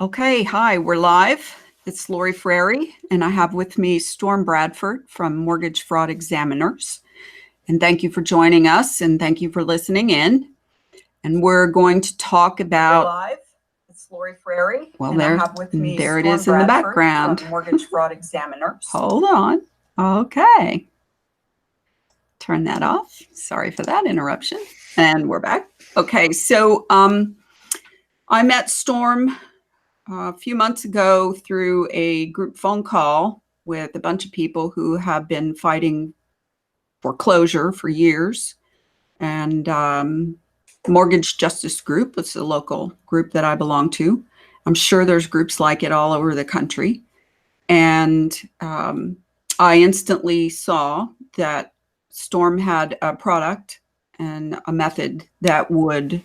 Okay, hi, we're live. It's Lori Frary, and I have with me Storm Bradford from Mortgage Fraud Examiners. And thank you for joining us, and thank you for listening in. And we're going to talk about. We're live. It's Lori Frary. Well, and there, I have with me there it Storm is in the Bradford background. from Mortgage Fraud Examiners. Hold on. Okay. Turn that off. Sorry for that interruption. And we're back. Okay, so I met Storm a few months ago through a group phone call with a bunch of people who have been fighting foreclosure for years. And Mortgage Justice Group was the local group that I belong to. I'm sure there's groups like it all over the country. And I instantly saw that Storm had a product and a method that would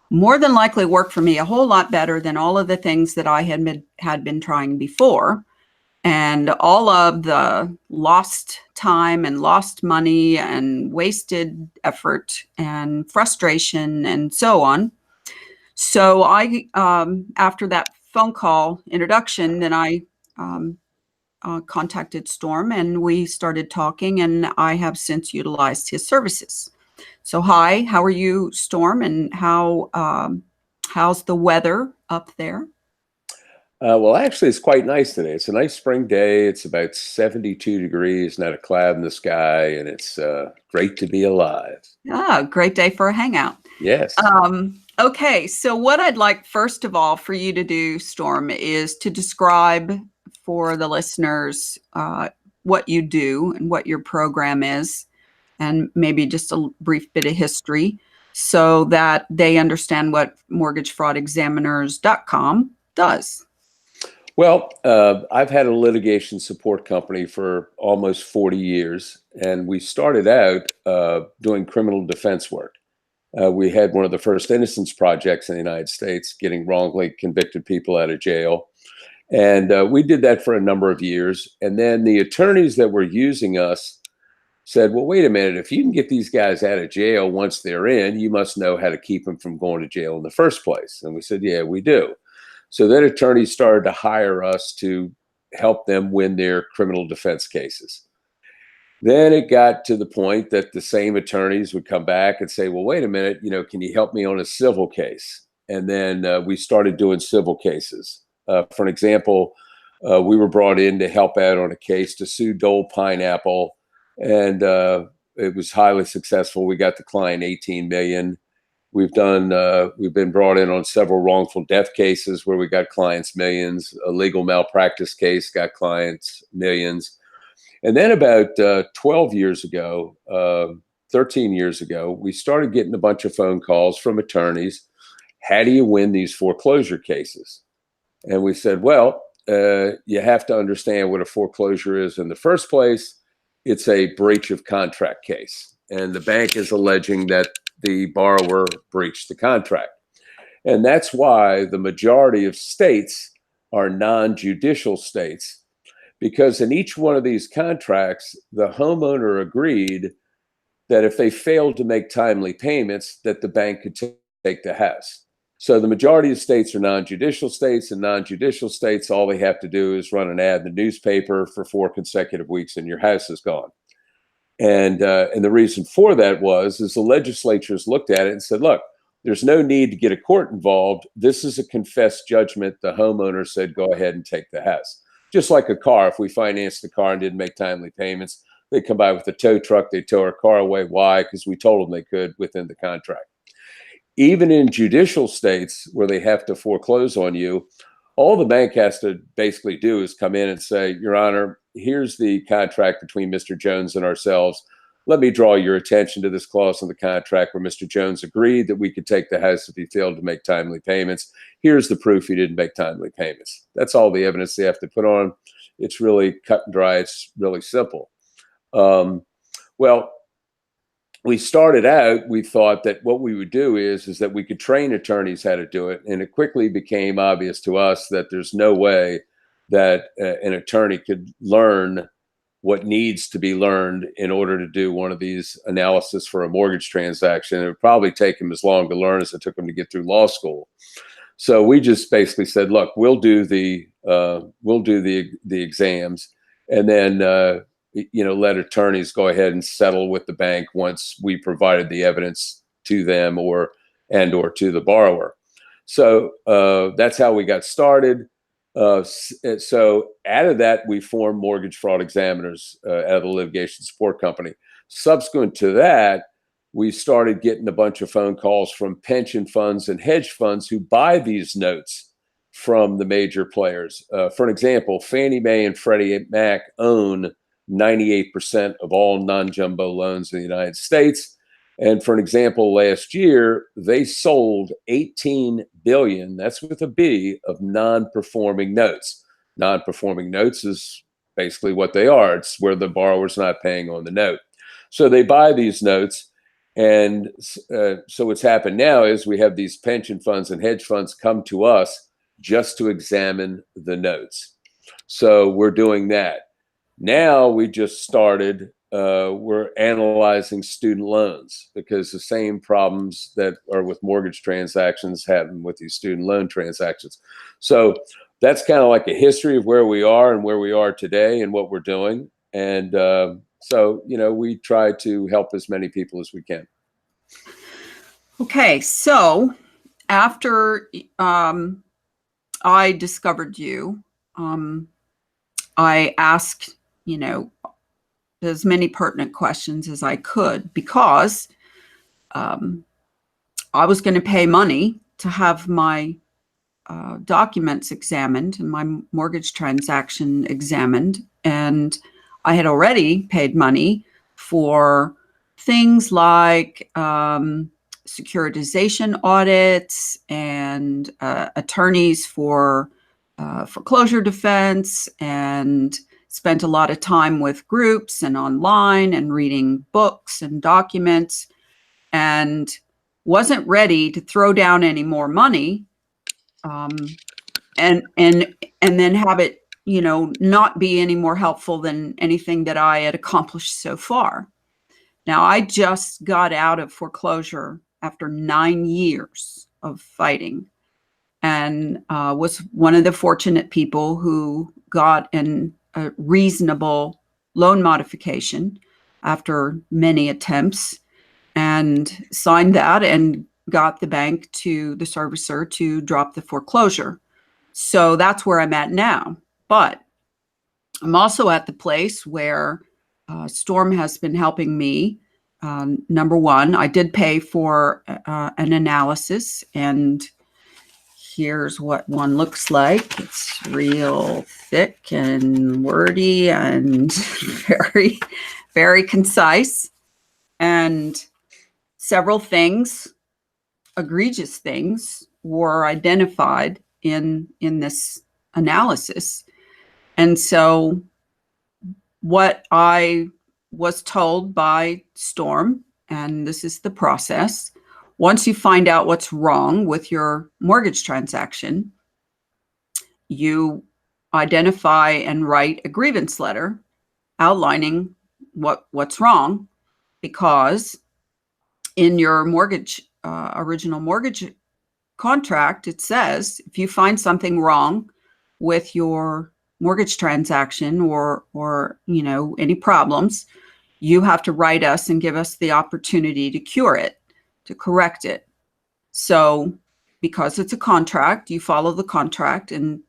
more than likely work for me a whole lot better than all of the things that I had been trying before. And all of the lost time and lost money and wasted effort and frustration and so on. So I, after that phone call introduction, then I contacted Storm and we started talking, and I have since utilized his services. So hi, how are you, Storm, and how's the weather up there? Well, actually, it's quite nice today. It's a nice spring day. It's about 72 degrees, not a cloud in the sky, and it's great to be alive. Great day for a hangout. Yes. Okay, so what I'd like first of all for you to do, Storm, is to describe for the listeners what you do and what your program is, and maybe just a brief bit of history so that they understand what mortgagefraudexaminers.com does. Well, I've had a litigation support company for almost 40 years, and we started out doing criminal defense work. We had one of the first innocence projects in the United States, getting wrongly convicted people out of jail. And we did that for a number of years. And then the attorneys that were using us said, well, wait a minute, if you can get these guys out of jail once they're in, you must know how to keep them from going to jail in the first place. And we said, yeah, we do. So then attorneys started to hire us to help them win their criminal defense cases. Then it got to the point that the same attorneys would come back and say, well, wait a minute, can you help me on a civil case? And then we started doing civil cases. For an example, we were brought in to help out on a case to sue Dole Pineapple, and it was highly successful. We got the client $18 million. We've been brought in on several wrongful death cases where we got clients millions. A legal malpractice case got clients millions. And then about 12 years ago, 13 years ago, we started getting a bunch of phone calls from attorneys. How do you win these foreclosure cases? And we said, well, you have to understand what a foreclosure is in the first place. It's a breach of contract case. And the bank is alleging that the borrower breached the contract. And that's why the majority of states are non-judicial states, because in each one of these contracts, the homeowner agreed that if they failed to make timely payments, that the bank could take the house. So the majority of states are non-judicial states, and non-judicial states, all they have to do is run an ad in the newspaper for 4 consecutive weeks and your house is gone. And the reason for that is the legislatures looked at it and said, look, there's no need to get a court involved. This is a confessed judgment. The homeowner said, go ahead and take the house. Just like a car, if we financed the car and didn't make timely payments, they come by with a tow truck, they tow our car away. Why? Because we told them they could within the contract. Even in judicial states where they have to foreclose on you, all the bank has to basically do is come in and say, Your Honor, here's the contract between Mr. Jones and ourselves. Let me draw your attention to this clause in the contract where Mr. Jones agreed that we could take the house if he failed to make timely payments. Here's the proof he didn't make timely payments. That's all the evidence they have to put on. It's really cut and dry. It's really simple. Well, we started out, we thought that what we would do is that we could train attorneys how to do it. And it quickly became obvious to us that there's no way that an attorney could learn what needs to be learned in order to do one of these analysis for a mortgage transaction. It would probably take him as long to learn as it took him to get through law school. So we just basically said, look, we'll do the exams, and then let attorneys go ahead and settle with the bank once we provided the evidence to them or to the borrower. So that's how we got started. So out of that, we formed Mortgage Fraud Examiners out of the litigation support company. Subsequent to that, we started getting a bunch of phone calls from pension funds and hedge funds who buy these notes from the major players. For an example, Fannie Mae and Freddie Mac own 98% of all non-jumbo loans in the United States. And for an example, last year, they sold 18 billion, that's with a B, of non-performing notes. Non-performing notes is basically what they are. It's where the borrower's not paying on the note. So they buy these notes. And so what's happened now is we have these pension funds and hedge funds come to us just to examine the notes. So we're doing that. Now we just started, we're analyzing student loans because the same problems that are with mortgage transactions happen with these student loan transactions. So that's kind of like a history of where we are and where we are today and what we're doing. And so, we try to help as many people as we can. Okay, so after I discovered you, I asked, as many pertinent questions as I could because I was going to pay money to have my documents examined and my mortgage transaction examined. And I had already paid money for things like securitization audits and attorneys for foreclosure defense, and spent a lot of time with groups and online and reading books and documents, and wasn't ready to throw down any more money and then have it not be any more helpful than anything that I had accomplished so far. Now, I just got out of foreclosure after 9 years of fighting, and was one of the fortunate people who got a reasonable loan modification after many attempts, and signed that and got the bank to the servicer to drop the foreclosure. So that's where I'm at now. But I'm also at the place where Storm has been helping me. Number one, I did pay for an analysis, and here's what one looks like. It's real thick and wordy and very, very concise. And several things, egregious things, were identified in this analysis. And so what I was told by Storm, and this is the process, once you find out what's wrong with your mortgage transaction, you identify and write a grievance letter outlining what's wrong, because in your mortgage, original mortgage contract, it says if you find something wrong with your mortgage transaction or any problems, you have to write us and give us the opportunity to cure it, to correct it. So because it's a contract, you follow the contract, and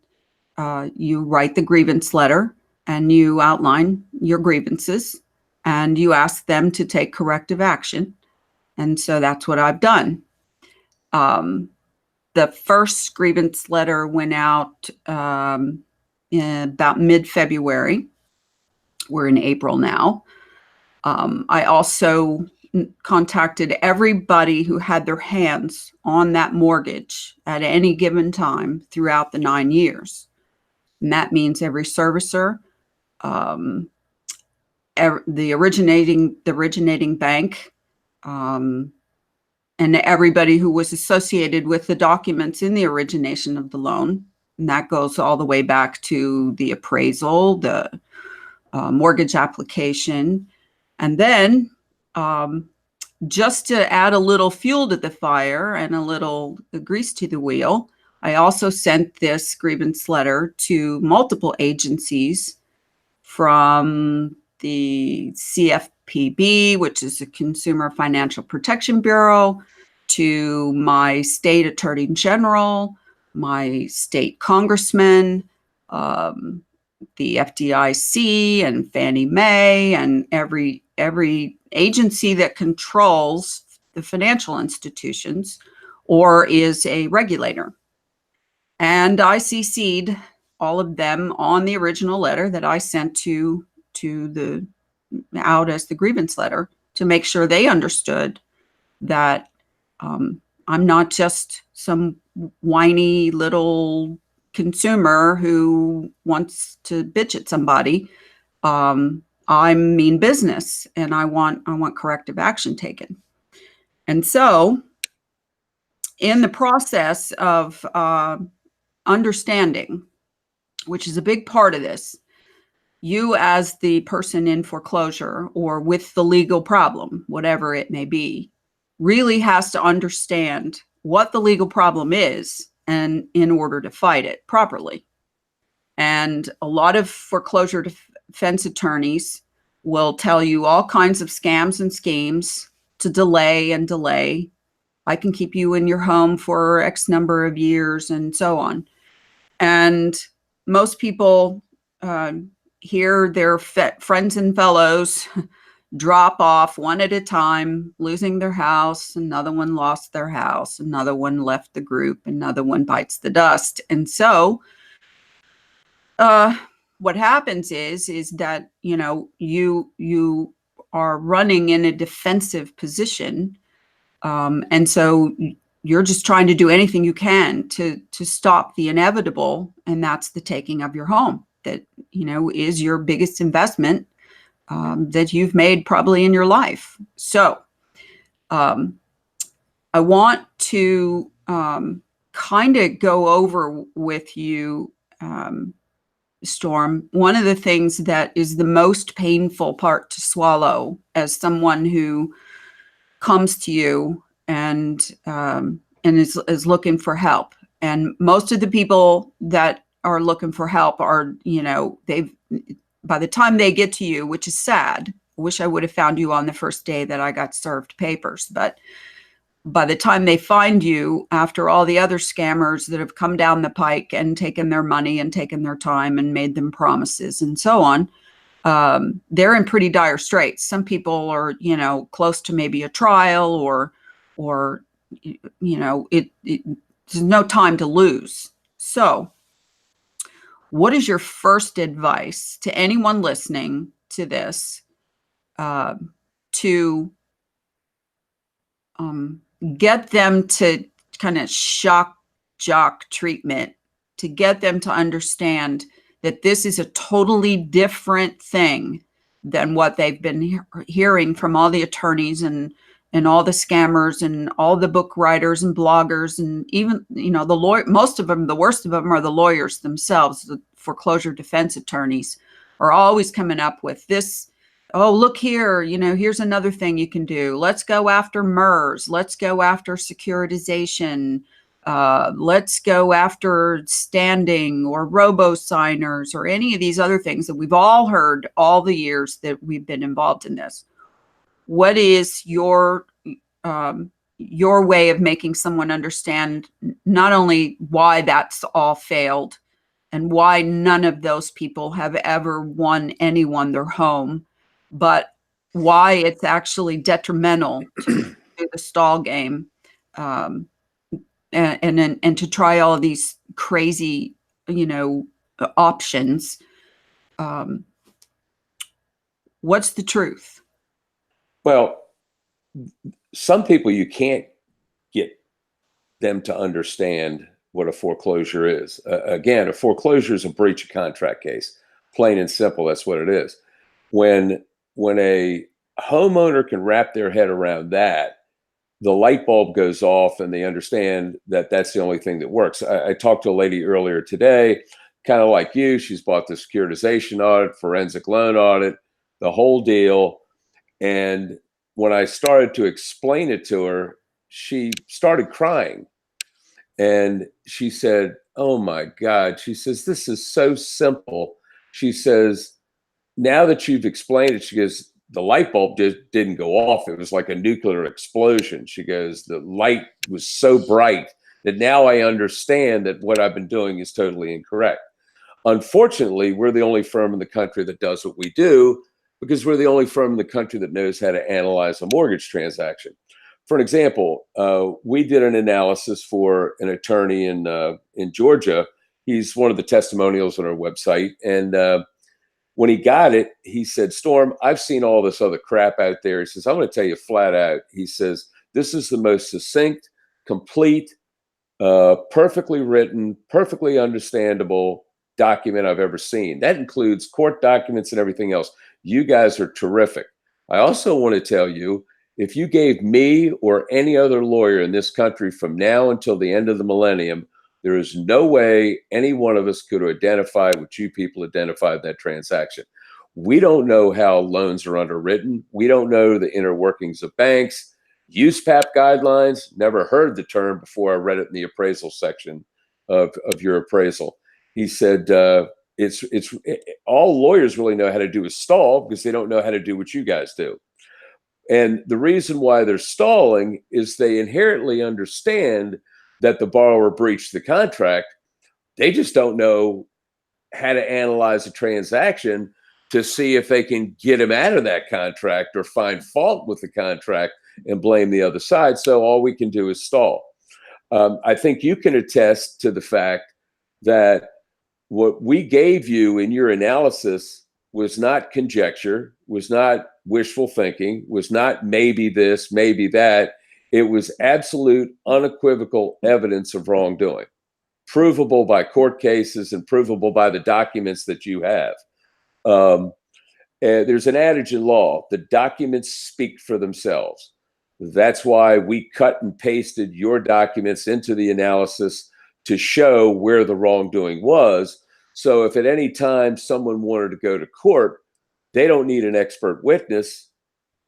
you write the grievance letter and you outline your grievances and you ask them to take corrective action. And so that's what I've done. The first grievance letter went out in about mid-February. We're in April now. I also contacted everybody who had their hands on that mortgage at any given time throughout the 9 years. And that means every servicer, the originating bank, and everybody who was associated with the documents in the origination of the loan. And that goes all the way back to the appraisal, the mortgage application. And then just to add a little fuel to the fire and a little grease to the wheel, I also sent this grievance letter to multiple agencies, from the CFPB, which is the Consumer Financial Protection Bureau, to my state attorney general, my state congressman, the FDIC and Fannie Mae, and every agency that controls the financial institutions or is a regulator. And I CC'd all of them on the original letter that I sent to the out as the grievance letter, to make sure they understood that I'm not just some whiny little consumer who wants to bitch at somebody. I mean business, and I want corrective action taken. And so, in the process of understanding, which is a big part of this, you as the person in foreclosure or with the legal problem, whatever it may be, really has to understand what the legal problem is, and in order to fight it properly. And a lot of foreclosure defense attorneys will tell you all kinds of scams and schemes to delay and delay. I can keep you in your home for X number of years and so on. And most people hear their friends and fellows drop off one at a time, losing their house. Another one lost their house. Another one left the group. Another one bites the dust. And so what happens is that, you are running in a defensive position. And so you're just trying to do anything you can to stop the inevitable, and that's the taking of your home. That, is your biggest investment that you've made probably in your life. So I want to kind of go over with you, Storm, one of the things that is the most painful part to swallow as someone who comes to you and is looking for help. And most of the people that are looking for help are, they've, by the time they get to you, which is sad. I wish I would have found you on the first day that I got served papers. But by the time they find you, after all the other scammers that have come down the pike and taken their money and taken their time and made them promises and so on, they're in pretty dire straits. Some people are, close to maybe a trial or there's no time to lose. So what is your first advice to anyone listening to this, to get them to kind of shock jock treatment, to get them to understand that this is a totally different thing than what they've been hearing from all the attorneys and all the scammers and all the book writers and bloggers, and even, the lawyer, most of them, the worst of them are the lawyers themselves. The foreclosure defense attorneys are always coming up with this. Oh, look here, here's another thing you can do. Let's go after MERS. Let's go after securitization. Let's go after standing or robo-signers or any of these other things that we've all heard all the years that we've been involved in this. What is your way of making someone understand not only why that's all failed and why none of those people have ever won anyone their home, but why it's actually detrimental to the stall game, and to try all of these crazy, options. What's the truth? Well, some people, you can't get them to understand what a foreclosure is. Again, a foreclosure is a breach of contract case. Plain and simple, that's what it is. When a homeowner can wrap their head around that, the light bulb goes off and they understand that that's the only thing that works. I talked to a lady earlier today, kind of like you. She's bought the securitization audit, forensic loan audit, the whole deal. And when I started to explain it to her, she started crying. And she said, oh my God. She says, this is so simple. She says, now that you've explained it, she goes, the light bulb didn't go off. It was like a nuclear explosion. She goes, the light was so bright that now I understand that what I've been doing is totally incorrect. Unfortunately, we're the only firm in the country that does what we do because we're the only firm in the country that knows how to analyze a mortgage transaction. For an example, we did an analysis for an attorney in Georgia. He's one of the testimonials on our website. And when he got it, he said, Storm, I've seen all this other crap out there. He says, I'm going to tell you flat out. He says, this is the most succinct, complete, perfectly written, perfectly understandable document I've ever seen. That includes court documents and everything else. You guys are terrific. I also want to tell you, if you gave me or any other lawyer in this country from now until the end of the millennium, there is no way any one of us could identify what you people identified in that transaction. We don't know how loans are underwritten. We don't know the inner workings of banks. USPAP guidelines, never heard the term before I read it in the appraisal section of your appraisal. He said, all lawyers really know how to do is stall because they don't know how to do what you guys do. And the reason why they're stalling is they inherently understand that the borrower breached the contract. They just don't know how to analyze a transaction to see if they can get him out of that contract or find fault with the contract and blame the other side. So all we can do is stall. I think you can attest to the fact that what we gave you in your analysis was not conjecture, was not wishful thinking, was not maybe this, maybe that. It was absolute, unequivocal evidence of wrongdoing, provable by court cases and provable by the documents that you have. There's an adage in law, the documents speak for themselves. That's why we cut and pasted your documents into the analysis to show where the wrongdoing was. So if at any time someone wanted to go to court, they don't need an expert witness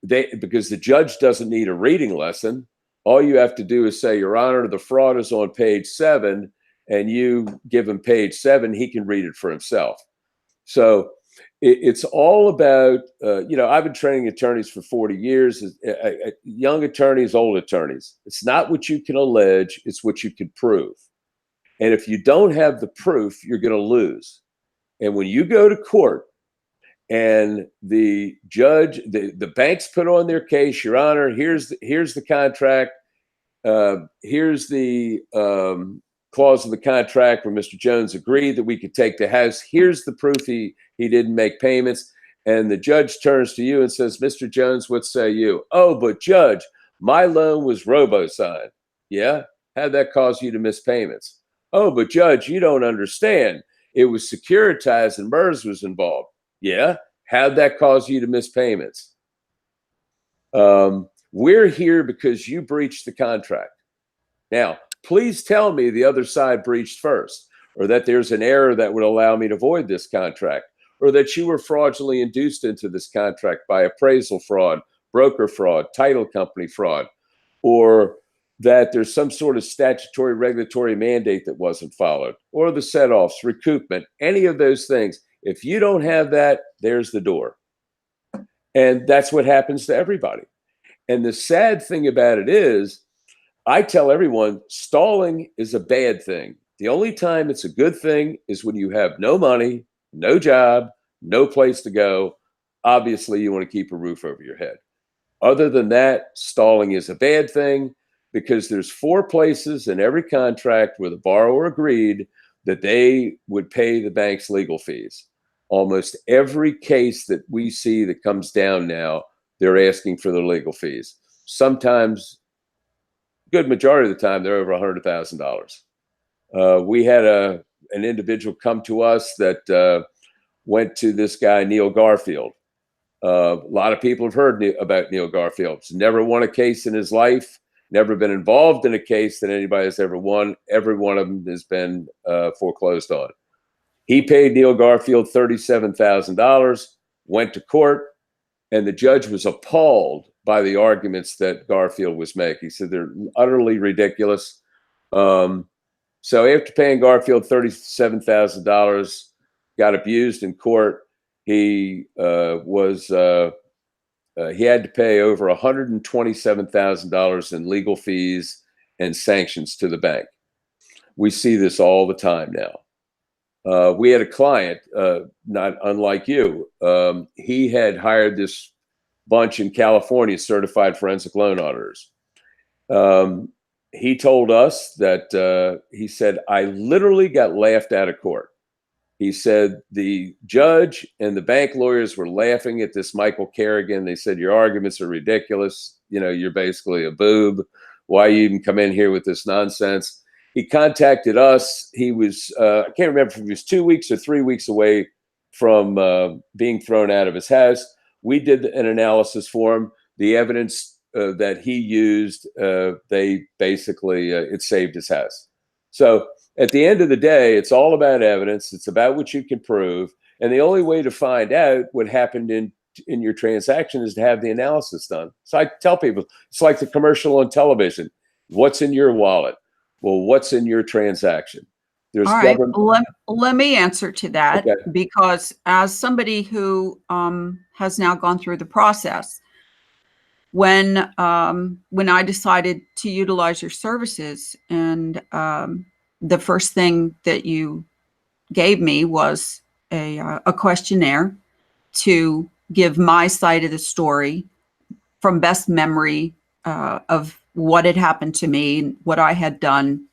because the judge doesn't need a reading lesson. All you have to do is say, Your Honor, the fraud is on page 7, and you give him page 7, he can read it for himself. So it's all about, I've been training attorneys for 40 years, young attorneys, old attorneys. It's not what you can allege, it's what you can prove. And if you don't have the proof, you're going to lose. And when you go to court and the judge, the banks put on their case, Your Honor, here's the contract. Here's the clause of the contract where Mr. Jones agreed that we could take the house. Here's the proof he didn't make payments. And the judge turns to you and says, Mr. Jones, what say you? Oh, but Judge, my loan was robo-signed. Yeah? How'd that cause you to miss payments? Oh, but Judge, you don't understand. It was securitized and MERS was involved. Yeah? How'd that cause you to miss payments? We're here because you breached the contract. Now, please tell me the other side breached first, or that there's an error that would allow me to void this contract, or that you were fraudulently induced into this contract by appraisal fraud, broker fraud, title company fraud, or that there's some sort of statutory regulatory mandate that wasn't followed, or the set-offs, recoupment, any of those things. If you don't have that, there's the door. And that's what happens to everybody. And the sad thing about it is, I tell everyone, stalling is a bad thing. The only time it's a good thing is when you have no money, no job, no place to go. Obviously, you want to keep a roof over your head. Other than that, stalling is a bad thing because there's 4 places in every contract where the borrower agreed that they would pay the bank's legal fees. Almost every case that we see that comes down now, they're asking for their legal fees. Sometimes, good majority of the time, they're over $100,000. We had an individual come to us that went to this guy, Neil Garfield. A lot of people have heard about Neil Garfield. He's never won a case in his life, never been involved in a case that anybody has ever won. Every one of them has been foreclosed on. He paid Neil Garfield $37,000, went to court, and the judge was appalled by the arguments that Garfield was making. He said they're utterly ridiculous. So after paying Garfield $37,000, got abused in court. He he had to pay over $127,000 in legal fees and sanctions to the bank. We see this all the time now. We had a client, not unlike you. He had hired this bunch in California, certified forensic loan auditors. He told us that he said, I literally got laughed out of court. He said the judge and the bank lawyers were laughing at this Michael Kerrigan. They said, your arguments are ridiculous. You know, you're basically a boob. Why you even come in here with this nonsense? He contacted us. He was, I can't remember if he was 2 weeks or 3 weeks away from being thrown out of his house. We did an analysis for him. The evidence that he used, they basically, it saved his house. So at the end of the day, it's all about evidence. It's about what you can prove. And the only way to find out what happened in your transaction is to have the analysis done. So I tell people, it's like the commercial on television. What's in your wallet? Well, what's in your transaction? There's all right. Let me answer to that, okay. Because as somebody who has now gone through the process, when I decided to utilize your services, and the first thing that you gave me was a questionnaire to give my side of the story from best memory of what had happened to me, what I had done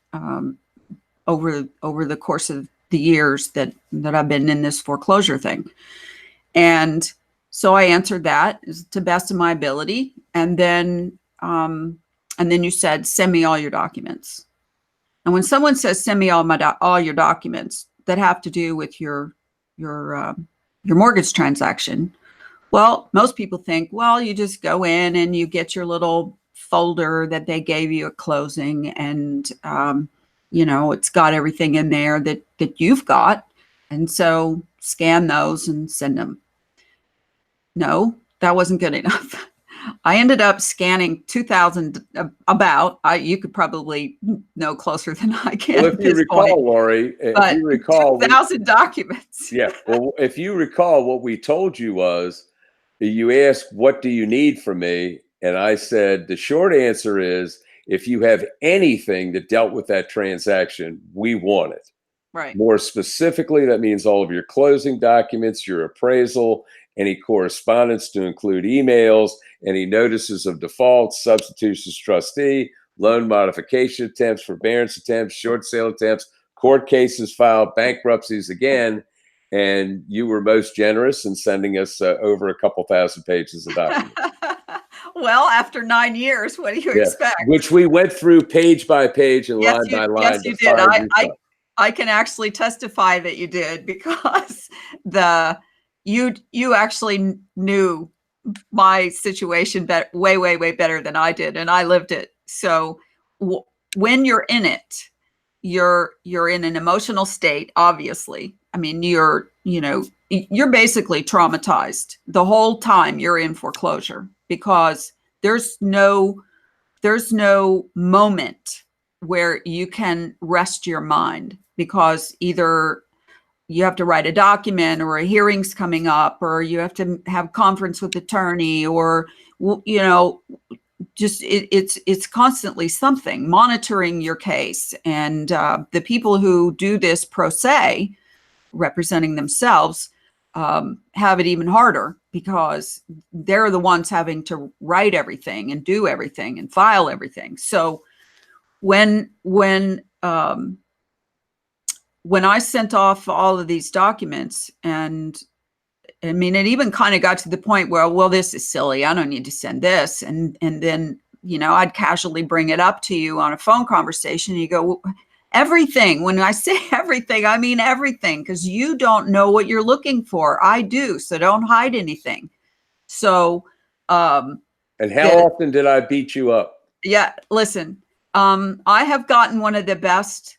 over the course of the years that I've been in this foreclosure thing. And so I answered that to best of my ability. And then you said, send me all your documents. And when someone says, send me all your documents that have to do with your mortgage transaction, well, most people think, well, you just go in and you get your little folder that they gave you at closing, and you know, it's got everything in there that you've got, and so scan those and send them. No, that wasn't good enough. I ended up scanning 2,000, you could probably know closer than I can. Well, if you recall, Lori, if you recall, 2,000 documents. Yeah. Well, if you recall, what we told you was, you asked, what do you need from me? And I said, the short answer is, if you have anything that dealt with that transaction, we want it. Right. More specifically, that means all of your closing documents, your appraisal, any correspondence to include emails, any notices of default, substitutions trustee, loan modification attempts, forbearance attempts, short sale attempts, court cases filed, bankruptcies again. And you were most generous in sending us over a couple thousand pages of documents. Well, after 9 years, what do you expect? Which we went through page by page and line by line. Yes, you did. I can actually testify that you did, because you actually knew my situation way better than I did, and I lived it. So when you're in it, you're in an emotional state. Obviously, I mean, you're basically traumatized the whole time you're in foreclosure, because there's no moment where you can rest your mind, because either you have to write a document, or a hearing's coming up, or you have to have conference with attorney, or, you know, just it's constantly something monitoring your case. And the people who do this pro se, representing themselves, have it even harder, because they're the ones having to write everything and do everything and file everything. So when I sent off all of these documents, and I mean, it even kind of got to the point where, well, this is silly, I don't need to send this. And then, you know, I'd casually bring it up to you on a phone conversation, and you go, well, everything. When I say everything, I mean everything, because you don't know what you're looking for. I do. So don't hide anything. So, and how often did I beat you up? Yeah, listen, I have gotten one of the best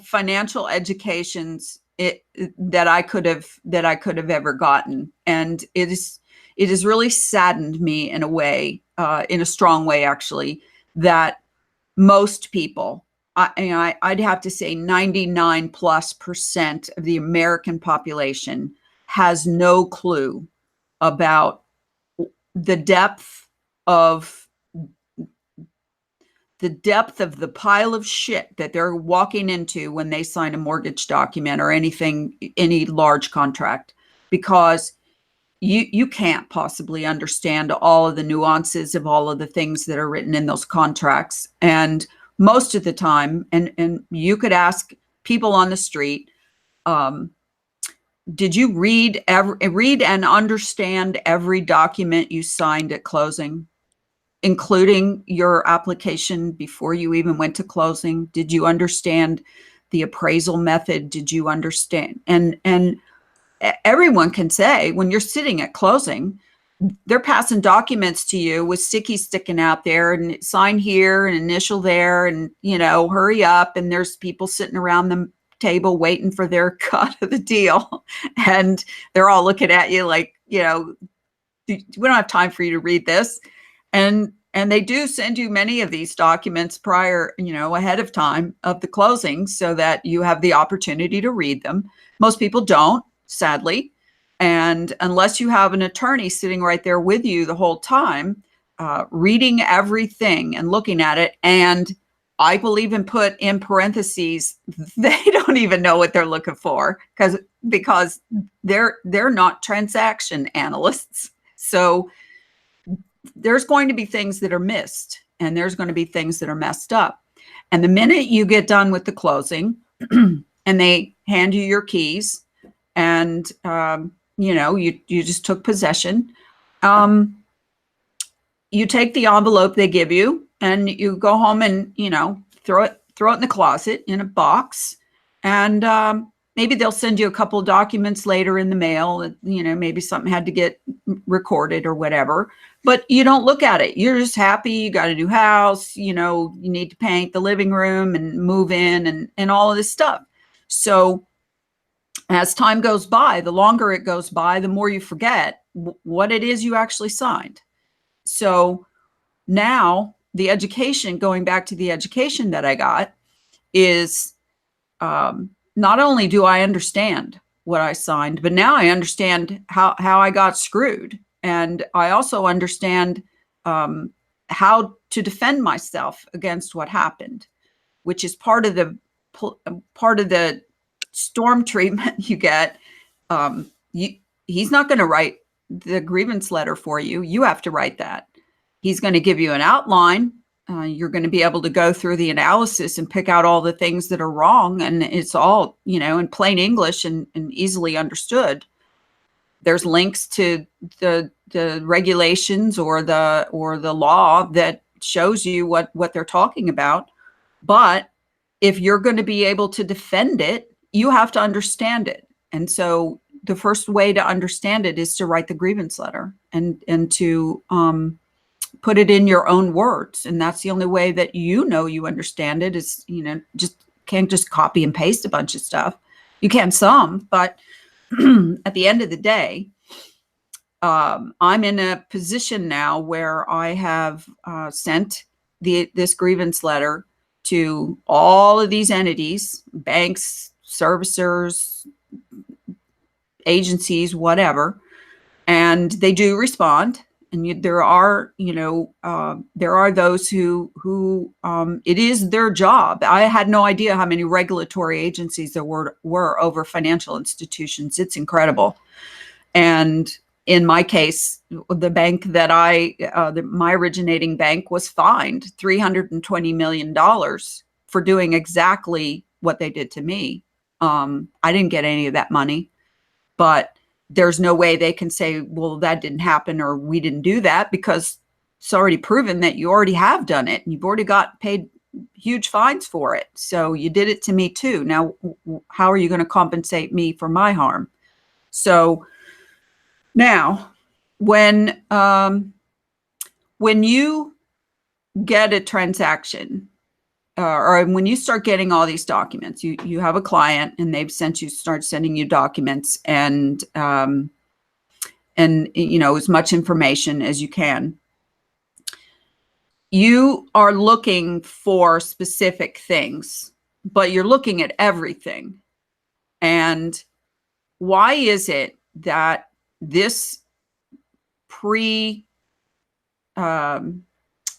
financial educations that I could have ever gotten. And it has really saddened me in a way, in a strong way, actually, that most people I'd have to say 99+% of the American population has no clue about the depth of the pile of shit that they're walking into when they sign a mortgage document or anything, any large contract, because you can't possibly understand all of the nuances of all of the things that are written in those contracts. And most of the time, and you could ask people on the street, did you read and understand every document you signed at closing, including your application before you even went to closing? Did you understand the appraisal method? Did you understand? And everyone can say when you're sitting at closing, they're passing documents to you with stickies sticking out there and sign here and initial there and, hurry up. And there's people sitting around the table waiting for their cut of the deal. And they're all looking at you like, we don't have time for you to read this. And they do send you many of these documents prior, ahead of time of the closing so that you have the opportunity to read them. Most people don't, sadly. And unless you have an attorney sitting right there with you the whole time, reading everything and looking at it, and I will even put in parentheses, they don't even know what they're looking for because they're not transaction analysts. So there's going to be things that are missed and there's going to be things that are messed up. And the minute you get done with the closing and they hand you your keys and, you just took possession, you take the envelope they give you and you go home and, throw it in the closet in a box. And maybe they'll send you a couple of documents later in the mail. Maybe something had to get recorded or whatever, but you don't look at it. You're just happy. You got a new house, you need to paint the living room and move in and all of this stuff. So as time goes by, the longer it goes by, the more you forget what it is you actually signed. So now the education, going back to the education that I got, is not only do I understand what I signed, but now I understand how I got screwed. And I also understand how to defend myself against what happened, which is part of the storm treatment you get. He's not going to write the grievance letter for you. You have to write that. He's going to give you an outline. You're going to be able to go through the analysis and pick out all the things that are wrong. And it's all, in plain English and easily understood. There's links to the regulations or the law that shows you what they're talking about. But if you're going to be able to defend it, you have to understand it. And so the first way to understand it is to write the grievance letter and to put it in your own words. And that's the only way that you understand it is, just can't just copy and paste a bunch of stuff. You can some, but at the end of the day, I'm in a position now where I have sent this grievance letter to all of these entities, banks, servicers, agencies, whatever, and they do respond. And there are those who it is their job. I had no idea how many regulatory agencies there were over financial institutions. It's incredible. And in my case, the bank that my originating bank was fined $320 million for doing exactly what they did to me. I didn't get any of that money, but there's no way they can say, well, that didn't happen or we didn't do that, because it's already proven that you already have done it and you've already got paid huge fines for it. So you did it to me too. Now, how are you going to compensate me for my harm? So now when you get a transaction, or when you start getting all these documents, you have a client and they've start sending you documents and as much information as you can. you are looking for specific things, but you're looking at everything. And why is it that this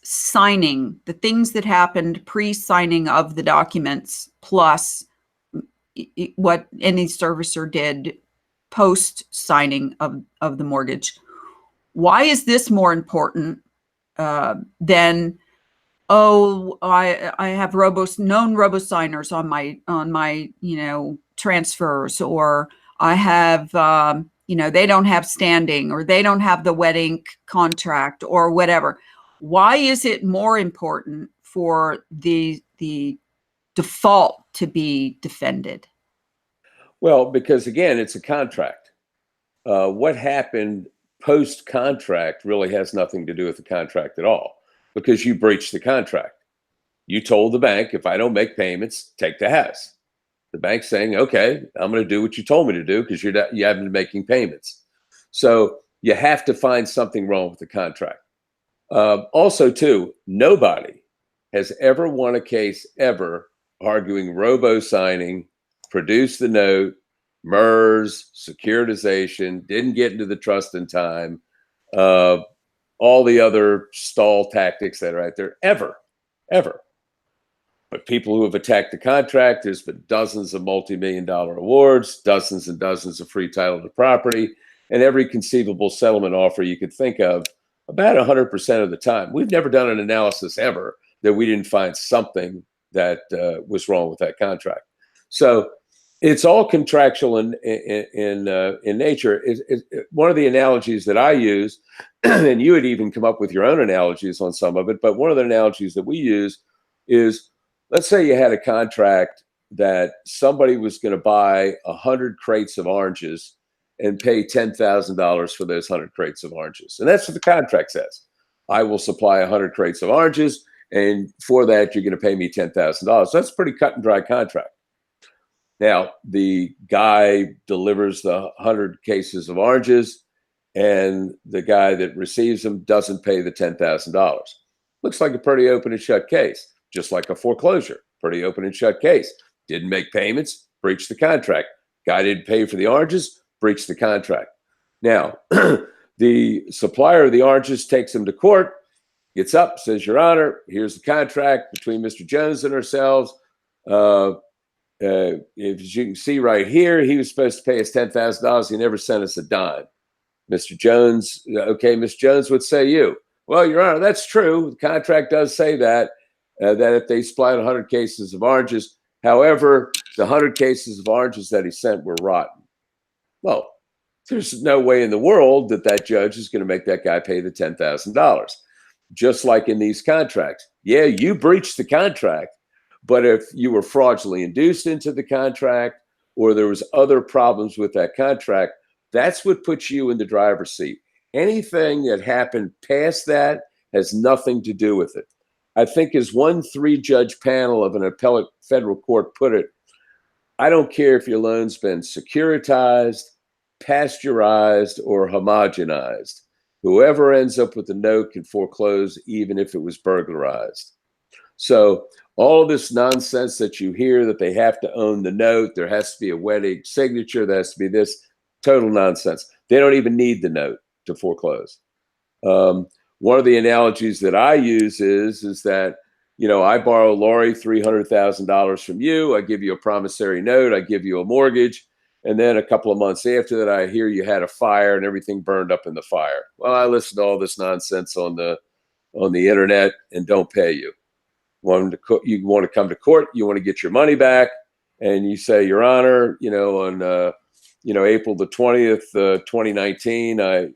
signing, the things that happened pre-signing of the documents, plus what any servicer did post-signing of the mortgage, why is this more important than, oh, I have known robo-signers on my transfers, or I have they don't have standing, or they don't have the wet ink contract, or whatever? Why is it more important for the default to be defended? Well, because again, it's a contract. What happened post-contract really has nothing to do with the contract at all, because you breached the contract. You told the bank, if I don't make payments, take the house. The bank's saying, okay, I'm going to do what you told me to do because you haven't been making payments. So you have to find something wrong with the contract. Also, too, nobody has ever won a case ever arguing robo-signing, produced the note, MERS, securitization, didn't get into the trust in time, all the other stall tactics that are out there, ever. But people who have attacked the contract, there's been dozens of multi-million-dollar awards, dozens and dozens of free title to property, and every conceivable settlement offer you could think of, about 100% of the time. We've never done an analysis ever that we didn't find something that was wrong with that contract. So it's all contractual in nature. One of the analogies that I use, and you had even come up with your own analogies on some of it, but one of the analogies that we use is, let's say you had a contract that somebody was going to buy 100 crates of oranges and pay $10,000 for those 100 crates of oranges. And that's what the contract says. I will supply 100 crates of oranges, and for that, you're going to pay me $10,000. So that's a pretty cut and dry contract. Now, the guy delivers the 100 cases of oranges, and the guy that receives them doesn't pay the $10,000. Looks like a pretty open and shut case, just like a foreclosure, pretty open and shut case. Didn't make payments, breached the contract. Guy didn't pay for the oranges, breached the contract. Now, the supplier of the oranges takes him to court, gets up, says, Your Honor, here's the contract between Mr. Jones and ourselves. If you can see right here, he was supposed to pay us $10,000. He never sent us a dime. Mr. Jones, okay, Mr. Jones, what say you? Well, Your Honor, that's true. The contract does say that if they supplied 100 cases of oranges. However, the 100 cases of oranges that he sent were rotten. Well, there's no way in the world that judge is going to make that guy pay the $10,000. Just like in these contracts. Yeah, you breached the contract, but if you were fraudulently induced into the contract, or there was other problems with that contract, that's what puts you in the driver's seat. Anything that happened past that has nothing to do with it. I think as one 3-judge panel of an appellate federal court put it, I don't care if your loan's been securitized, pasteurized, or homogenized. Whoever ends up with the note can foreclose even if it was burglarized. So all this nonsense that you hear that they have to own the note, there has to be a wet ink signature, there has to be this, total nonsense. They don't even need the note to foreclose. One of the analogies that I use is that, I borrow Lori $300,000 from you. I give you a promissory note. I give you a mortgage. And then a couple of months after that, I hear you had a fire and everything burned up in the fire. Well, I listened to all this nonsense on the internet and don't pay you. You want to come to court. You want to get your money back. And you say, Your Honor, on April the 20th, 2019, I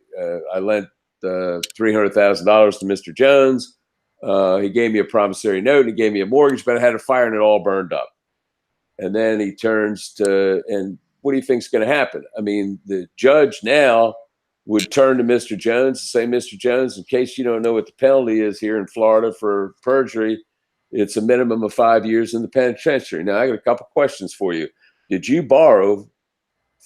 lent $300,000 to Mr. Jones. He gave me a promissory note and he gave me a mortgage, but I had a fire and it all burned up. And then he turns to, and what do you think is going to happen? I mean, the judge now would turn to Mr. Jones and say, Mr. Jones, in case you don't know what the penalty is here in Florida for perjury, it's a minimum of 5 years in the penitentiary. Now, I got a couple questions for you. Did you borrow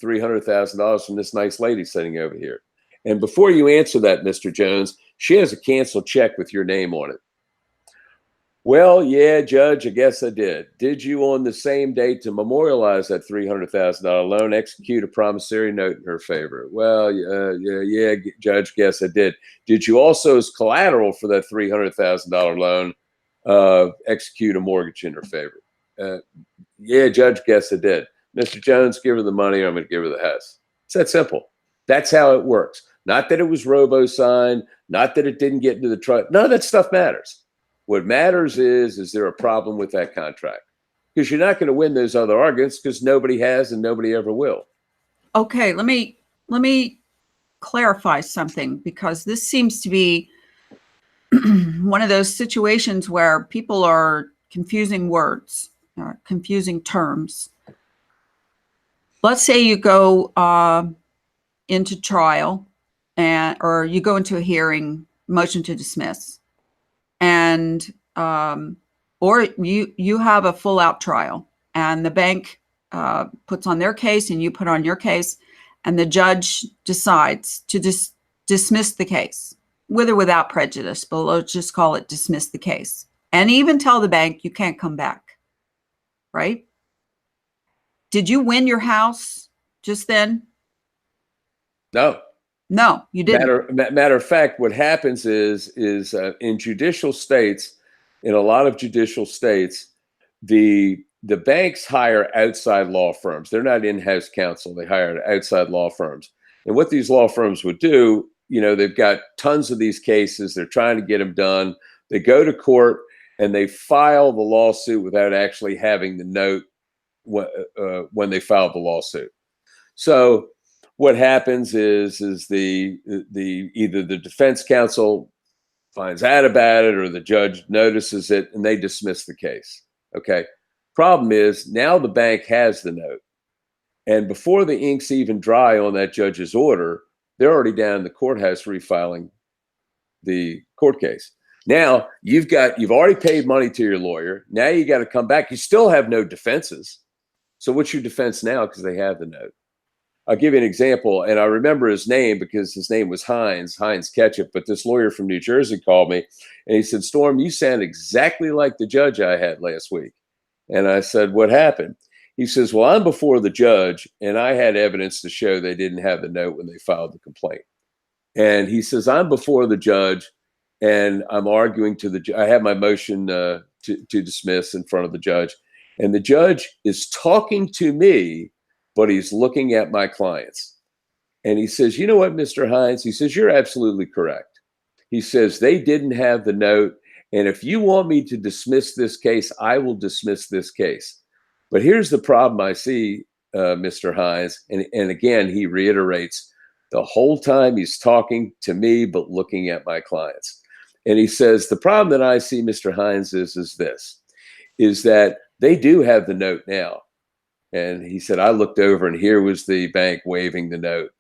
$300,000 from this nice lady sitting over here? And before you answer that, Mr. Jones, she has a canceled check with your name on it. Well, yeah, Judge, I guess I did. Did you, on the same date to memorialize that $300,000 loan, execute a promissory note in her favor? Well, yeah, Judge, guess I did. Did you also, as collateral for that $300,000 loan, execute a mortgage in her favor? Yeah, Judge, guess I did. Mr. Jones, give her the money, or I'm going to give her the house. It's that simple. That's how it works. Not that it was robo-signed, not that it didn't get into the trust. None of that stuff matters. What matters is there a problem with that contract? Because you're not going to win those other arguments because nobody has and nobody ever will. Okay, let me clarify something, because this seems to be one of those situations where people are confusing words, confusing terms. Let's say you go into trial, or you go into a hearing, motion to dismiss, and or you have a full out trial, and the bank puts on their case and you put on your case, and the judge decides to dismiss the case with or without prejudice, but let's just call it dismiss the case, and even tell the bank you can't come back, right? Did you win your house just then? No, you didn't. Matter of fact, what happens is in judicial states, in a lot of judicial states, the banks hire outside law firms. They're not in-house counsel. They hire outside law firms. And what these law firms would do, they've got tons of these cases. They're trying to get them done. They go to court and they file the lawsuit without actually having the note when they file the lawsuit. So what happens is the either the defense counsel finds out about it or the judge notices it and they dismiss the case. Okay. Problem is now the bank has the note, and before the ink's even dry on that judge's order, they're already down in the courthouse refiling the court case. Now you've already paid money to your lawyer. Now you got to come back. You still have no defenses. So what's your defense now? Because they have the note. I'll give you an example, and I remember his name because his name was Heinz Ketchup, but this lawyer from New Jersey called me, and he said, Storm, you sound exactly like the judge I had last week. And I said, what happened? He says, well, I'm before the judge, and I had evidence to show they didn't have the note when they filed the complaint. And he says, I'm before the judge, and I'm arguing to the judge. I have my motion to dismiss in front of the judge, and the judge is talking to me, but he's looking at my clients. And he says, you know what, Mr. Hines? He says, you're absolutely correct. He says, they didn't have the note. And if you want me to dismiss this case, I will dismiss this case. But here's the problem I see, Mr. Hines. And again, he reiterates the whole time he's talking to me, but looking at my clients. And he says, the problem that I see, Mr. Hines, is that they do have the note now. And he said, I looked over and here was the bank waving the note.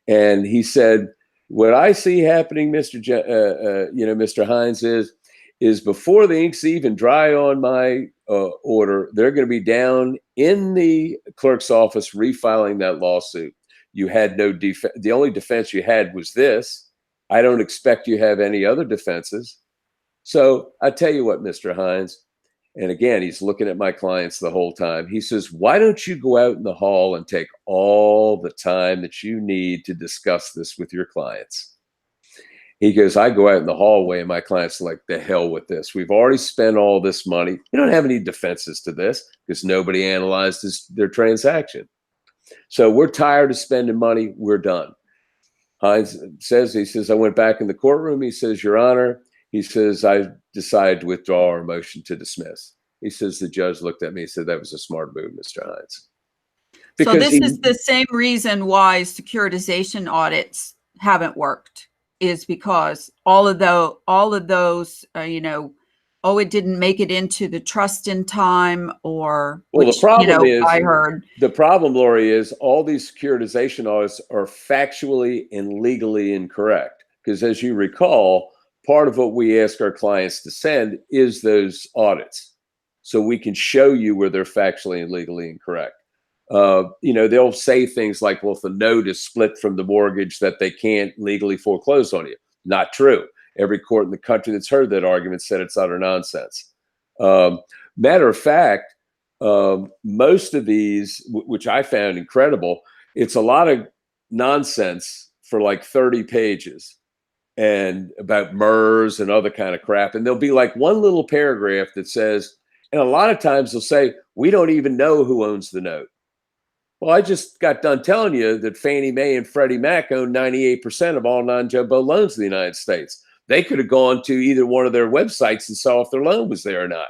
And he said, what I see happening, Mr. Hines, is before the ink's even dry on my order, they're going to be down in the clerk's office refiling that lawsuit. You had no defense. The only defense you had was this. I don't expect you have any other defenses. So I tell you what, Mr. Hines, and again, he's looking at my clients the whole time. He says, why don't you go out in the hall and take all the time that you need to discuss this with your clients? He goes, I go out in the hallway and my clients are like, the hell with this. We've already spent all this money. We don't have any defenses to this because nobody analyzed their transaction. So we're tired of spending money. We're done. Hines says, I went back in the courtroom. He says, Your Honor, he says, I decided to withdraw our motion to dismiss. He says, the judge looked at me and said, that was a smart move, Mr. Hines. So this is the same reason why securitization audits haven't worked, is because all of those, oh, it didn't make it into the trust in time, or the problem is, I heard the problem, Lori, is all these securitization audits are factually and legally incorrect. Because as you recall, part of what we ask our clients to send is those audits, so we can show you where they're factually and legally incorrect. They'll say things like, well, if the note is split from the mortgage, that they can't legally foreclose on you. Not true. Every court in the country that's heard that argument said it's utter nonsense. Matter of fact, most of these, which I found incredible, it's a lot of nonsense for like 30 pages and about MERS and other kind of crap. And there'll be like one little paragraph that says, and a lot of times they'll say, we don't even know who owns the note. Well, I just got done telling you that Fannie Mae and Freddie Mac own 98% of all non-jumbo loans in the United States. They could have gone to either one of their websites and saw if their loan was there or not.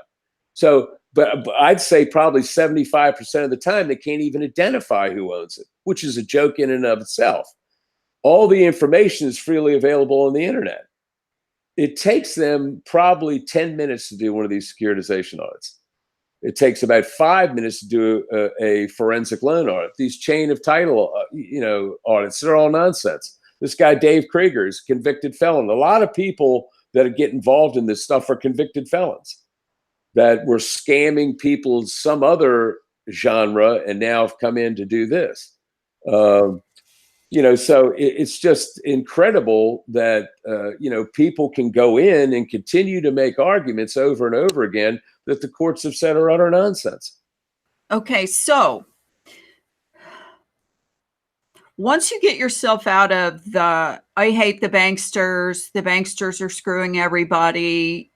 So, but I'd say probably 75% of the time, they can't even identify who owns it, which is a joke in and of itself. All the information is freely available on the internet. It takes them probably 10 minutes to do one of these securitization audits. It takes about 5 minutes to do a forensic loan audit. These chain of title, audits, they're all nonsense. This guy, Dave Krieger, is a convicted felon. A lot of people that get involved in this stuff are convicted felons that were scamming people some other genre and now have come in to do this. So it's just incredible that, people can go in and continue to make arguments over and over again that the courts have said are utter nonsense. Okay, so once you get yourself out of the, I hate the banksters are screwing everybody,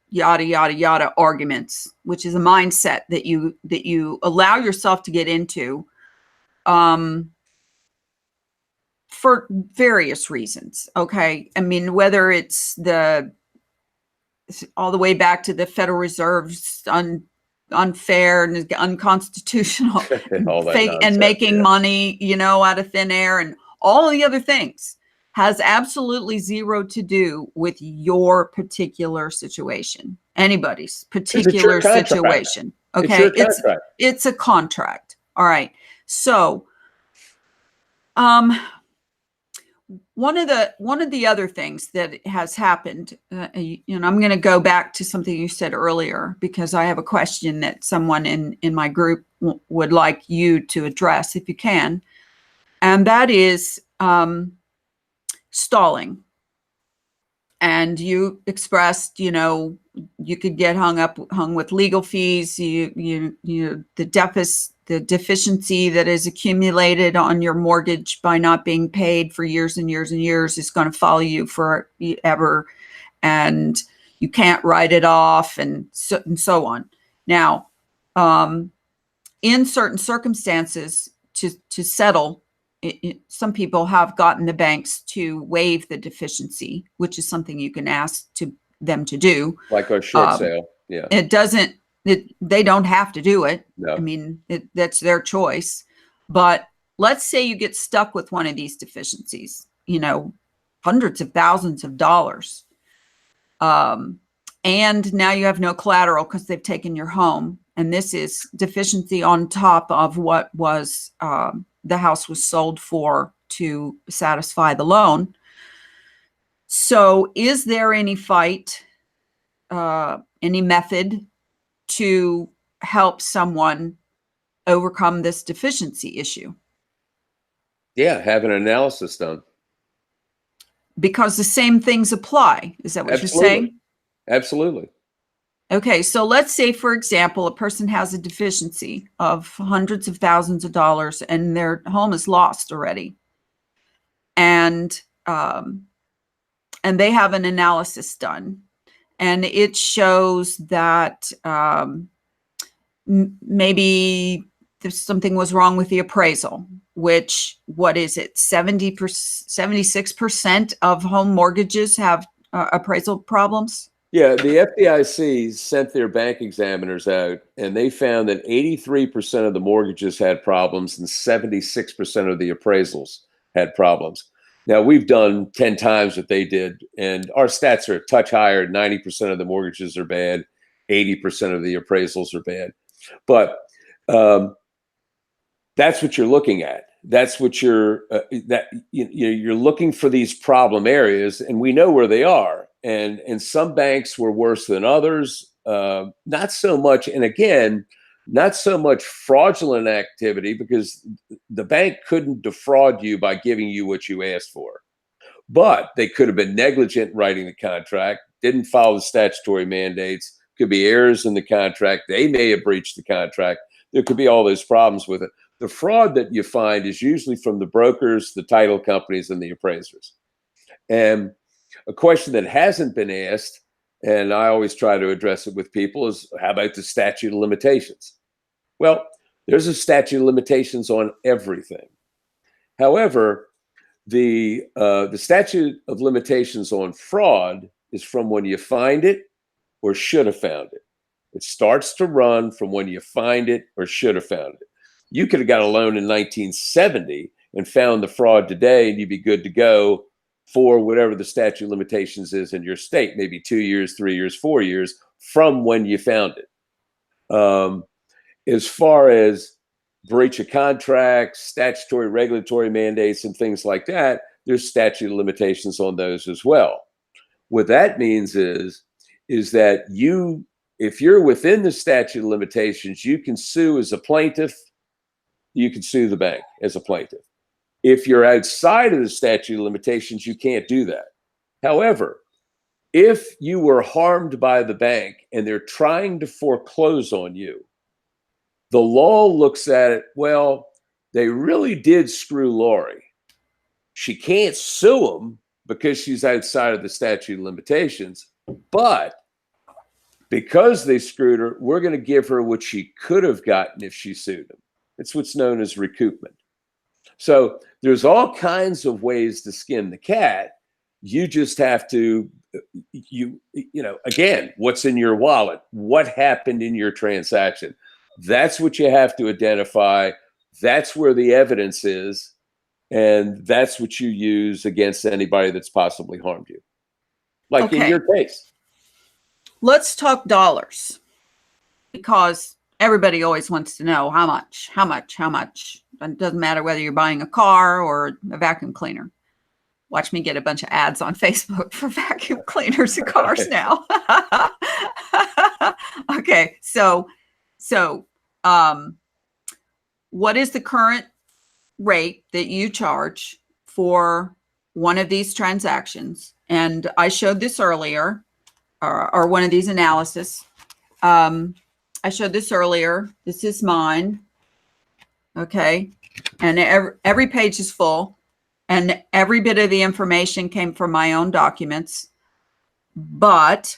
yada, yada, yada arguments, which is a mindset that you allow yourself to get into, for various reasons. Okay. I mean, whether it's all the way back to the Federal Reserve's unfair and unconstitutional fake and making money, out of thin air, and all the other things, has absolutely zero to do with your particular situation, anybody's particular situation. Okay. It's a contract. All right. So, one of the other things that has happened, I'm going to go back to something you said earlier, because I have a question that someone in my group would like you to address, if you can. And that is stalling. And you expressed, you could get hung with legal fees. The deficiency that is accumulated on your mortgage by not being paid for years and years and years is going to follow you forever, and you can't write it off, and so on. Now, in certain circumstances, to settle, some people have gotten the banks to waive the deficiency, which is something you can ask them to do. Like a short sale. Yeah. They don't have to do it. No. I mean, that's their choice. But let's say you get stuck with one of these deficiencies, hundreds of thousands of dollars. And now you have no collateral because they've taken your home. And this is deficiency on top of what was the house was sold for to satisfy the loan. So is there any fight, any method to help someone overcome this deficiency issue? Yeah, have an analysis done. Because the same things apply. Is that what you're saying? Absolutely. Okay, so let's say, for example, a person has a deficiency of hundreds of thousands of dollars and their home is lost already. And they have an analysis done. And it shows that maybe something was wrong with the appraisal, which, what is it, 76% of home mortgages have appraisal problems? Yeah, the FDIC sent their bank examiners out, and they found that 83% of the mortgages had problems and 76% of the appraisals had problems. Now, we've done 10 times what they did, and our stats are a touch higher. 90% of the mortgages are bad. 80% of the appraisals are bad. But that's what you're looking at. That's what you're looking for, these problem areas, and we know where they are. And some banks were worse than others. Not so much, and again, not so much fraudulent activity, because the bank couldn't defraud you by giving you what you asked for. But they could have been negligent writing the contract, didn't follow the statutory mandates, could be errors in the contract. They may have breached the contract. There could be all those problems with it. The fraud that you find is usually from the brokers, the title companies, and the appraisers. And a question that hasn't been asked, and I always try to address it with people, is how about the statute of limitations? Well, there's a statute of limitations on everything. However, the statute of limitations on fraud is from when you find it or should have found it. It starts to run from when you find it or should have found it. You could have got a loan in 1970 and found the fraud today, and you'd be good to go for whatever the statute of limitations is in your state, maybe 2 years, 3 years, 4 years from when you found it. As far as breach of contracts, statutory regulatory mandates, and things like that, there's statute of limitations on those as well. What that means is that if you're within the statute of limitations, you can sue as a plaintiff. You can sue the bank as a plaintiff. If you're outside of the statute of limitations, you can't do that. However, if you were harmed by the bank and they're trying to foreclose on you, the law looks at it, well, they really did screw Lori. She can't sue them because she's outside of the statute of limitations, but because they screwed her, we're going to give her what she could have gotten if she sued them. It's what's known as recoupment. So there's all kinds of ways to skin the cat. You just have to, again, what's in your wallet? What happened in your transaction? That's what you have to identify. That's where the evidence is. And that's what you use against anybody that's possibly harmed you. Like in your case. Let's talk dollars, because everybody always wants to know how much. It doesn't matter whether you're buying a car or a vacuum cleaner. Watch me get a bunch of ads on Facebook for vacuum cleaners and cars now. Okay, so what is the current rate that you charge for one of these transactions? And I showed this earlier, or one of these analysis. I showed this earlier. This is mine. Okay. And every page is full, and every bit of the information came from my own documents, but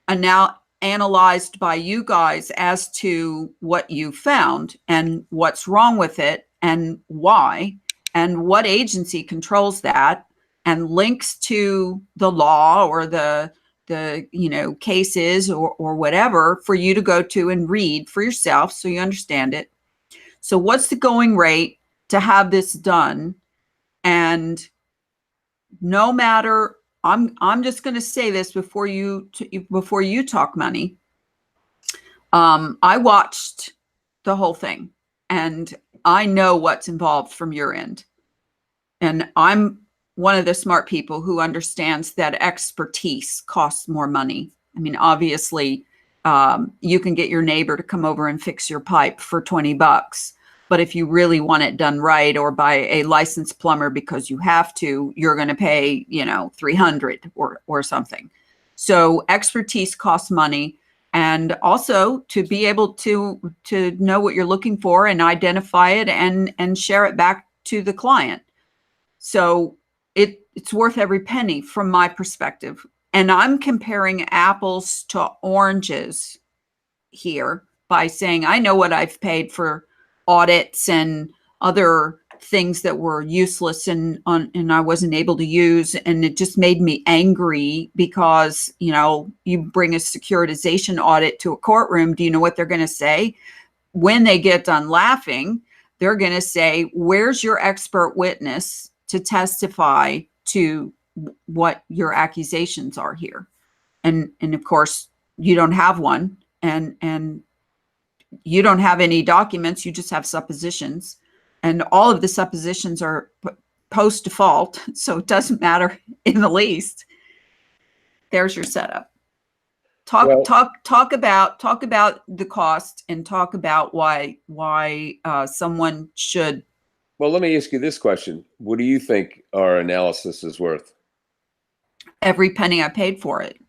now analyzed by you guys as to what you found and what's wrong with it and why, and what agency controls that, and links to the law or the cases or whatever for you to go to and read for yourself so you understand it. So what's the going rate to have this done? And no matter, I'm just going to say this before you talk money. I watched the whole thing, and I know what's involved from your end. And I'm one of the smart people who understands that expertise costs more money. I mean, obviously, you can get your neighbor to come over and fix your pipe for $20. But if you really want it done right, or by a licensed plumber because you have to, you're going to pay, $300 or something. So expertise costs money. And also to be able to know what you're looking for and identify it and share it back to the client. So it's worth every penny from my perspective. And I'm comparing apples to oranges here by saying, I know what I've paid for audits and other things that were useless and I wasn't able to use. And it just made me angry because, you bring a securitization audit to a courtroom. Do you know what they're going to say? When they get done laughing, they're going to say, where's your expert witness to testify to what your accusations are here? And of course, you don't have one, and you don't have any documents. You just have suppositions, and all of the suppositions are post default, so it doesn't matter in the least. There's your setup. Talk about the cost, and talk about why someone should. Well, let me ask you this question. What do you think our analysis is worth? Every penny I paid for it.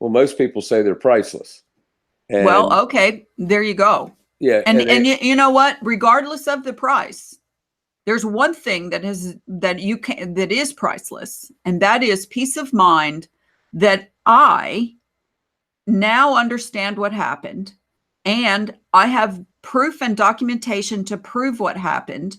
Well, most people say they're priceless. And Well, okay, there you go. yeah, And you know what? Regardless of the price, there's one thing that is priceless, and that is peace of mind that I now understand what happened, and I have proof and documentation to prove what happened,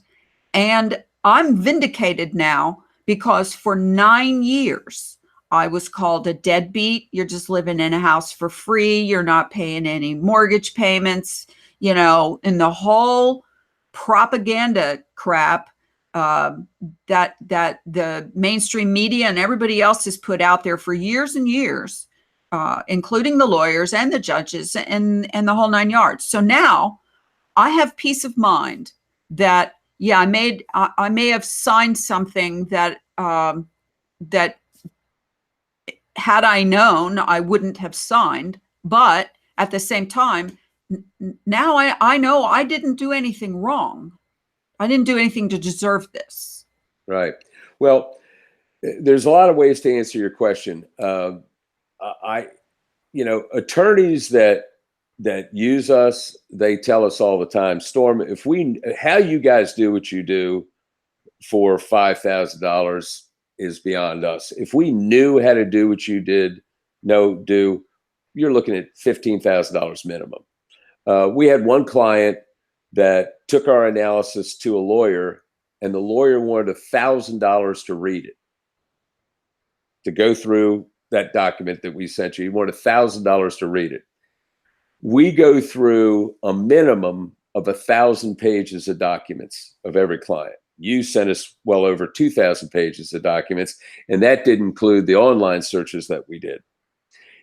and I'm vindicated now because for 9 years I was called a deadbeat. You're just living in a house for free. You're not paying any mortgage payments, and the whole propaganda crap that the mainstream media and everybody else has put out there for years and years, including the lawyers and the judges and the whole 9 yards. So now I have peace of mind that, yeah, I may have signed something that that had I known I wouldn't have signed, but at the same time, now I know I didn't do anything wrong. I didn't do anything to deserve this. right. Well, there's a lot of ways to answer your question. Attorneys that use us, they tell us all the time, Storm, how you guys do what you do for $5,000 is beyond us. If we knew how to do what you do, you're looking at $15,000 minimum. We had one client that took our analysis to a lawyer, and the lawyer wanted $1,000 to read it, to go through that document that we sent you. He wanted $1,000 to read it. We go through a minimum of 1,000 pages of documents of every client. You sent us well over 2,000 pages of documents, and that didn't include the online searches that we did.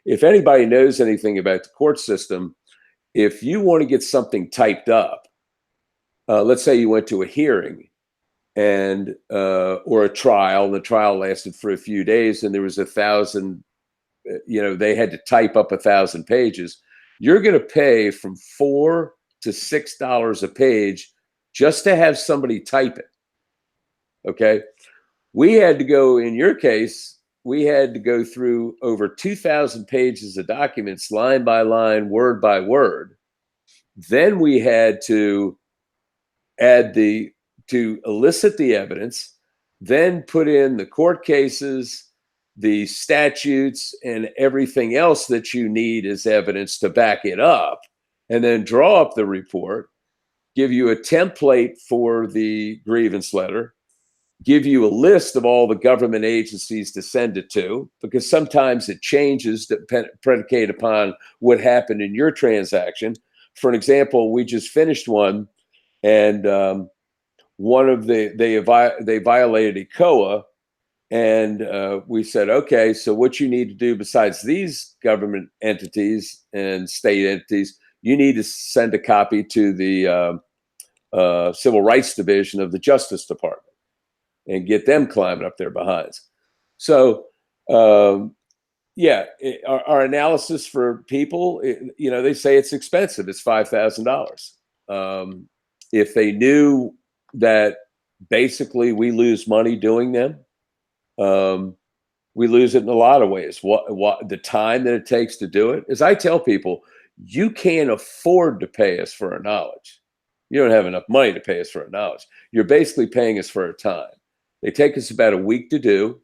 If anybody knows anything about the court system, if you want to get something typed up, let's say you went to a hearing and or a trial, and the trial lasted for a few days, and there was 1,000, they had to type up 1,000 pages. You're going to pay from $4 to $6 a page just to have somebody type it. Okay. We had to go, in your case, we had to go through over 2,000 pages of documents, line by line, word by word. Then we had to to elicit the evidence, then put in the court cases, the statutes, and everything else that you need as evidence to back it up, and then draw up the report, give you a template for the grievance letter, give you a list of all the government agencies to send it to, because sometimes it changes predicated upon what happened in your transaction. For an example, we just finished one, and one of they violated ECOA, and we said, okay, so what you need to do besides these government entities and state entities, you need to send a copy to the Civil Rights Division of the Justice Department and get them climbing up their behinds. So, our analysis for people, they say it's expensive. It's $5,000. If they knew that basically we lose money doing them, we lose it in a lot of ways. What the time that it takes to do it, as I tell people, you can't afford to pay us for our knowledge. You don't have enough money to pay us for our knowledge. You're basically paying us for our time. They take us about a week to do.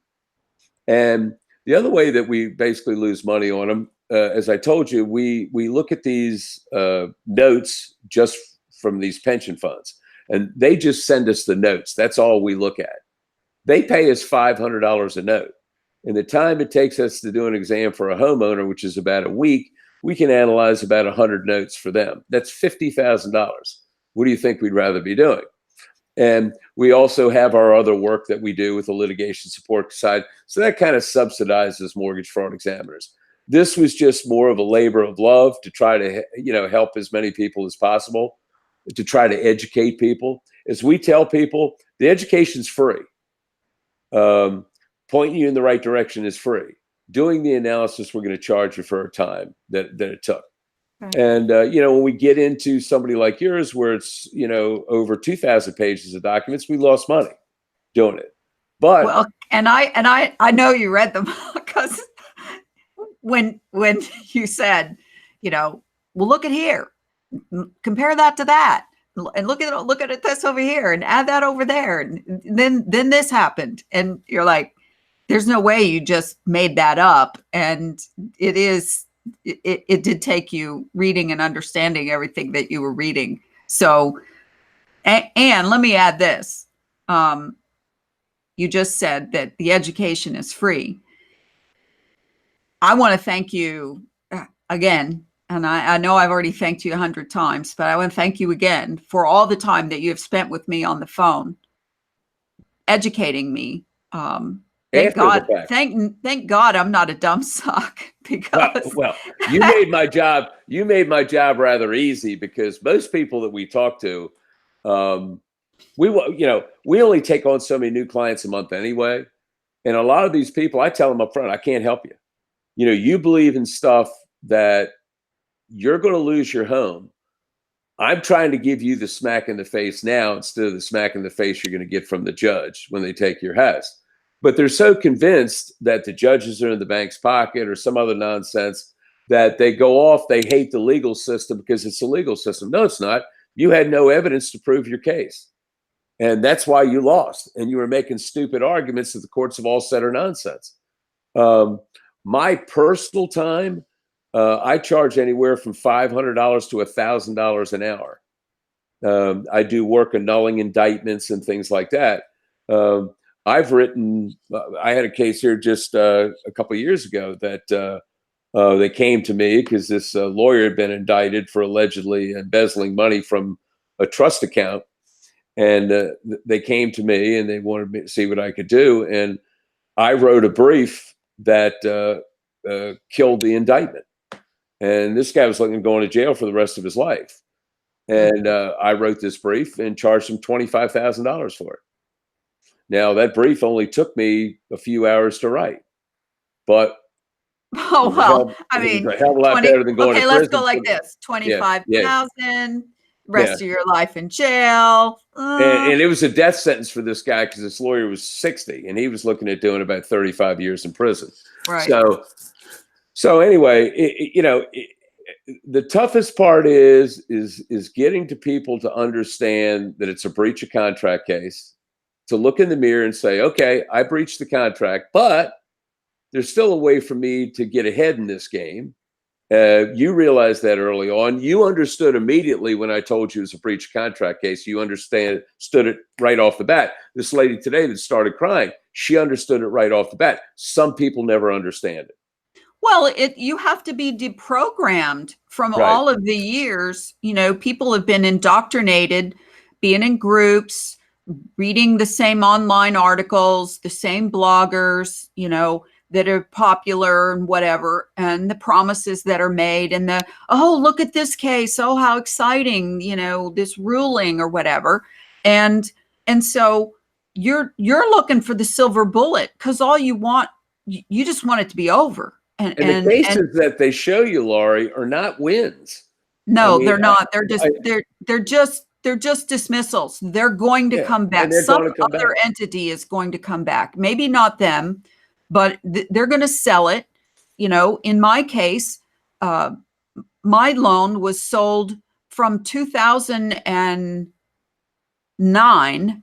And the other way that we basically lose money on them, as I told you, we look at these notes just from these pension funds, and they just send us the notes. That's all we look at. They pay us $500 a note. In the time it takes us to do an exam for a homeowner, which is about a week, we can analyze about 100 notes for them. That's $50,000. What do you think we'd rather be doing? And we also have our other work that we do with the litigation support side. So that kind of subsidizes mortgage fraud examiners. This was just more of a labor of love to try to, help as many people as possible, to try to educate people. As we tell people, the education's free. Pointing you in the right direction is free. Doing the analysis, we're going to charge you for our time that it took. Right. And, when we get into somebody like yours, where it's, over 2,000 pages of documents, we lost money doing it. But well, and I know you read them, because when you said, well, look at here, compare that to that, and look at it this over here, and add that over there, and then this happened, and you're like, there's no way you just made that up. And it did take you reading and understanding everything that you were reading. So, and let me add this. You just said that the education is free. I want to thank you again. And I know I've already thanked you 100 times, but I want to thank you again for all the time that you have spent with me on the phone, educating me. Thank God. Thank God I'm not a dumb suck, because well, you made my job. You made my job rather easy, because most people that we talk to, we only take on so many new clients a month anyway, and a lot of these people, I tell them up front, I can't help you. You believe in stuff that you're going to lose your home. I'm trying to give you the smack in the face now instead of the smack in the face you're going to get from the judge when they take your house. But they're so convinced that the judges are in the bank's pocket or some other nonsense that they go off. They hate the legal system because it's a legal system. No, it's not. You had no evidence to prove your case. And that's why you lost. And you were making stupid arguments that the courts have all said are nonsense. My personal time, I charge anywhere from $500 to $1,000 an hour. I do work annulling indictments and things like that. I've written, I had a case here just a couple of years ago that they came to me because this lawyer had been indicted for allegedly embezzling money from a trust account. And they came to me and they wanted me to see what I could do. And I wrote a brief that killed the indictment. And this guy was looking at going to jail for the rest of his life. And I wrote this brief and charged him $25,000 for it. Now, that brief only took me a few hours to write, but oh, well, I mean, a hell of a lot better than going to prison. Let's go like this: 25,000, rest of your life in jail. And it was a death sentence for this guy because this lawyer was 60 and he was looking at doing about 35 years in prison. Right. So anyway, the toughest part is getting to people to understand that it's a breach of contract case, to look in the mirror and say, okay, I breached the contract, but there's still a way for me to get ahead in this game. You realized that early on. You understood immediately when I told you it was a breach of contract case. You stood it right off the bat. This lady today that started crying, she understood it right off the bat. Some people never understand it. Well, you have to be deprogrammed from all of the years. People have been indoctrinated, being in groups, reading the same online articles, the same bloggers, that are popular and whatever, and the promises that are made, and oh, look at this case. Oh, how exciting, this ruling or whatever. And so you're looking for the silver bullet because all you want, you just want it to be over. And the cases that they show you, Laurie, are not wins. No, they're not. They're just dismissals. They're going to come back. Some other entity is going to come back. Maybe not them, but they're going to sell it. In my case, my loan was sold from 2009.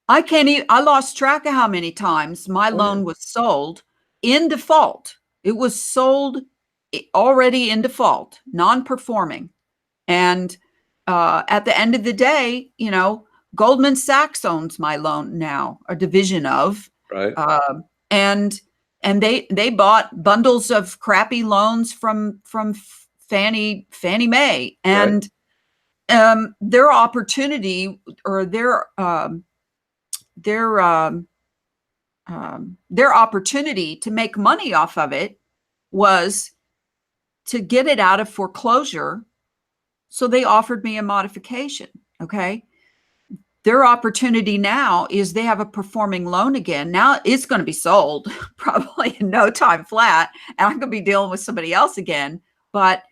I lost track of how many times my loan was sold in default. It was sold already in default, non-performing. And at the end of the day, Goldman Sachs owns my loan now, a division of. Right. And they bought bundles of crappy loans from Fannie Mae, and their opportunity or their opportunity to make money off of it was to get it out of foreclosure. So they offered me a modification. Okay. Their opportunity now is they have a performing loan again. Now it's going to be sold probably in no time flat, and I'm going to be dealing with somebody else again. But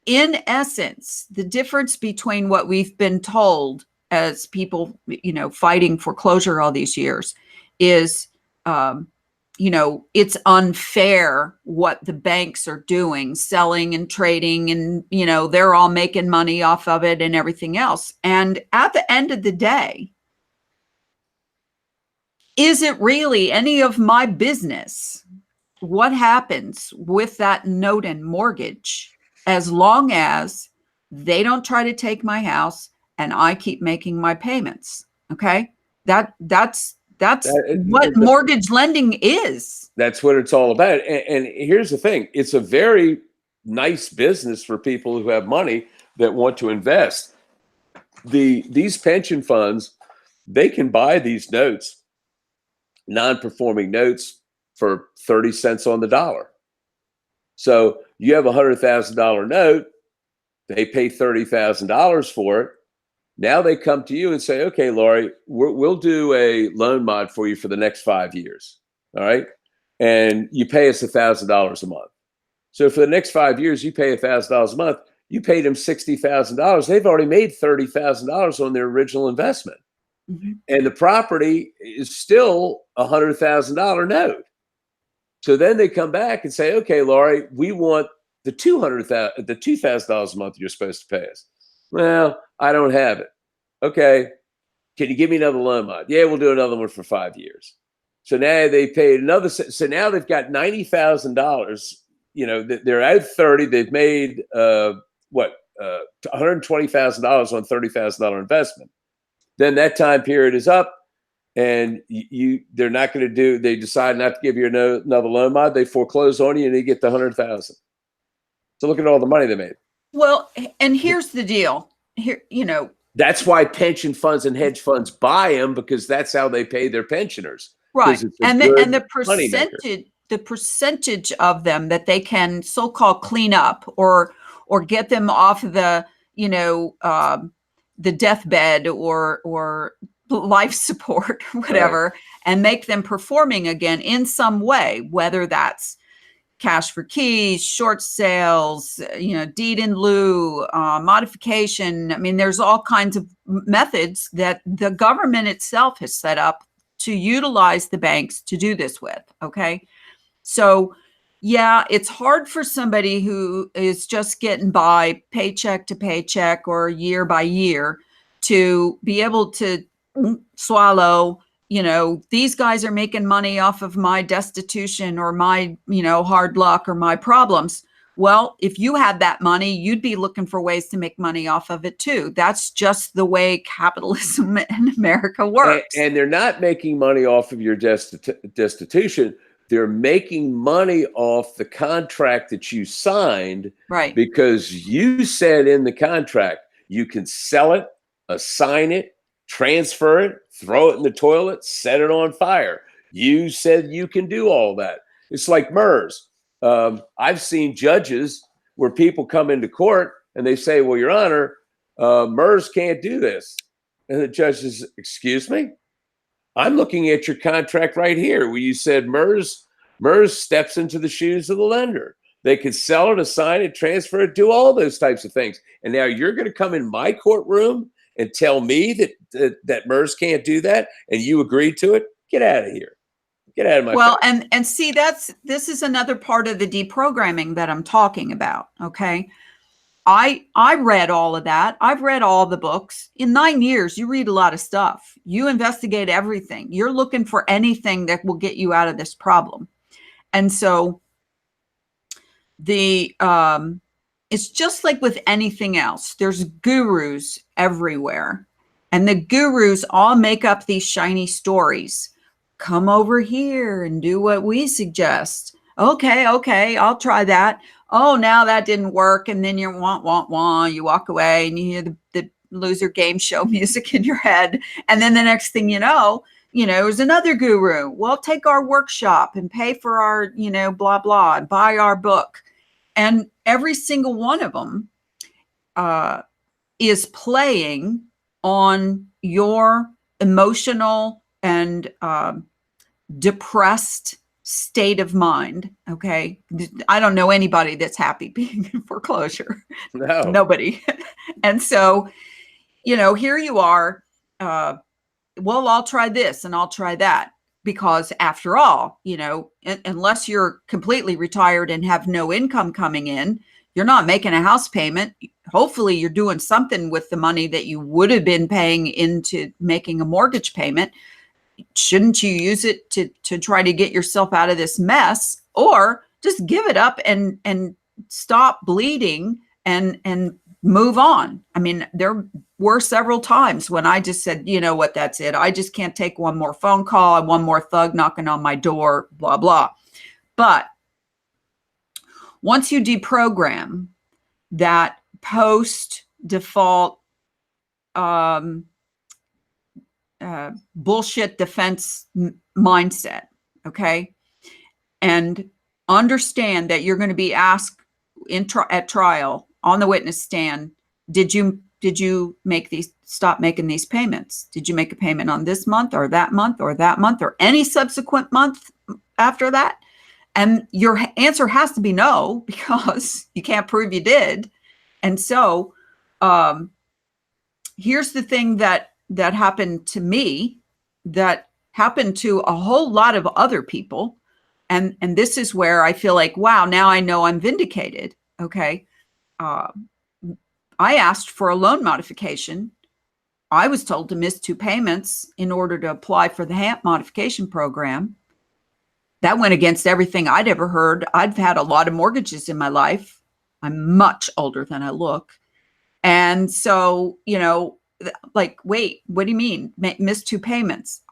in essence, the difference between what we've been told as people, fighting foreclosure all these years is it's unfair what the banks are doing, selling and trading, and, they're all making money off of it and everything else. And at the end of the day, is it really any of my business what happens with that note and mortgage, as long as they don't try to take my house and I keep making my payments? Okay. That's what mortgage lending is. That's what it's all about. And here's the thing. It's a very nice business for people who have money that want to invest. These pension funds, they can buy these notes, non-performing notes, for 30 cents on the dollar. So you have a $100,000 note, they pay $30,000 for it. Now they come to you and say, okay, Laurie, we'll do a loan mod for you for the next 5 years. All right. And you pay us $1,000 a month. So for the next 5 years, you pay $1,000 a month. You paid them $60,000. They've already made $30,000 on their original investment. Mm-hmm. And the property is still a $100,000 note. So then they come back and say, okay, Laurie, we want the $2,000 a month you're supposed to pay us. Well, I don't have it. Okay. Can you give me another loan mod? Yeah, we'll do another one for 5 years. So now they paid another. So now they've got $90,000. They're out 30. They've made $120,000 on $30,000 investment. Then that time period is up, and they're not going to do. They decide not to give you another loan mod. They foreclose on you, and they get the $100,000. So look at all the money they made. Well, and here's the deal. Here, that's why pension funds and hedge funds buy them, because that's how they pay their pensioners. Right. And the percentage of them that they can so-called clean up or get them off of the, the deathbed or life support, whatever, right, and make them performing again in some way, whether that's cash for keys, short sales, deed in lieu, modification. I mean, there's all kinds of methods that the government itself has set up to utilize the banks to do this with. Okay. So yeah, it's hard for somebody who is just getting by paycheck to paycheck or year by year to be able to swallow, these guys are making money off of my destitution or my, hard luck or my problems. Well, if you had that money, you'd be looking for ways to make money off of it too. That's just the way capitalism in America works. And they're not making money off of your destitution. They're making money off the contract that you signed, right? Because you said in the contract, you can sell it, assign it, transfer it, throw it in the toilet, set it on fire. You said you can do all that. It's like MERS. I've seen judges where people come into court and they say, well, Your Honor, MERS can't do this. And the judge says, excuse me? I'm looking at your contract right here where you said MERS steps into the shoes of the lender. They could sell it, assign it, transfer it, do all those types of things. And now you're going to come in my courtroom and tell me that MERS can't do that, and you agreed to it? Get out of here. Get out of my face. And see, this is another part of the deprogramming that I'm talking about. Okay. I read all of that. I've read all the books. In 9 years, you read a lot of stuff. You investigate everything. You're looking for anything that will get you out of this problem. And so it's just like with anything else. There's gurus everywhere. And the gurus all make up these shiny stories. Come over here and do what we suggest. Okay, I'll try that. Oh, now that didn't work. And then you're you walk away and you hear the loser game show music in your head. And then the next thing you know, there's another guru. Well, take our workshop and pay for our, blah, blah, and buy our book. And every single one of them is playing on your emotional and depressed state of mind. Okay. I don't know anybody that's happy being in foreclosure. No. Nobody. And so, here you are. Well, I'll try this and I'll try that, because after all, unless you're completely retired and have no income coming in, you're not making a house payment. Hopefully you're doing something with the money that you would have been paying into making a mortgage payment. Shouldn't you use it to try to get yourself out of this mess, or just give it up and stop bleeding and move on? I mean, there were several times when I just said, you know what, that's it. I just can't take one more phone call, one more thug knocking on my door, blah, blah. But once you deprogram that post-default bullshit defense mindset, okay, and understand that you're going to be asked at trial on the witness stand, did you stop making these payments? Did you make a payment on this month or that month or that month or any subsequent month after that? And your answer has to be no, because you can't prove you did. And so here's the thing that happened to me, that happened to a whole lot of other people. And this is where I feel like, wow, now I know I'm vindicated. Okay. I asked for a loan modification. I was told to miss 2 payments in order to apply for the HAMP modification program. That went against everything I'd ever heard. I've had a lot of mortgages in my life. I'm much older than I look. And so, like, wait, what do you mean? Missed 2 payments?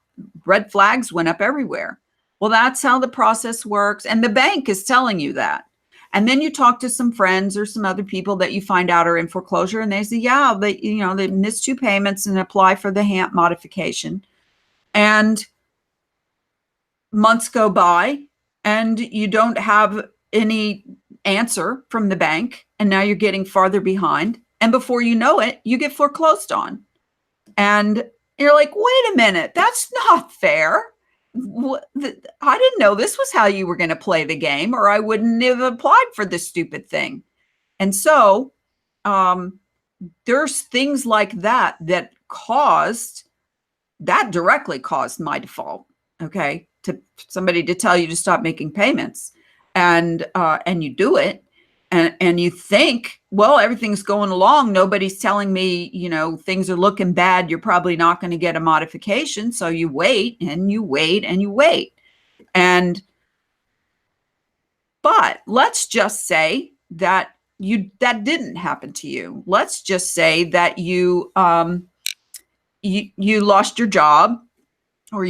Red flags went up everywhere. Well, that's how the process works. And the bank is telling you that. And then you talk to some friends or some other people that you find out are in foreclosure, and they say, yeah, they missed 2 payments and apply for the HAMP modification. And months go by and you don't have any answer from the bank. And now you're getting farther behind. And before you know it, you get foreclosed on. And you're like, wait a minute, that's not fair. I didn't know this was how you were going to play the game, or I wouldn't have applied for this stupid thing. And so there's things like that directly caused my default. Okay. To somebody to tell you to stop making payments, and you do it, and you think, well, everything's going along. Nobody's telling me, things are looking bad. You're probably not going to get a modification. So you wait and you wait and you wait. But let's just say that that didn't happen to you. Let's just say that you lost your job, or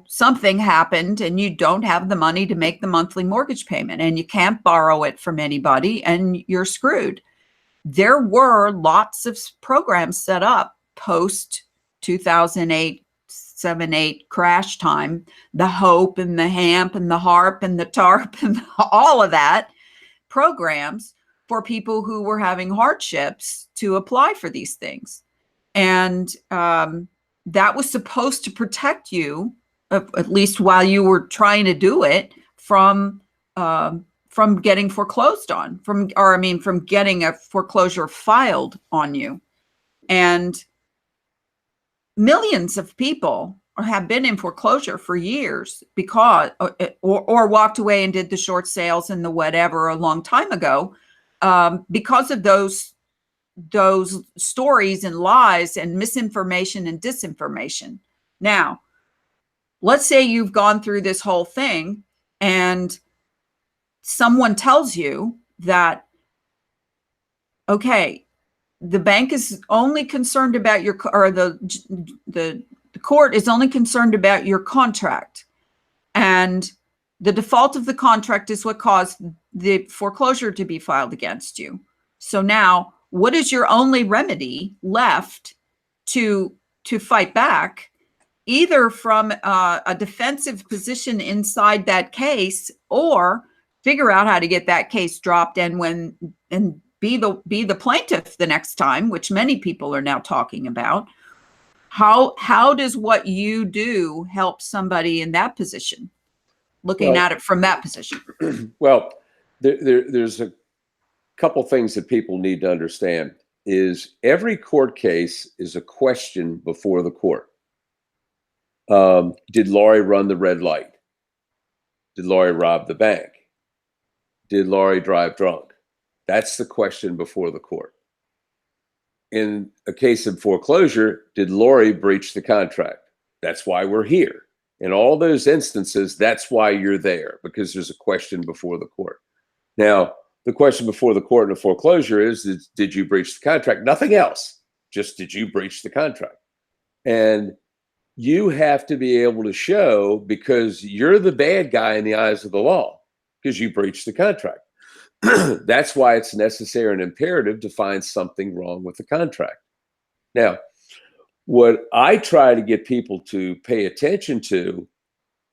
something happened and you don't have the money to make the monthly mortgage payment, and you can't borrow it from anybody, and you're screwed. There were lots of programs set up post 2008, 7, 8 crash time, the HOPE and the HAMP and the HARP and the TARP and all of that, programs for people who were having hardships to apply for these things. And that was supposed to protect you, at least while you were trying to do it, from getting foreclosed on, from getting a foreclosure filed on you. And millions of people have been in foreclosure for years because, or walked away and did the short sales and the whatever a long time ago, because of those stories and lies and misinformation and disinformation. Now, let's say you've gone through this whole thing and someone tells you that, okay, the bank is only concerned about the court is only concerned about your contract, and the default of the contract is what caused the foreclosure to be filed against you. So now, what is your only remedy left to fight back, either from a defensive position inside that case, or figure out how to get that case dropped and be the plaintiff the next time, which many people are now talking about? How does what you do help somebody in that position, looking at it from that position? Well, there's a couple things that people need to understand. Is every court case is a question before the court. Did Laurie run the red light? Did Laurie rob the bank? Did Laurie drive drunk? That's the question before the court. In a case of foreclosure, did Laurie breach the contract? That's why we're here. In all those instances, that's why you're there, because there's a question before the court. Now, the question before the court in a foreclosure is, did you breach the contract? Nothing else. Just did you breach the contract? And you have to be able to show, because you're the bad guy in the eyes of the law, because you breached the contract. That's why it's necessary and imperative to find something wrong with the contract. Now, what I try to get people to pay attention to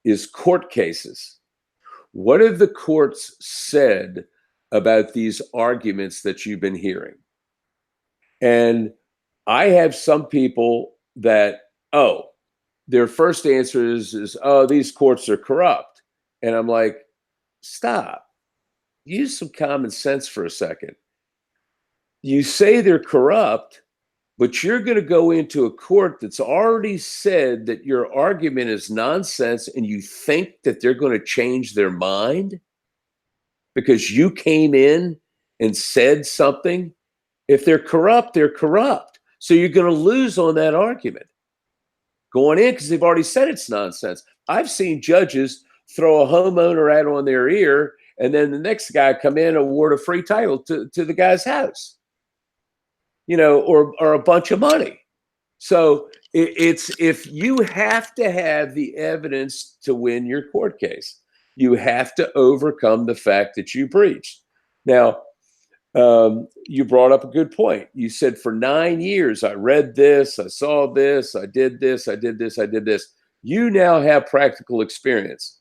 is court cases. What have the courts said about these arguments that you've been hearing? And I have some people that, their first answer is, oh, these courts are corrupt. And I'm like, stop. Use some common sense for a second. You say they're corrupt, but you're going to go into a court that's already said that your argument is nonsense, and you think that they're going to change their mind because you came in and said something. If they're corrupt, they're corrupt. So you're going to lose on that argument going in because they've already said it's nonsense. I've seen judges throw a homeowner out on their ear, and then the next guy come in and award a free title to the guy's house, or a bunch of money. So it's, if you have to have the evidence to win your court case, you have to overcome the fact that you breached. Now, you brought up a good point. You said, for 9 years, I read this, I saw this, I did this, I did this, I did this. You now have practical experience.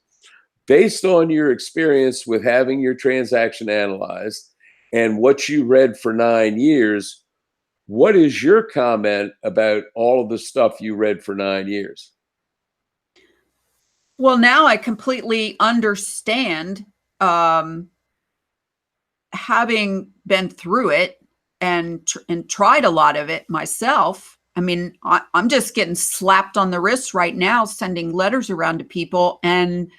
Based on your experience with having your transaction analyzed and what you read for 9 years, what is your comment about all of the stuff you read for 9 years? Well, now I completely understand, having been through it and tried a lot of it myself. I mean, I'm just getting slapped on the wrist right now, sending letters around to people, and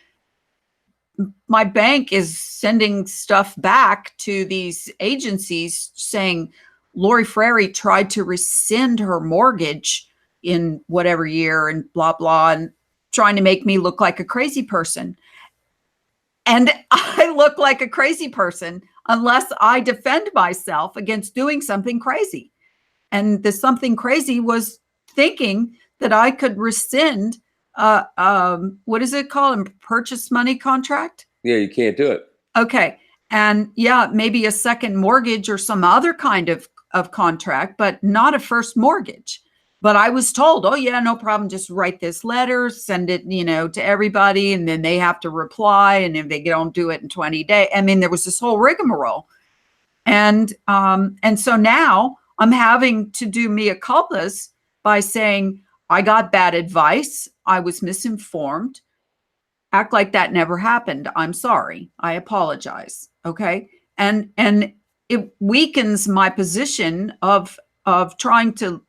my bank is sending stuff back to these agencies saying Lori Frary tried to rescind her mortgage in whatever year and blah, blah, and trying to make me look like a crazy person. And I look like a crazy person unless I defend myself against doing something crazy. And the something crazy was thinking that I could rescind, what is it called? A purchase money contract? Yeah, you can't do it. Okay. And yeah, maybe a second mortgage or some other kind of contract, but not a first mortgage. But I was told, oh yeah, no problem. Just write this letter, send it, to everybody. And then they have to reply. And if they don't do it in 20 days, I mean, there was this whole rigmarole. And so now I'm having to do mea culpas by saying, I got bad advice. I was misinformed. Act like that never happened. I'm sorry. I apologize. Okay. And it weakens my position of trying to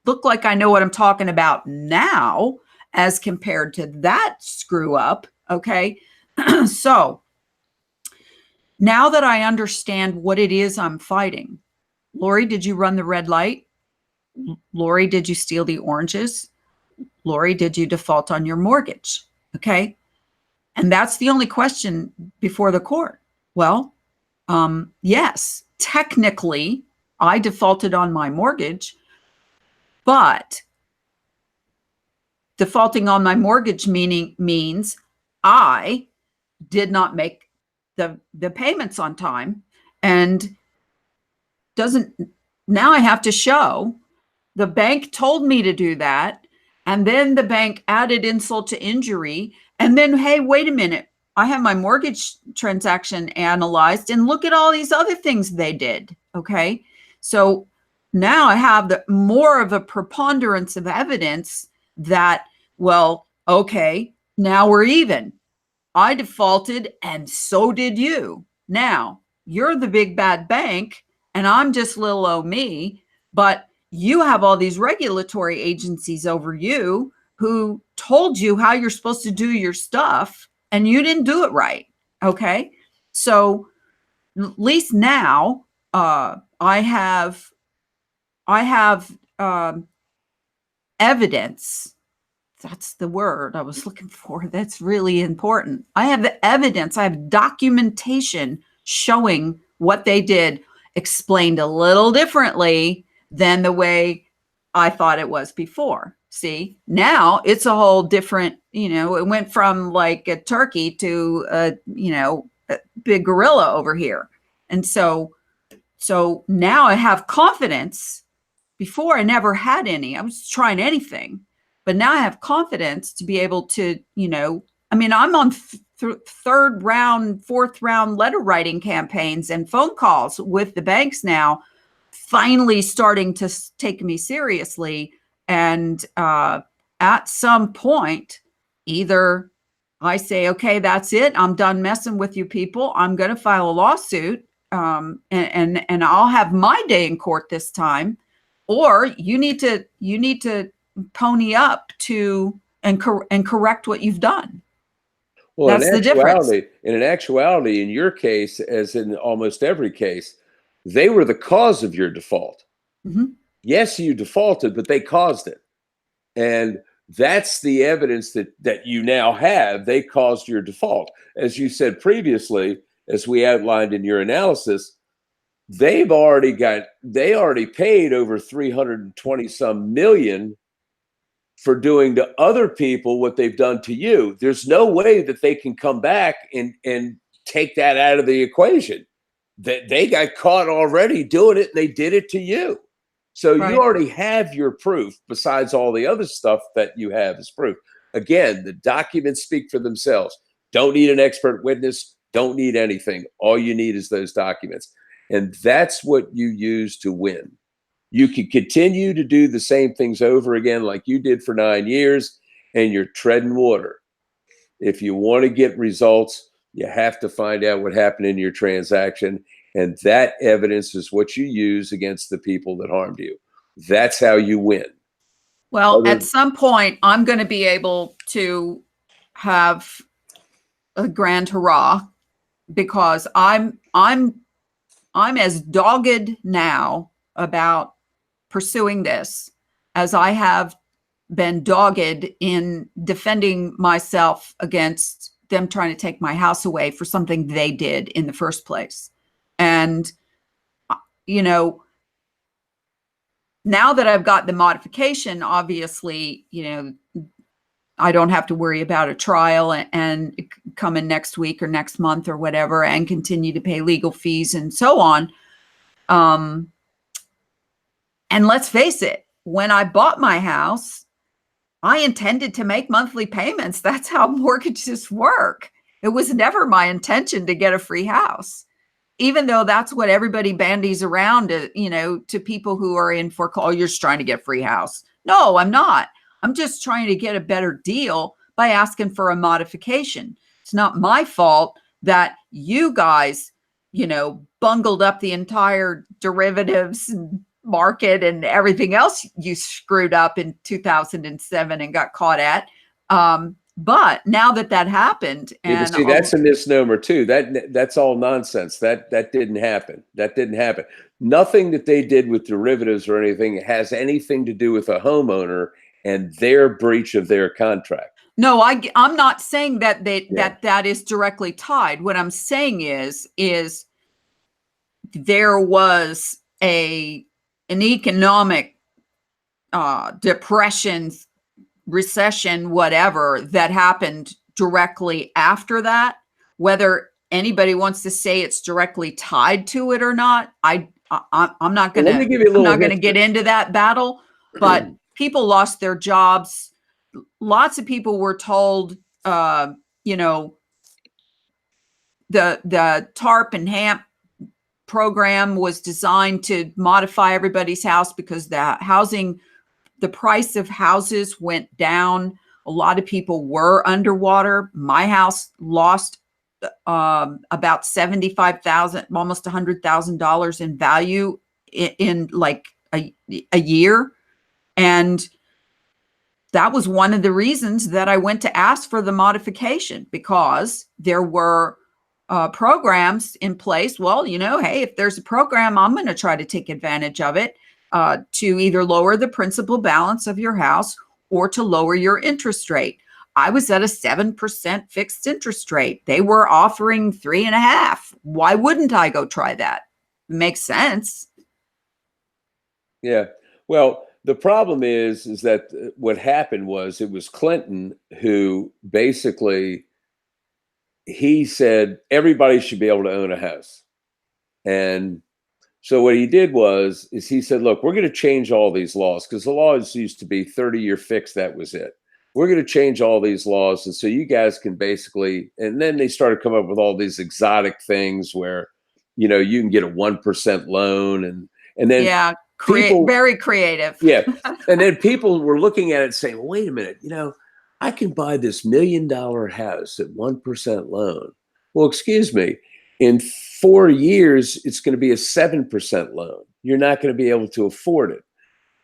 look like I know what I'm talking about now as compared to that screw up. Okay. So now that I understand what it is I'm fighting, Lori, did you run the red light? Lori, did you steal the oranges? Lori, did you default on your mortgage? Okay. And that's the only question before the court. Well, yes, technically I defaulted on my mortgage, but defaulting on my mortgage means I did not make the payments on time, and now I have to show the bank told me to do that. And then the bank added insult to injury. And then, hey, wait a minute. I have my mortgage transaction analyzed and look at all these other things they did. Okay. So now I have more of a preponderance of evidence that, well, okay, now we're even. I defaulted and so did you. Now you're the big bad bank and I'm just little old me, but you have all these regulatory agencies over you who told you how you're supposed to do your stuff and you didn't do it right. Okay. So at least now, I have evidence. That's the word I was looking for. That's really important. I have the evidence. I have documentation showing what they did, explained a little differently than the way I thought it was before. See, now it's a whole different, it went from like a turkey to a big gorilla over here. And so now I have confidence. Before I never had any. I was trying anything. But now I have confidence to be able to, I'm on third round, fourth round letter writing campaigns and phone calls with the banks now, finally starting to take me seriously. And at some point, either I say, okay, that's it. I'm done messing with you people. I'm going to file a lawsuit, and I'll have my day in court this time. Or you need to pony up to and correct what you've done. Well, that's the difference. In actuality, in your case, as in almost every case, they were the cause of your default. Mm-hmm. Yes, you defaulted, but they caused it. And that's the evidence that you now have. They caused your default. As you said previously, as we outlined in your analysis, they already paid over 320 some million for doing to other people what they've done to you. There's no way that they can come back and take that out of the equation. That they got caught already doing it, and they did it to you. So Right. You already have your proof, besides all the other stuff that you have as proof. Again, the documents speak for themselves. Don't need an expert witness. Don't need anything. All you need is those documents. And that's what you use to win. You can continue to do the same things over again like you did for 9 years, and you're treading water. If you want to get results, you have to find out what happened in your transaction, and that evidence is what you use against the people that harmed you. That's how you win. Well, at some point, I'm going to be able to have a grand hurrah, because I'm as dogged now about pursuing this as I have been dogged in defending myself against them trying to take my house away for something they did in the first place. And, now that I've got the modification, obviously, I don't have to worry about a trial and coming next week or next month or whatever, and continue to pay legal fees and so on. And let's face it, when I bought my house, I intended to make monthly payments. That's how mortgages work. It was never my intention to get a free house, even though that's what everybody bandies around, to people who are in foreclosure. Oh, you're just trying to get a free house. No, I'm not. I'm just trying to get a better deal by asking for a modification. It's not my fault that you guys, bungled up the entire derivatives market and everything else you screwed up in 2007 and got caught at. But now that happened, and see, that's a misnomer too. That's all nonsense. That didn't happen. That didn't happen. Nothing that they did with derivatives or anything has anything to do with a homeowner and their breach of their contract. No, I'm not saying that that is directly tied. What I'm saying is there was an economic depression, recession, whatever, that happened directly after that. Whether anybody wants to say it's directly tied to it or not, I'm not going to get into that battle. But people lost their jobs. Lots of people were told, the TARP and HAMP program was designed to modify everybody's house because the price of houses went down. A lot of people were underwater. My house lost about $75,000, almost $100,000 in value in like a year. And that was one of the reasons that I went to ask for the modification, because there were programs in place. Well, hey, if there's a program, I'm going to try to take advantage of it to either lower the principal balance of your house or to lower your interest rate. I was at a 7% fixed interest rate. They were offering 3.5%. Why wouldn't I go try that? Makes sense. Yeah. Well, the problem is that what happened was it was Clinton who basically, he said everybody should be able to own a house. And so what he did is he said, look, we're going to change all these laws, because the laws used to be 30-year fixed. That was it. We're going to change all these laws. And so you guys can basically, and then they started coming up with all these exotic things where, you can get a 1% loan and then yeah, very creative. Yeah. And then people were looking at it saying, well, wait a minute, I can buy this $1 million house at 1% loan. Well, excuse me, in 4 years, it's going to be a 7% loan. You're not going to be able to afford it.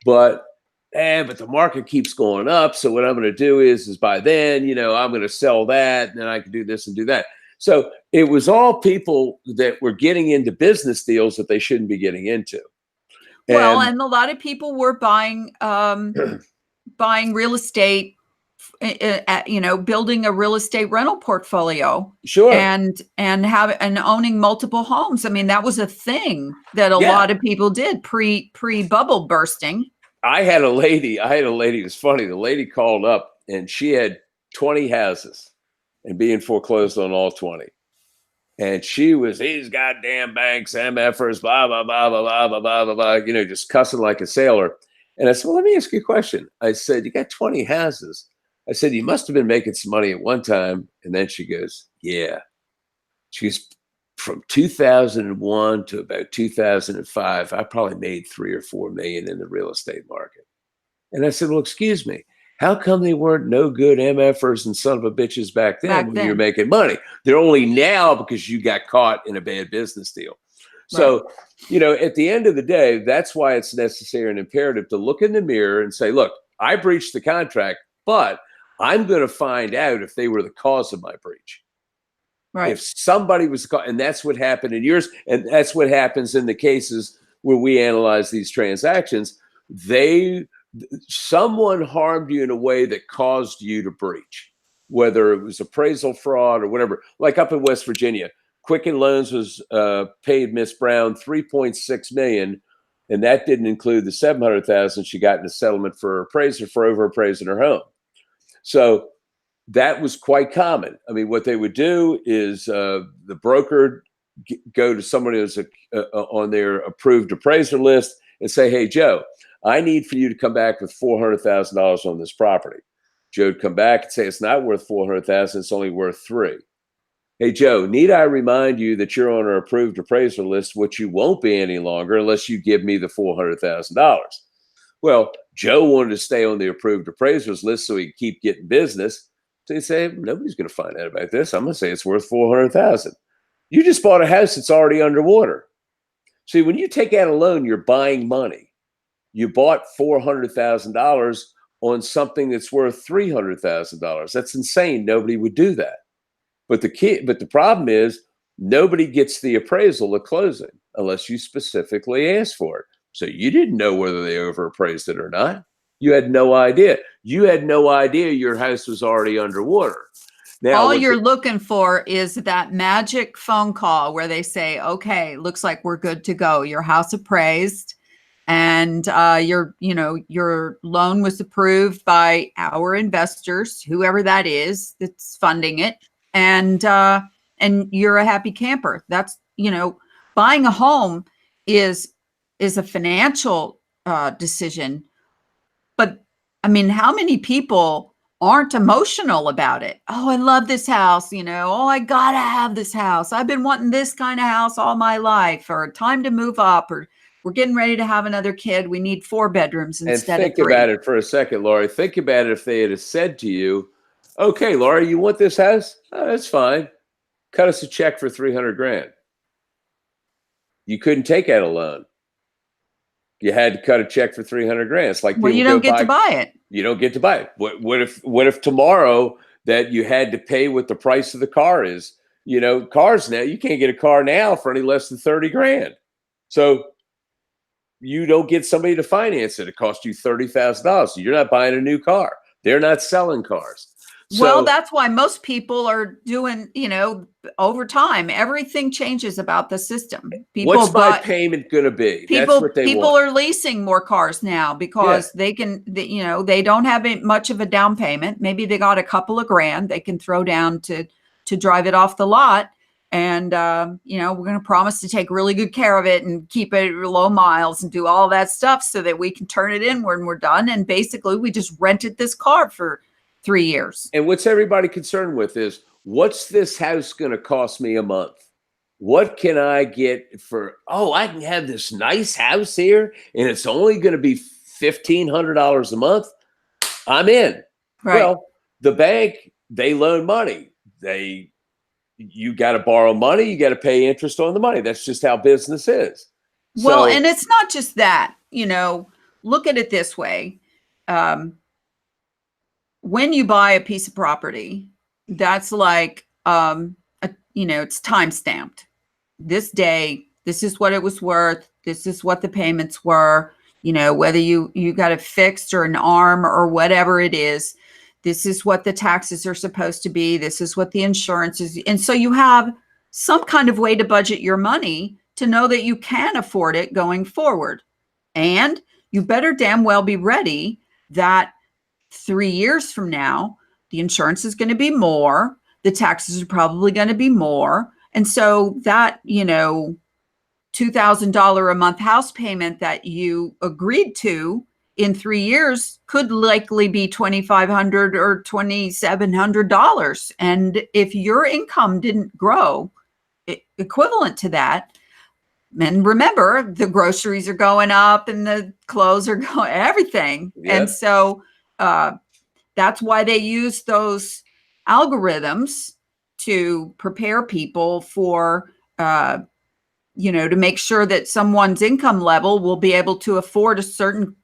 But the market keeps going up. So what I'm going to do is by then, I'm going to sell that, and then I can do this and do that. So it was all people that were getting into business deals that they shouldn't be getting into. Well, and a lot of people were buying real estate, building a real estate rental portfolio. Sure. And owning multiple homes. I mean, that was a thing that a lot of people did pre bubble bursting. I had a lady, it was funny. The lady called up and she had 20 houses and being foreclosed on all 20. And she was, these goddamn banks, MFers, blah, blah, blah, blah, blah, blah, blah, blah, blah, just cussing like a sailor. And I said, well, let me ask you a question. I said, you got 20 houses. I said, you must have been making some money at one time. And then she goes, yeah. She's from 2001 to about 2005. I probably made 3 or 4 million in the real estate market. And I said, well, excuse me. How come they weren't no good MFers and son of a bitches back then when you were making money? They're only now because you got caught in a bad business deal. So, at the end of the day, that's why it's necessary and imperative to look in the mirror and say, look, I breached the contract, but I'm going to find out if they were the cause of my breach. Right. If somebody was caught, and that's what happened in yours, and that's what happens in the cases where we analyze these transactions, someone harmed you in a way that caused you to breach, whether it was appraisal fraud or whatever. Like up in West Virginia, Quicken Loans was paid Miss Brown $3.6 million, and that didn't include the $700,000 she got in a settlement for overappraising her home. So that was quite common. I mean, what they would do is the broker go to somebody who's on their approved appraiser list and say, hey, Joe, I need for you to come back with $400,000 on this property. Joe would come back and say, it's not worth $400,000, it's only worth $3 million. Hey, Joe, need I remind you that you're on our approved appraiser list, which you won't be any longer unless you give me the $400,000. Well, Joe wanted to stay on the approved appraisers list so he could keep getting business. So he'd say, nobody's going to find out about this. I'm going to say it's worth $400,000. You just bought a house that's already underwater. See, when you take out a loan, you're buying money. You bought $400,000 on something that's worth $300,000. That's insane. Nobody would do that. But the problem is nobody gets the appraisal at closing unless you specifically ask for it. So you didn't know whether they overappraised it or not. You had no idea. You had no idea your house was already underwater. Now, all you're looking for is that magic phone call where they say, okay, looks like we're good to go. Your house appraised and your loan was approved by our investors, whoever that is that's funding it. And you're a happy camper. That's, buying a home is a financial decision. But I mean, how many people aren't emotional about it? Oh, I love this house. Oh, I gotta have this house. I've been wanting this kind of house all my life, or time to move up, or we're getting ready to have another kid. We need 4 bedrooms instead of 3. And think about it for a second, Laurie. Think about it if they had said to you, okay, Laurie, you want this house? Oh, that's fine. Cut us a check for $300,000. You couldn't take out a loan. You had to cut a check for $300,000. It's like, well, you don't get to buy it. You don't get to buy it. What if tomorrow that you had to pay what the price of the car is? You know, cars now, you can't get a car now for any less than 30 grand. So you don't get somebody to finance it. It costs you $30,000. So you're not buying a new car. They're not selling cars. Well, So that's why most people are doing, you know, over time, everything changes about the system. People what's my payment going to be? That's what they people want. are leasing more cars now because they can, you know, they don't have much of a down payment. Maybe they got a couple of grand they can throw down to drive it off the lot. And, you know, we're going to promise to take really good care of it and keep it low miles and do all that stuff so that we can turn it in when we're done. And basically we just rented this car for 3 years. And what's everybody concerned with is, what's this house going to cost me a month? What can I get for, I can have this nice house here and it's only going to be $1,500 a month. I'm in. Right. Well, the bank, they loan money. You got to borrow money. You got to pay interest on the money. That's just how business is. Well, and it's not just that, you know, look at it this way. When you buy a piece of property, that's like, you know, it's time stamped. This day, this is what it was worth. This is what the payments were, you know, whether you got a fixed or an arm or whatever it is. This is what the taxes are supposed to be. This is what the insurance is. And so you have some kind of way to budget your money to know that you can afford it going forward. And you better damn well be ready that 3 years from now, the insurance is going to be more. The taxes are probably going to be more. And so that, you know, $2,000 a month house payment that you agreed to in 3 years could likely be $2,500 or $2,700. And if your income didn't grow equivalent to that, and remember, the groceries are going up and the clothes are going, everything. Yep. And so that's why they use those algorithms to prepare people for, you know, to make sure that someone's income level will be able to afford a certain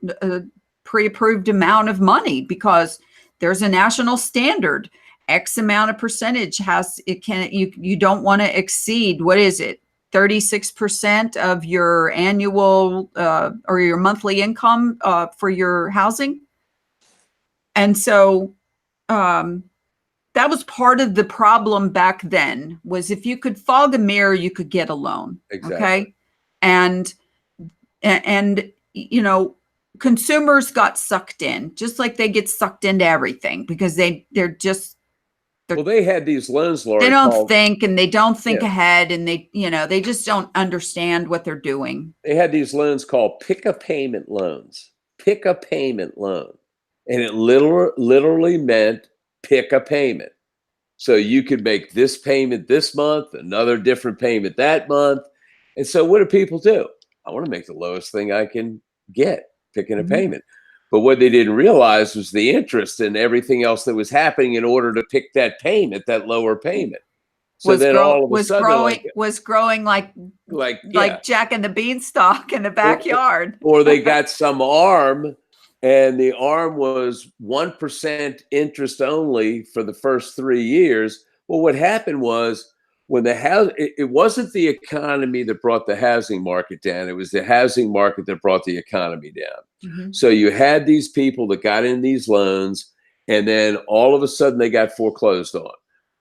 pre-approved amount of money, because there's a national standard. X amount of percentage you don't want to exceed, what is it? 36% of your annual or your monthly income for your housing. And so that was part of the problem back then, was if you could fog a mirror, you could get a loan. Exactly. Okay. And, you know, consumers got sucked in, just like they get sucked into everything, because they had these loans, Lori. They don't think, and they don't think ahead, and they, you know, they just don't understand what they're doing. They had these loans called pick a payment loans. Pick a payment loan. And it literally meant pick a payment. So you could make this payment this month, another different payment that month. And so what do people do? I want to make the lowest thing I can get, picking a payment. But what they didn't realize was the interest and everything else that was happening in order to pick that payment, that lower payment. So then all of a sudden, was growing like Jack and the Beanstalk in the backyard. Or they got some arm, and the arm was 1% interest only for the first 3 years. Well, what happened was, when it wasn't the economy that brought the housing market down. It was the housing market that brought the economy down. So you had these people that got in these loans, and then all of a sudden they got foreclosed on.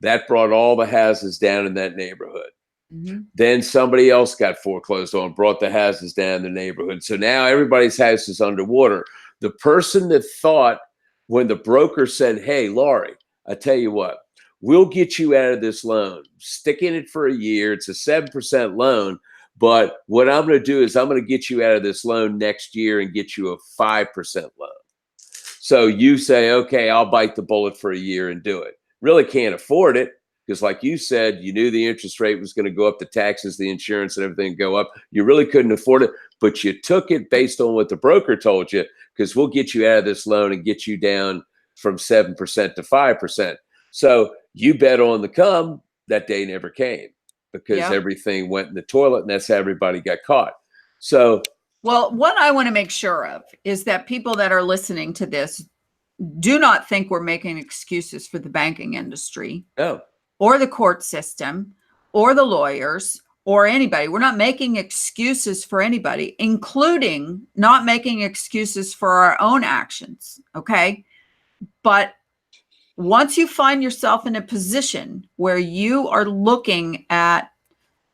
That brought all the houses down in that neighborhood. Then somebody else got foreclosed on, brought the houses down in the neighborhood. So now everybody's house is underwater. The person that thought, when the broker said, hey, Laurie, I tell you what, we'll get you out of this loan. Stick in it for a year. It's a 7% loan. But what I'm going to do is I'm going to get you out of this loan next year and get you a 5% loan. So you say, okay, I'll bite the bullet for a year and do it. Really can't afford it, because like you said, you knew the interest rate was going to go up, the taxes, the insurance, and everything go up. You really couldn't afford it, but you took it based on what the broker told you, because we'll get you out of this loan and get you down from 7% to 5%. So you bet on the come. That day never came, because everything went in the toilet, and that's how everybody got caught. So, well, what I want to make sure of is that people that are listening to this do not think we're making excuses for the banking industry No. or the court system or the lawyers or anybody. We're not making excuses for anybody, including not making excuses for our own actions. Okay. But once you find yourself in a position where you are looking at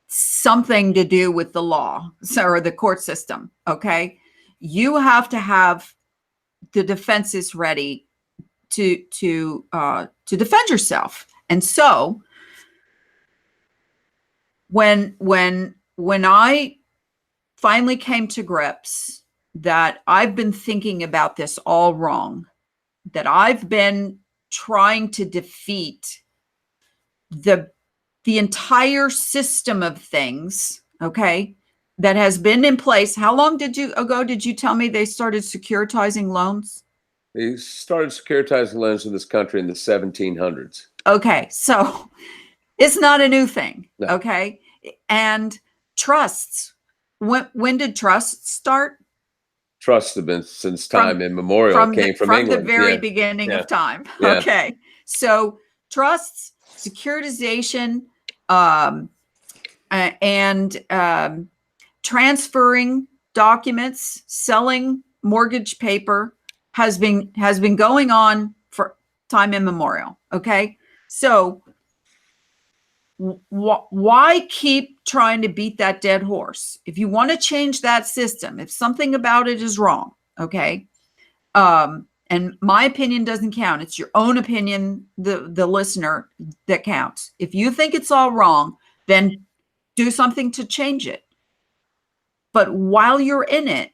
something to do with the law, or the court system, okay, you have to have the defenses ready to defend yourself. And so when I finally came to grips that I've been thinking about this all wrong, that I've been trying to defeat the entire system of things, okay, that has been in place. How long did you tell me they started securitizing loans? They started securitizing loans in this country in the 1700s. Okay, so it's not a new thing. No. Okay, and trusts. When did trusts start? Trusts have been since time immemorial. Came from England. The very beginning of time. Yeah. Okay, so trusts, securitization, and transferring documents, selling mortgage paper has been going on for time immemorial. Okay, so why keep trying to beat that dead horse? If you want to change that system, if something about it is wrong, okay, and my opinion doesn't count. It's your own opinion, the listener, that counts. If you think it's all wrong, then do something to change it. But while you're in it,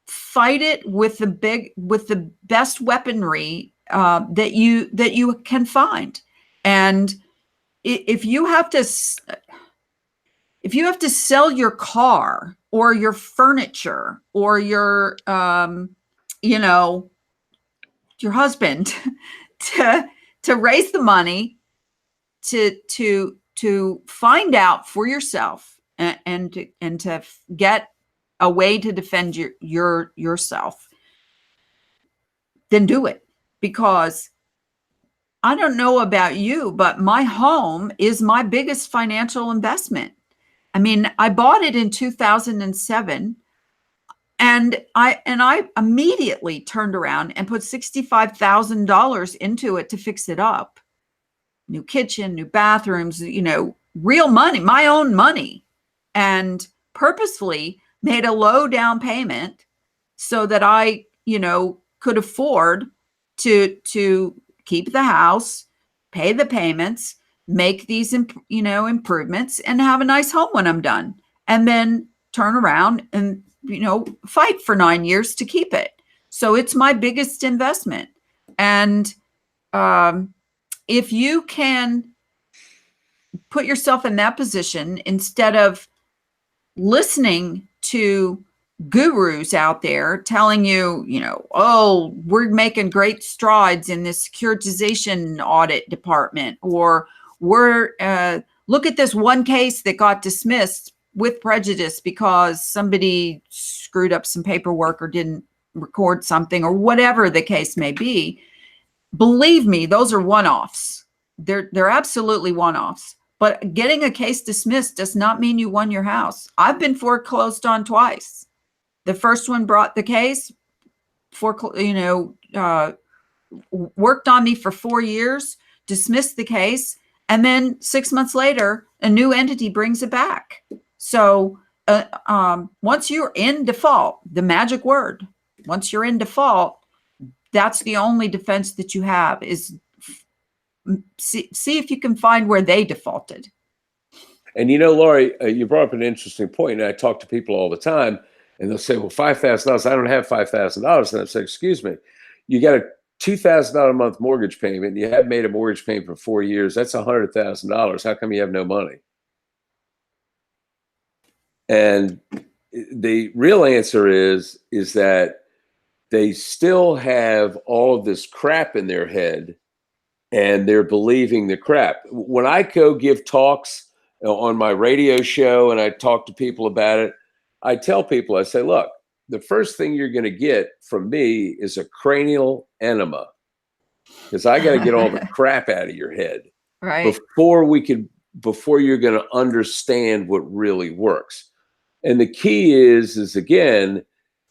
fight it with the best weaponry that you can find. And if you have to sell your car or your furniture or your your husband to raise the money to find out for yourself and to get a way to defend yourself, then do it. Because I don't know about you, but my home is my biggest financial investment. I mean, I bought it in 2007. And I immediately turned around and put $65,000 into it to fix it up. New kitchen, new bathrooms, real money, my own money, and purposefully made a low down payment so that I, could afford to keep the house, pay the payments, make these, improvements, and have a nice home when I'm done. And then turn around and fight for 9 years to keep it. So it's my biggest investment. And if you can put yourself in that position, instead of listening to gurus out there telling you, oh, we're making great strides in this securitization audit department, or we're look at this one case that got dismissed with prejudice because somebody screwed up some paperwork or didn't record something, or whatever the case may be. Believe me, those are one-offs. They're absolutely one-offs. But getting a case dismissed does not mean you won your house. I've been foreclosed on twice. The first one brought the case, worked on me for 4 years, dismissed the case, and then 6 months later, a new entity brings it back. So once you're in default, the magic word, once you're in default, that's the only defense that you have, is see if you can find where they defaulted. And Lori, you brought up an interesting point. And I talk to people all the time, and they'll say, well, $5,000, I don't have $5,000. And I say, excuse me, you got a $2,000 a month mortgage payment, and you haven't made a mortgage payment for 4 years. That's $100,000. How come you have no money? And the real answer is that they still have all of this crap in their head, and they're believing the crap. When I go give talks on my radio show and I talk to people about it, I tell people, I say, look, the first thing you're going to get from me is a cranial enema. because I got to get all the crap out of your head Right. before you're going to understand what really works. And the key is again,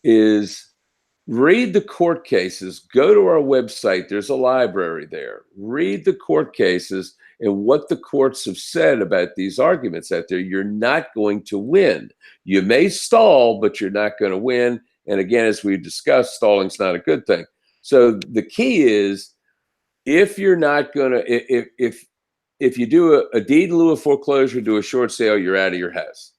read the court cases. Go to our website. There's a library there. Read the court cases and what the courts have said about these arguments out there. You're not going to win. You may stall, but you're not going to win. And again, as we discussed, stalling's not a good thing. So the key is, if you're not going to, if you do a deed in lieu of foreclosure, do a short sale, you're out of your house.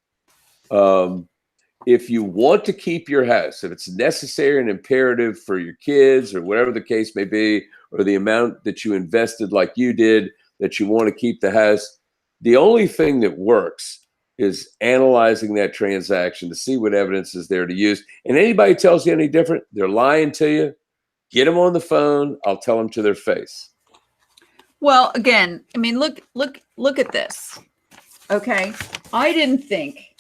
If you want to keep your house, if it's necessary and imperative for your kids or whatever the case may be, or the amount that you invested like you did, that you want to keep the house, the only thing that works is analyzing that transaction to see what evidence is there to use. And anybody tells you any different, they're lying to you. Get them on the phone. I'll tell them to their face. Well, again, I mean, look at this. Okay. I didn't think,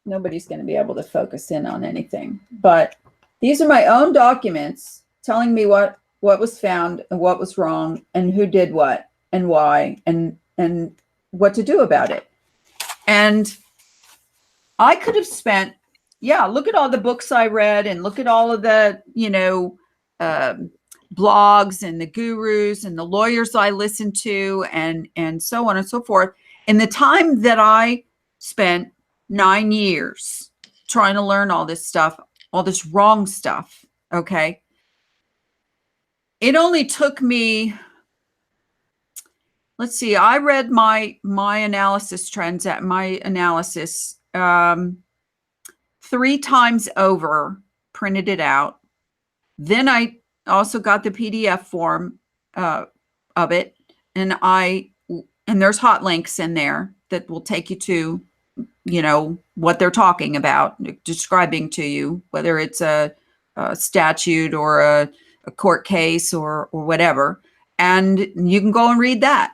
nobody's going to be able to focus in on anything, but these are my own documents telling me what was found and what was wrong and who did what and why and what to do about it. And I could have spent, look at all the books I read and look at all of the, blogs and the gurus and the lawyers I listened to and so on and so forth. And the time that I spent 9 years trying to learn all this stuff, all this wrong stuff. Okay. It only took me, let's see, I read my analysis my analysis 3 times over, printed it out. Then I also got the PDF form of it, and there's hot links in there that will take you to, what they're talking about, describing to you, whether it's a statute or a court case or whatever. And you can go and read that.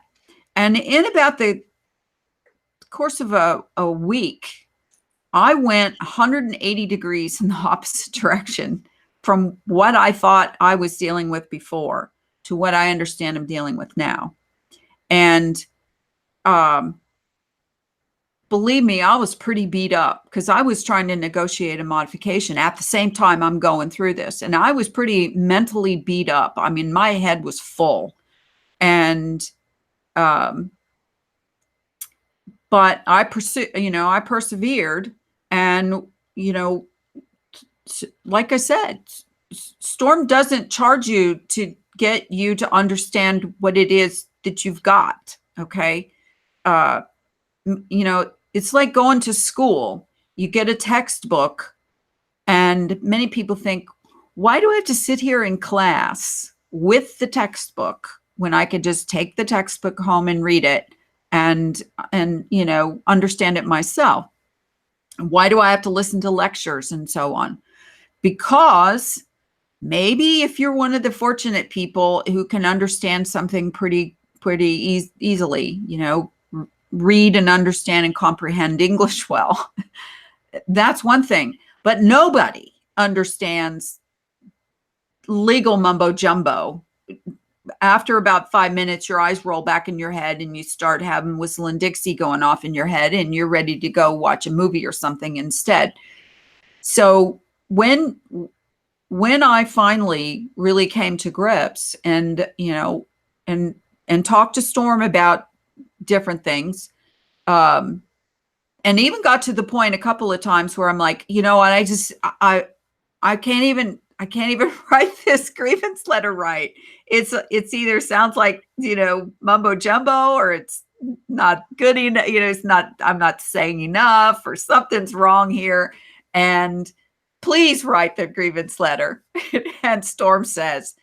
And in about the course of a week, I went 180 degrees in the opposite direction from what I thought I was dealing with before to what I understand I'm dealing with now. And believe me, I was pretty beat up because I was trying to negotiate a modification at the same time I'm going through this. And I was pretty mentally beat up. I mean, my head was full. And but I persevered. And, like I said, Storm doesn't charge you to get you to understand what it is that you've got. Okay. It's like going to school. You get a textbook, and many people think, why do I have to sit here in class with the textbook when I could just take the textbook home and read it and understand it myself? Why do I have to listen to lectures and so on? Because maybe if you're one of the fortunate people who can understand something pretty easily, read and understand and comprehend English well, that's one thing. But nobody understands legal mumbo jumbo. After about 5 minutes, your eyes roll back in your head and you start having Whistle and Dixie going off in your head, and you're ready to go watch a movie or something instead. So when I finally really came to grips and talked to Storm about different things, and even got to the point a couple of times where I'm like, I can't even write this grievance letter right. It's either sounds like, mumbo jumbo, or it's not good enough. I'm not saying enough, or something's wrong here. And please write the grievance letter. And Storm says,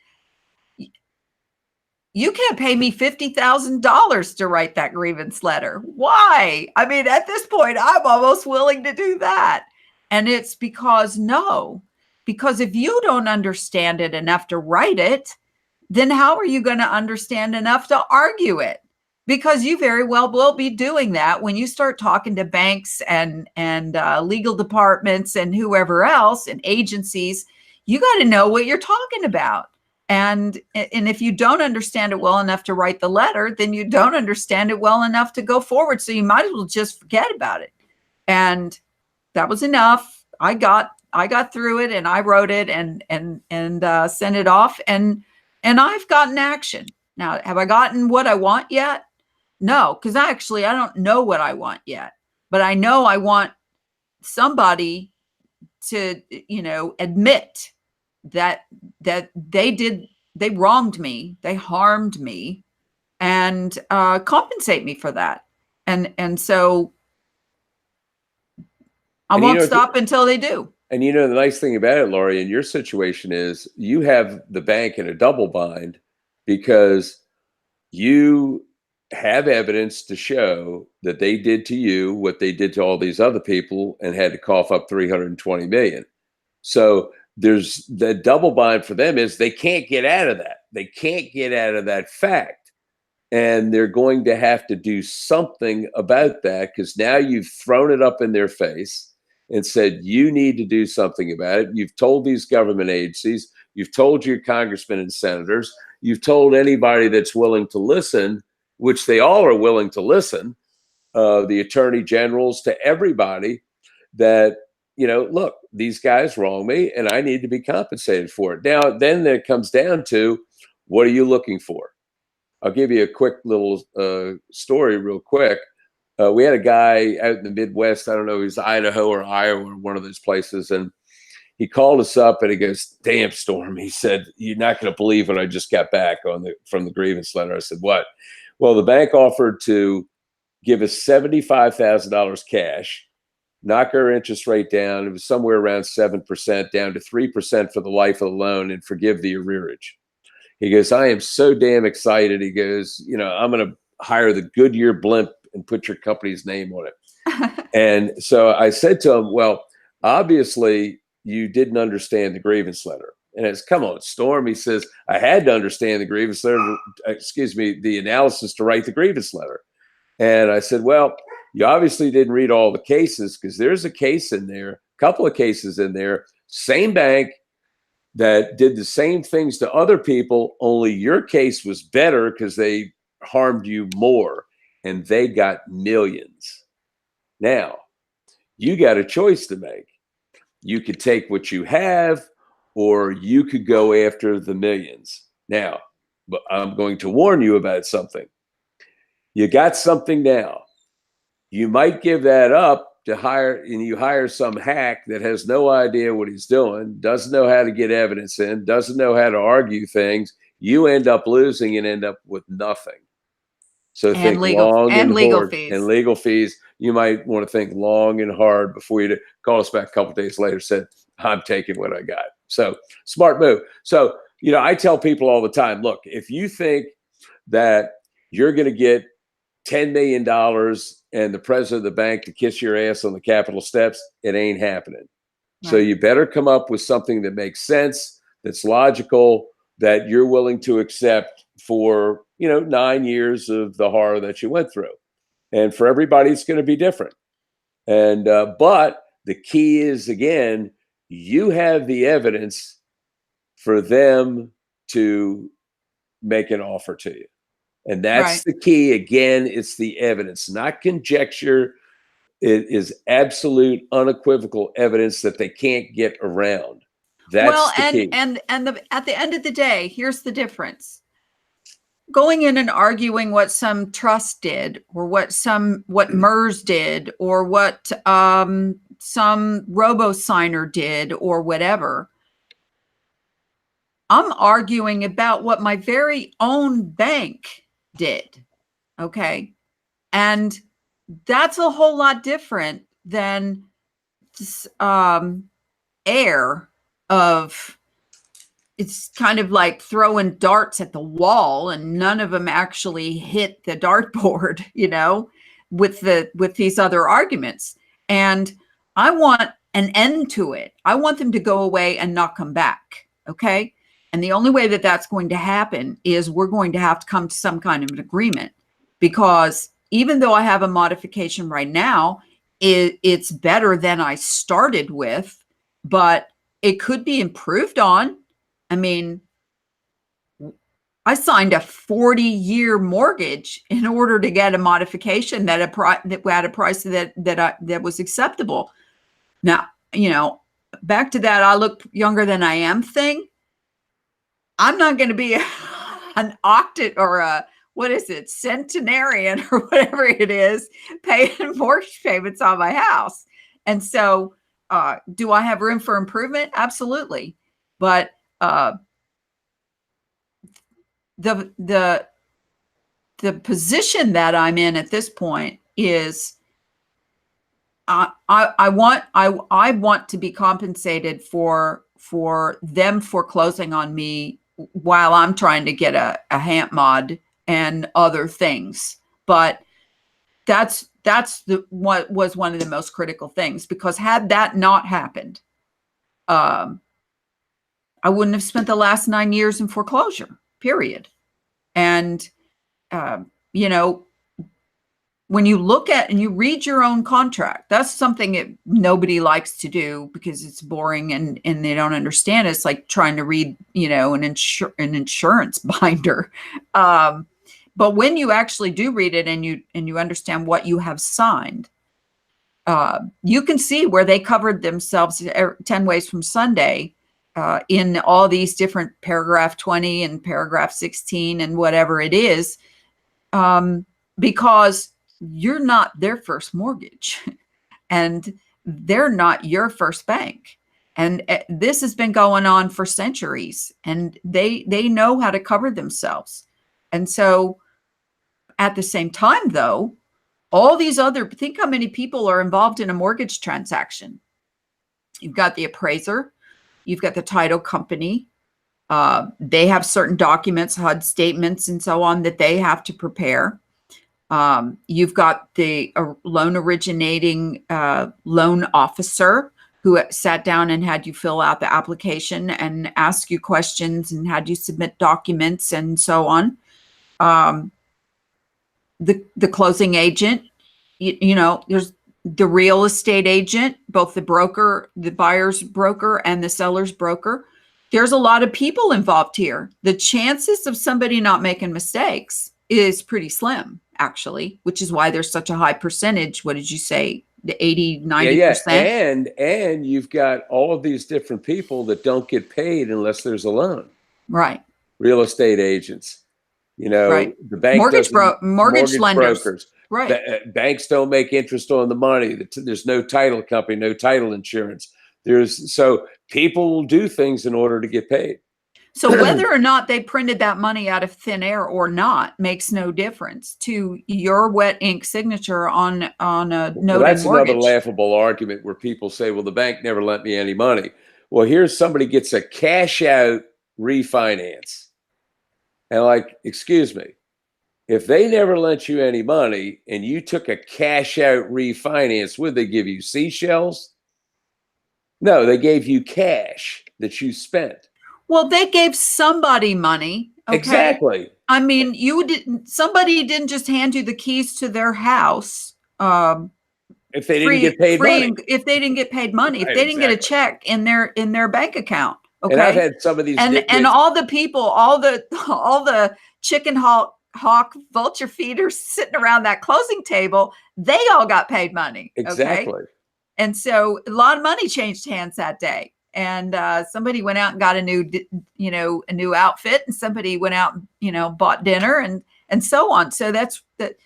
you can't pay me $50,000 to write that grievance letter. Why? I mean, at this point, I'm almost willing to do that. And it's because if you don't understand it enough to write it, then how are you going to understand enough to argue it? Because you very well will be doing that when you start talking to banks and legal departments and whoever else and agencies. You got to know what you're talking about. And if you don't understand it well enough to write the letter, then you don't understand it well enough to go forward. So you might as well just forget about it. And that was enough. I got through it, and I wrote it and sent it off, and I've gotten action. Now, have I gotten what I want yet? No, because I don't know what I want yet, but I know I want somebody to, admit that they wronged me, they harmed me, and compensate me for that. And so I won't stop until they do. And the nice thing about it, Laurie, in your situation is you have the bank in a double bind because you have evidence to show that they did to you what they did to all these other people and had to cough up $320 million. So there's the double bind for them is they can't get out of that. They can't get out of that fact. And they're going to have to do something about that because now you've thrown it up in their face and said, you need to do something about it. You've told these government agencies, you've told your congressmen and senators, you've told anybody that's willing to listen, which they all are willing to listen, the attorney generals, to everybody, that, look, these guys wrong me and I need to be compensated for it. Now, then it comes down to, what are you looking for? I'll give you a quick little story real quick. We had a guy out in the Midwest, I don't know, he's Idaho or Iowa or one of those places. And he called us up and he goes, damn, Storm. He said, you're not going to believe what I just got back from the grievance letter. I said, what? Well, the bank offered to give us $75,000 cash, knock our interest rate down. It was somewhere around 7%, down to 3% for the life of the loan, and forgive the arrearage. He goes, I am so damn excited. He goes, I'm going to hire the Goodyear blimp and put your company's name on it. And so I said to him, well, obviously you didn't understand the grievance letter. And it's, come on, Storm. He says, I had to understand the grievance letter, the analysis to write the grievance letter. And I said, well, you obviously didn't read all the cases, because there's a case in there, a couple of cases in there, same bank that did the same things to other people, only your case was better because they harmed you more and they got millions. Now, you got a choice to make. You could take what you have, or you could go after the millions. Now, but I'm going to warn you about something. You got something now. You might give that up to hire some hack that has no idea what he's doing, doesn't know how to get evidence in, doesn't know how to argue things. You end up losing and end up with nothing. So think long and hard. And legal fees. You might want to think long and hard before you call us back a couple of days later, said, I'm taking what I got. So smart move. So, I tell people all the time, look, if you think that you're going to get $10 million and the president of the bank to kiss your ass on the Capitol steps, it ain't happening. Right. So you better come up with something that makes sense, that's logical, that you're willing to accept for, 9 years of the horror that you went through. And for everybody, it's going to be different. And, but the key is, again, you have the evidence for them to make an offer to you. And that's the key. Again, it's the evidence, not conjecture. It is absolute, unequivocal evidence that they can't get around. That's the key. And at the end of the day, here's the difference. Going in and arguing what some trust did, or what MERS did, or what some robo-signer did, or whatever. I'm arguing about what my very own bank did. Okay. And that's a whole lot different than this air of, it's kind of like throwing darts at the wall and none of them actually hit the dartboard, with these other arguments. And I want an end to it. I want them to go away and not come back. Okay. And the only way that that's going to happen is we're going to have to come to some kind of an agreement, because even though I have a modification right now, it's better than I started with, but it could be improved on. I mean, I signed a 40-year mortgage in order to get a modification that at a price that was acceptable. Now, back to that I look younger than I am thing. I'm not going to be an octet or a, what is it, centenarian or whatever it is, paying mortgage payments on my house. And so, do I have room for improvement? Absolutely. But the position that I'm in at this point is I want to be compensated for them foreclosing on me while I'm trying to get a HAMP mod and other things. But that's what was one of the most critical things, because had that not happened, I wouldn't have spent the last 9 years in foreclosure, period. And, when you look at and you read your own contract, that's something that nobody likes to do because it's boring and they don't understand. It's like trying to read, an insurance binder. But when you actually do read it and you understand what you have signed, you can see where they covered themselves 10 ways from Sunday in all these different paragraph 20 and paragraph 16 and whatever it is, because you're not their first mortgage and they're not your first bank. And this has been going on for centuries, and they know how to cover themselves. And so at the same time, though, all these think how many people are involved in a mortgage transaction. You've got the appraiser, you've got the title company. They have certain documents, HUD statements, and so on that they have to prepare. You've got the loan originating loan officer who sat down and had you fill out the application and ask you questions and had you submit documents and so on. The closing agent, there's the real estate agent, both the broker, the buyer's broker, and the seller's broker. There's a lot of people involved here. The chances of somebody not making mistakes is pretty slim, actually, which is why there's such a high percentage. What did you say? The 80, 90%? Yeah. And you've got all of these different people that don't get paid unless there's a loan. Right. Real estate agents, right. The bank mortgage lenders. Brokers. Right. Banks don't make interest on the money. There's no title company, no title insurance. So people will do things in order to get paid. So whether or not they printed that money out of thin air or not makes no difference to your wet ink signature on a note in mortgage. That's another laughable argument where people say, well, the bank never lent me any money. Well, here's somebody gets a cash out refinance. And excuse me, if they never lent you any money and you took a cash out refinance, would they give you seashells? No, they gave you cash that you spent. Well, they gave somebody money. Okay? Exactly. I mean, somebody didn't just hand you the keys to their house. If they didn't get paid money. If they didn't get paid money, if they didn't get a check in their bank account. Okay. And I've had some of these. And all the people, all the chicken hawk vulture feeders sitting around that closing table, they all got paid money. Exactly. Okay? And so a lot of money changed hands that day. And somebody went out and got a new outfit, and somebody went out and, bought dinner and so on. So that's that.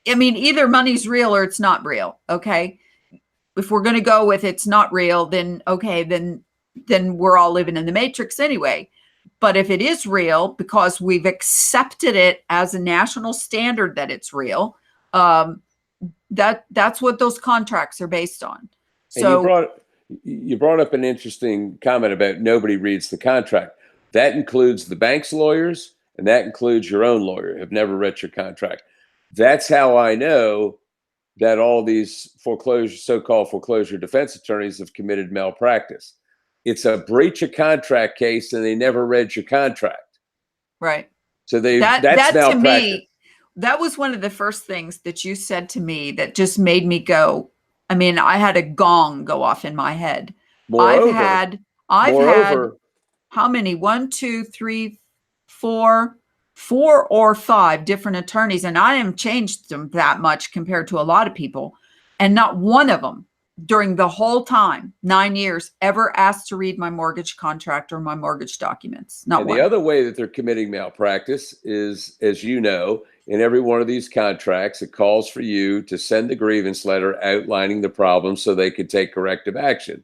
I mean, either money's real or it's not real. Okay. If we're going to go with it's not real, then okay, then we're all living in the matrix anyway. But if it is real, because we've accepted it as a national standard that it's real, that's what those contracts are based on. So you brought up an interesting comment about nobody reads the contract. That includes the bank's lawyers, and that includes your own lawyer have never read your contract. That's how I know that all these so-called foreclosure defense attorneys have committed malpractice. It's a breach of contract case, and they never read your contract. Right. So that's malpractice. To me, that was one of the first things that you said to me that just made me go. I mean, I had a gong go off in my head. I've had how many? 1, 2, 3, 4, 4 or 5 different attorneys, and I haven't changed them that much compared to a lot of people. And not one of them during the whole time, 9 years, ever asked to read my mortgage contract or my mortgage documents. Not And one. the other way that they're committing malpractice is, as you know, in every one of these contracts, it calls for you to send the grievance letter outlining the problem so they could take corrective action.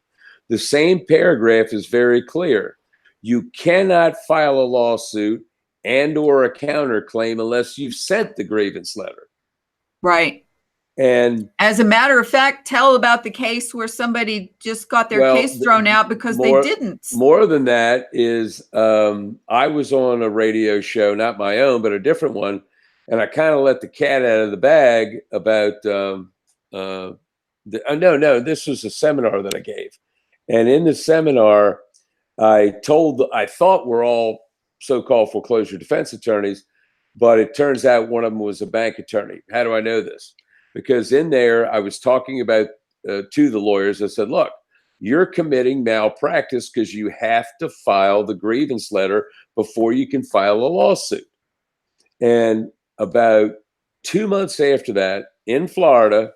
The same paragraph is very clear. You cannot file a lawsuit and or a counterclaim unless you've sent the grievance letter. Right. And as a matter of fact, tell about the case where somebody just got their case thrown out because they didn't. More than that is, I was on a radio show, not my own, but a different one. And I kind of let the cat out of the bag about, this was a seminar that I gave. And in the seminar, I thought we're all so-called foreclosure defense attorneys, but it turns out one of them was a bank attorney. How do I know this? Because in there, I was talking about to the lawyers. I said, look, you're committing malpractice because you have to file the grievance letter before you can file a lawsuit. And about 2 months after that, in Florida,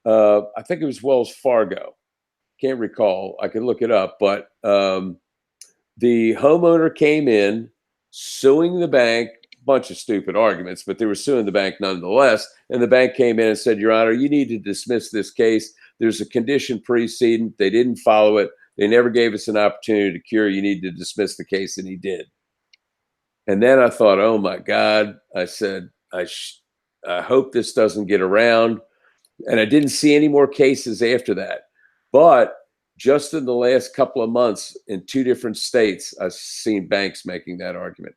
I think it was Wells Fargo. Can't recall. I can look it up. But the homeowner came in suing the bank. Bunch of stupid arguments, but they were suing the bank nonetheless. And the bank came in and said, Your Honor, you need to dismiss this case. There's a condition precedent. They didn't follow it. They never gave us an opportunity to cure. You need to dismiss the case. And he did. And then I thought, oh my God, I said, I hope this doesn't get around. And I didn't see any more cases after that. But just in the last couple of months in 2 different states, I've seen banks making that argument.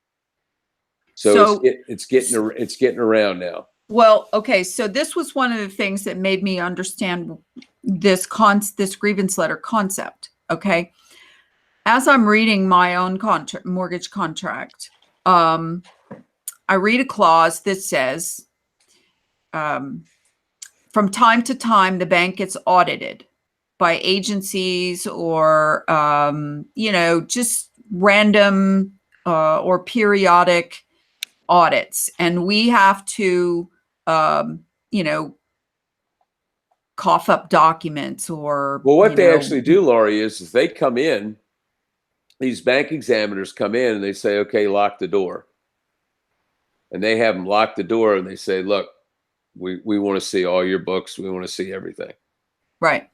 So it's getting around now. Well, okay. So this was one of the things that made me understand this grievance letter concept. Okay. As I'm reading my own mortgage contract, I read a clause that says, from time to time, the bank gets audited by agencies or, just random or periodic audits, and we have to cough up documents or what they actually do, Laurie, is they come in, these bank examiners come in and they say, okay, lock the door. And they have them lock the door and they say, look, we want to see all your books, we want to see everything. Right.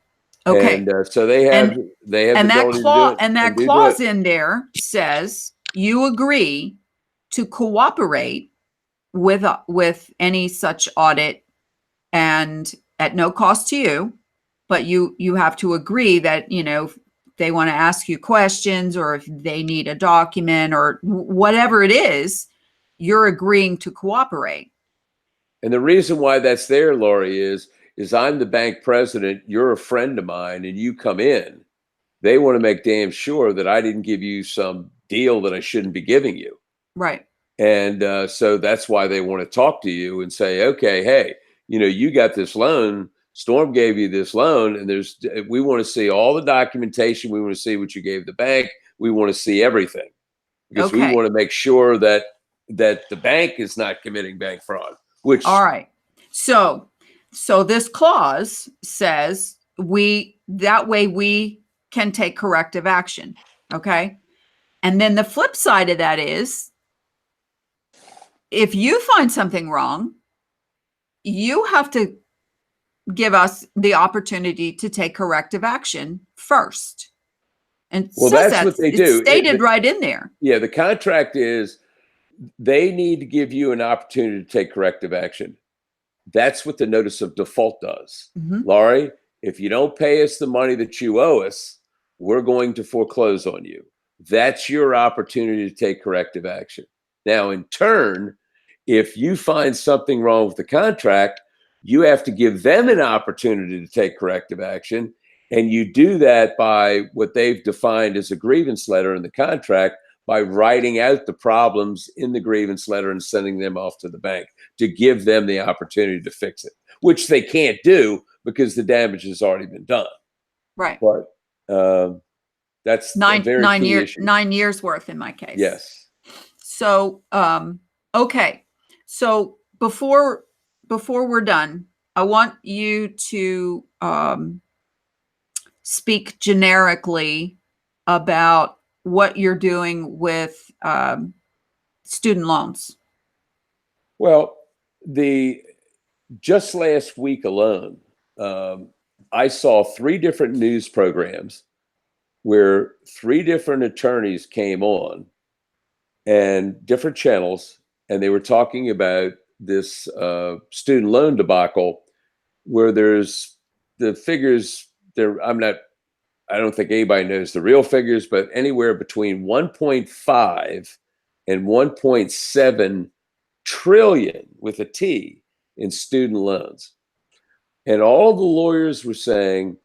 Okay. And so they have and the ability to do it, and that clause in there says you agree to cooperate with any such audit and at no cost to you, but you have to agree that, if they want to ask you questions or if they need a document or whatever it is, you're agreeing to cooperate. And the reason why that's there, Laurie, is I'm the bank president, you're a friend of mine, and you come in. They want to make damn sure that I didn't give you some deal that I shouldn't be giving you. Right. And so that's why they want to talk to you and say, okay, hey, you got this loan. Storm gave you this loan, and we want to see all the documentation. We want to see what you gave the bank. We want to see everything because we want to make sure that the bank is not committing bank fraud. All right. So this clause says that way we can take corrective action. Okay. And then the flip side of that is, if you find something wrong, you have to give us the opportunity to take corrective action first. And that's what they do. It's stated right in there. Yeah, the contract is they need to give you an opportunity to take corrective action. That's what the notice of default does. Mm-hmm. Laurie, if you don't pay us the money that you owe us, we're going to foreclose on you. That's your opportunity to take corrective action. Now, in turn, if you find something wrong with the contract, you have to give them an opportunity to take corrective action. And you do that by what they've defined as a grievance letter in the contract, by writing out the problems in the grievance letter and sending them off to the bank to give them the opportunity to fix it, which they can't do because the damage has already been done. Right. But that's 9 years worth in my case. Yes. So Okay. So before we're done, I want you to speak generically about what you're doing with student loans. Well, just last week alone, I saw 3 different news programs where 3 different attorneys came on and different channels, and they were talking about this student loan debacle where there's the figures there. I don't think anybody knows the real figures, but anywhere between 1.5 and 1.7 trillion with a T in student loans. And all the lawyers were saying,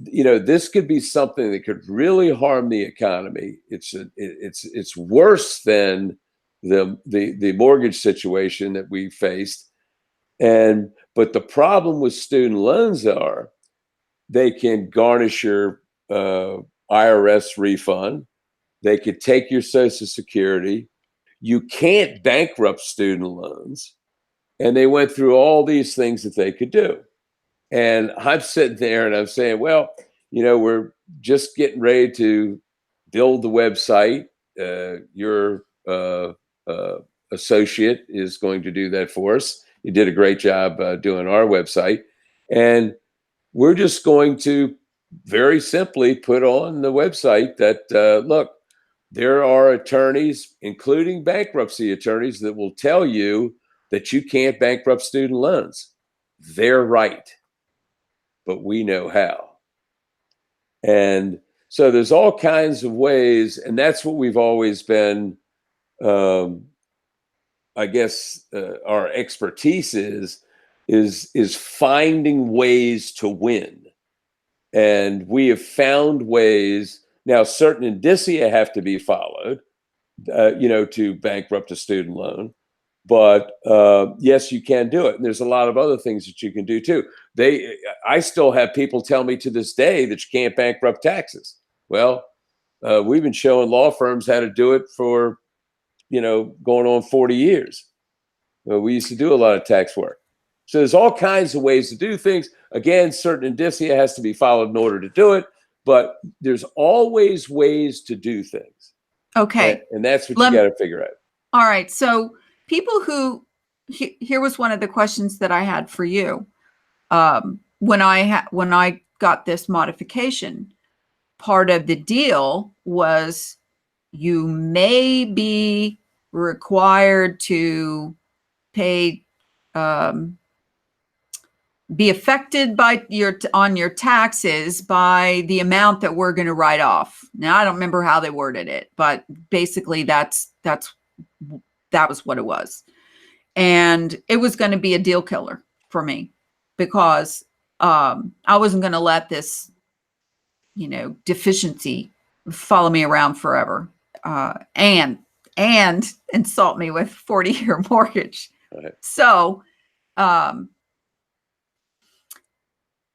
this could be something that could really harm the economy. It's worse than the mortgage situation that we faced. But the problem with student loans are they can garnish your IRS refund. They could take your Social Security. You can't bankrupt student loans. And they went through all these things that they could do. And I'm sitting there and I'm saying, well, we're just getting ready to build the website. Your associate is going to do that for us. You did a great job doing our website. And we're just going to very simply put on the website that, look, there are attorneys, including bankruptcy attorneys, that will tell you that you can't bankrupt student loans. They're right, but we know how. And so there's all kinds of ways, and that's what we've always been, I guess, our expertise is finding ways to win. And we have found ways. Now, certain indicia have to be followed, to bankrupt a student loan. But yes, you can do it. And there's a lot of other things that you can do too. I still have people tell me to this day that you can't bankrupt taxes. Well, we've been showing law firms how to do it for, going on 40 years. We used to do a lot of tax work. So there's all kinds of ways to do things. Again, certain indicia has to be followed in order to do it, but there's always ways to do things. Okay. And that's what you got to figure out. All right. So people here was one of the questions that I had for you. When I got this modification, part of the deal was you may be required to pay, be affected by on your taxes by the amount that we're going to write off. Now, I don't remember how they worded it, but basically that was what it was. And it was going to be a deal killer for me because I wasn't going to let this, deficiency follow me around forever and insult me with 40-year mortgage. Right. So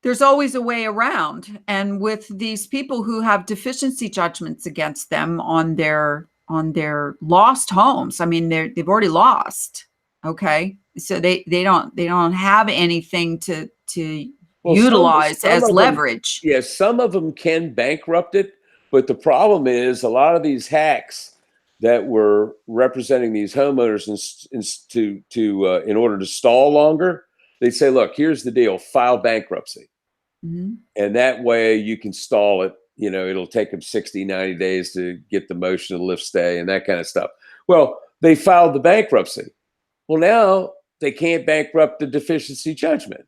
there's always a way around. And with these people who have deficiency judgments against them on their lost homes, I mean, they've already lost. Okay. So they don't have anything to utilize some as of them, leverage. Yes, some of them can bankrupt it, but the problem is a lot of these hacks that were representing these homeowners in order to stall longer, they say, look, here's the deal, file bankruptcy. Mm-hmm. And that way you can stall it. It'll take them 60, 90 days to get the motion to lift stay and that kind of stuff. Well, they filed the bankruptcy. Well, now they can't bankrupt the deficiency judgment,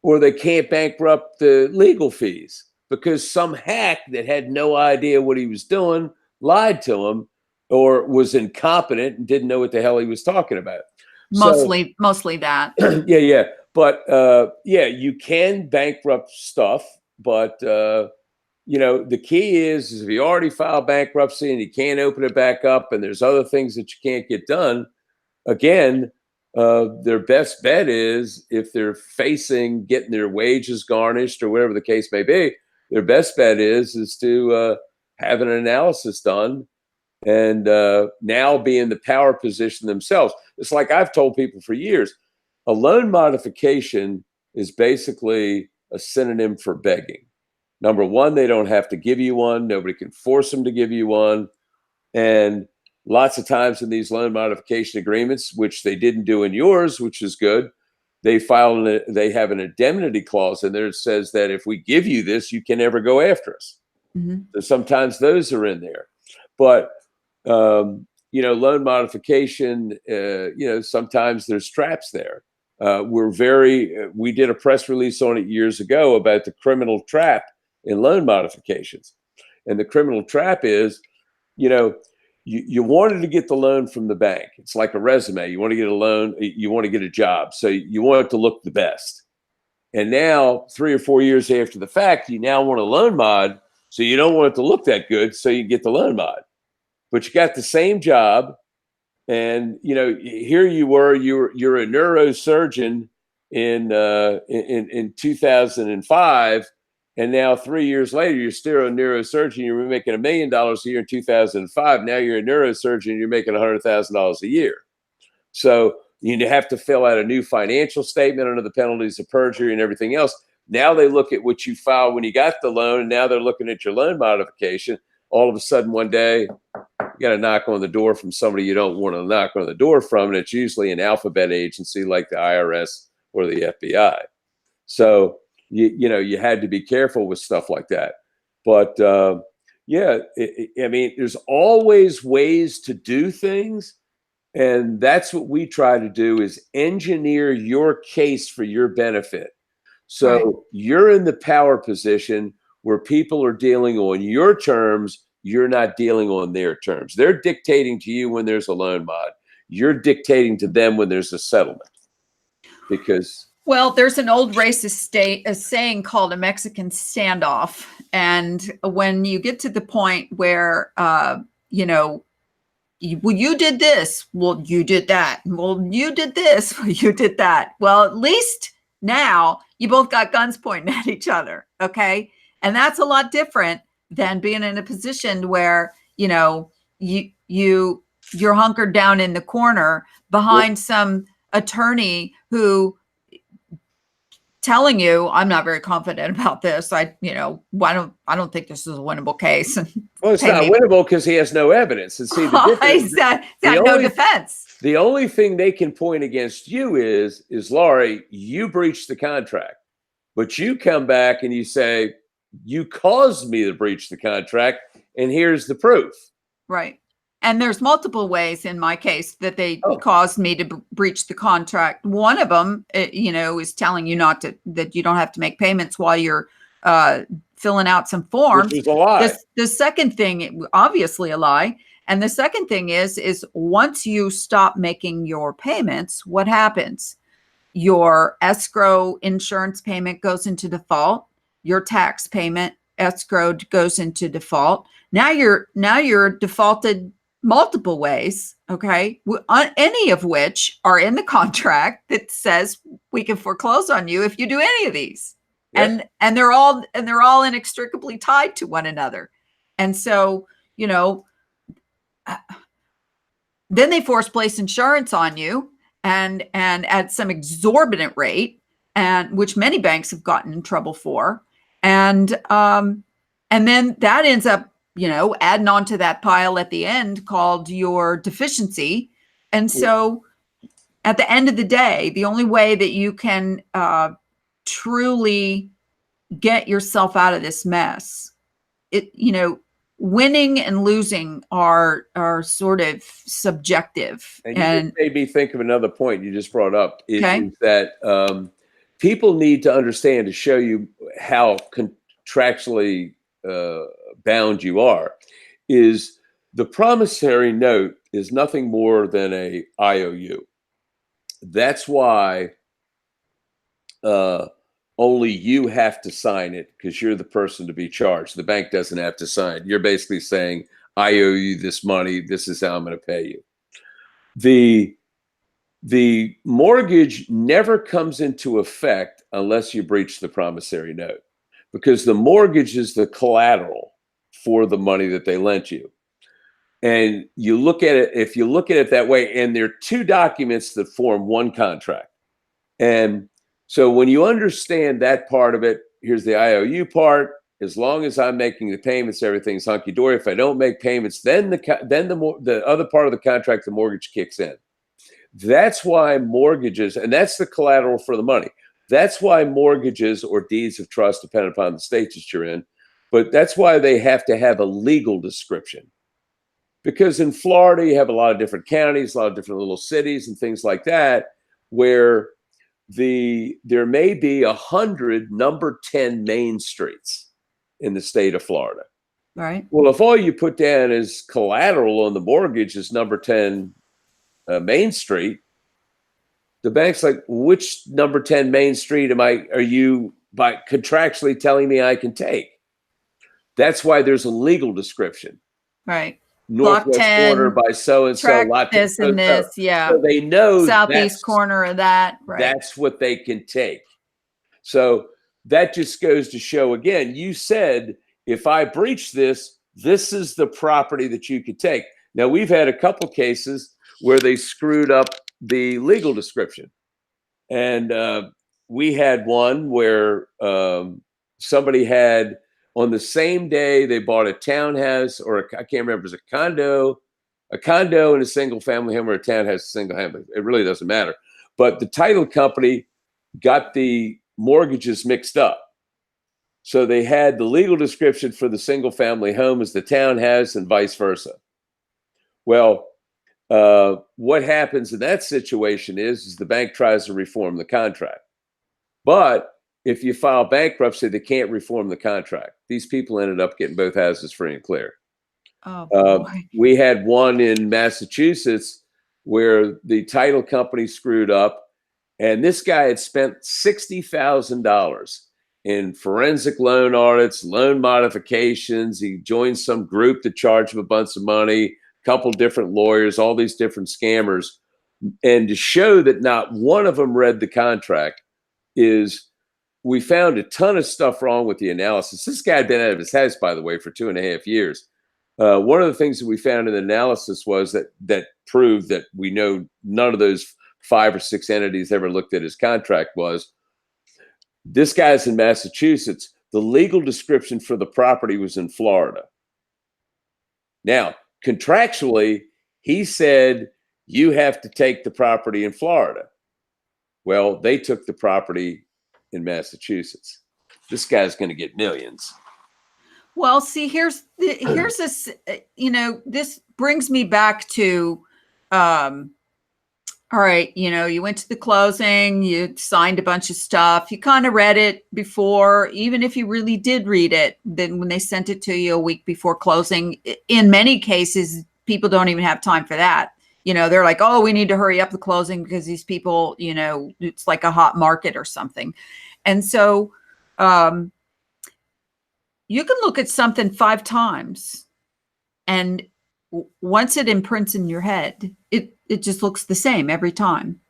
or they can't bankrupt the legal fees because some hack that had no idea what he was doing lied to him or was incompetent and didn't know what the hell he was talking about. Mostly that. Yeah. But you can bankrupt stuff, but the key is if you already filed bankruptcy and you can't open it back up and there's other things that you can't get done, again, their best bet is if they're facing getting their wages garnished or whatever the case may be, their best bet is to have an analysis done and now be in the power position themselves. It's like I've told people for years, a loan modification is basically a synonym for begging. Number one, they don't have to give you one. Nobody can force them to give you one. And lots of times in these loan modification agreements, which they didn't do in yours, which is good, they have an indemnity clause in there that says that if we give you this, you can never go after us. Mm-hmm. So sometimes those are in there. But, loan modification, sometimes there's traps there. We did a press release on it years ago about the criminal trap in loan modifications. And the criminal trap is, you wanted to get the loan from the bank. It's like a resume. You want to get a loan, you want to get a job. So you want it to look the best. And now 3 or 4 years after the fact, you now want a loan mod. So you don't want it to look that good. So you get the loan mod, but you got the same job. And, here you were, you're a neurosurgeon in 2005. And now 3 years later, you're still a neurosurgeon. You were making $1 million a year in 2005. Now you're a neurosurgeon. You're making $100,000 a year. So you have to fill out a new financial statement under the penalties of perjury and everything else. Now they look at what you filed when you got the loan, and now they're looking at your loan modification. All of a sudden, one day, you got a knock on the door from somebody you don't want to knock on the door from, and it's usually an alphabet agency like the IRS or the FBI. So you had to be careful with stuff like that. But there's always ways to do things. And that's what we try to do, is engineer your case for your benefit. So Right. You're in the power position where people are dealing on your terms. You're not dealing on their terms. They're dictating to you when there's a loan mod. You're dictating to them when there's a settlement. Because Well, there's an old racist saying called a Mexican standoff. And when you get to the point where, you did this, well, you did that. Well, you did this, well, you did that. Well, at least now you both got guns pointing at each other. Okay. And that's a lot different than being in a position where, you're hunkered down in the corner behind some attorney who telling you, I'm not very confident about this. I don't think this is a winnable case. well, it's not winnable because he has no evidence. And see, the difference, no defense. The only thing they can point against you is Laurie, you breached the contract, but you come back and you say, you caused me to breach the contract, and here's the proof. Right. And there's multiple ways in my case that they caused me to breach the contract. One of them, is telling you that you don't have to make payments while you're filling out some forms. Which is a lie. The second thing, obviously a lie. And the second thing is once you stop making your payments, what happens? Your escrow insurance payment goes into default. Your tax payment escrowed goes into default. Now you're defaulted multiple ways, okay? Any of which are in the contract that says we can foreclose on you if you do any of these. Yep. And they're all inextricably tied to one another. And so, then they force place insurance on you and at some exorbitant rate, and which many banks have gotten in trouble for. And then that ends up, adding on to that pile at the end called your deficiency. And so at the end of the day, the only way that you can truly get yourself out of this mess, winning and losing are sort of subjective. And you made me think of another point you just brought up, is that people need to understand, to show you how contractually bound you are, is the promissory note is nothing more than a IOU. That's why only you have to sign it, because you're the person to be charged. The bank doesn't have to sign. You're basically saying, I owe you this money. This is how I'm going to pay you. The mortgage never comes into effect unless you breach the promissory note, because the mortgage is the collateral for the money that they lent you. And you look at it, if you look at it that way, and there are two documents that form one contract. And so when you understand that part of it, here's the IOU part. As long as I'm making the payments, everything's hunky dory. If I don't make payments, then the other part of the contract, the mortgage kicks in. That's why mortgages, and that's the collateral for the money. That's why mortgages or deeds of trust, depending upon the state that you're in, but that's why they have to have a legal description. Because in Florida, you have a lot of different counties, a lot of different little cities and things like that, where there may be 100 number 10 main streets in the state of Florida. Right. Well, if all you put down as collateral on the mortgage is number 10 Main Street, the bank's like, which number 10 Main Street are you by contractually telling me I can take? That's why there's a legal description. Right. Northwest corner by so-and-so. Track Lot this and this. Yeah. So they know Southeast corner of that. Right. That's what they can take. So that just goes to show, again, you said, if I breach this, this is the property that you could take. Now, we've had a couple cases where they screwed up the legal description. And we had one where somebody had, on the same day, they bought a townhouse, or I can't remember, it was a condo and a single family home, or a townhouse, a single family. It really doesn't matter. But the title company got the mortgages mixed up. So they had the legal description for the single family home as the townhouse and vice versa. Well, what happens in that situation is the bank tries to reform the contract. But if you file bankruptcy, they can't reform the contract. These people ended up getting both houses free and clear. Oh, boy. We had one in Massachusetts where the title company screwed up, and this guy had spent $60,000 in forensic loan audits, loan modifications. He joined some group that charged him a bunch of money, a couple different lawyers, all these different scammers. And to show that not one of them read the contract is, we found a ton of stuff wrong with the analysis. This guy had been out of his house, by the way, for 2.5 years. One of the things that we found in the analysis was that proved that we know none of those 5 or 6 entities ever looked at his contract was, this guy's in Massachusetts. The legal description for the property was in Florida. Now, contractually, he said, you have to take the property in Florida. Well, they took the property in Massachusetts. This guy's going to get millions. Well, see, here's this, this brings me back to, all right, you went to the closing, you signed a bunch of stuff, you kind of read it before, even if you really did read it, then when they sent it to you a week before closing, in many cases, people don't even have time for that. They're like, oh, we need to hurry up the closing because these people, it's like a hot market or something. And so you can look at something 5 times, and once it imprints in your head, it just looks the same every time.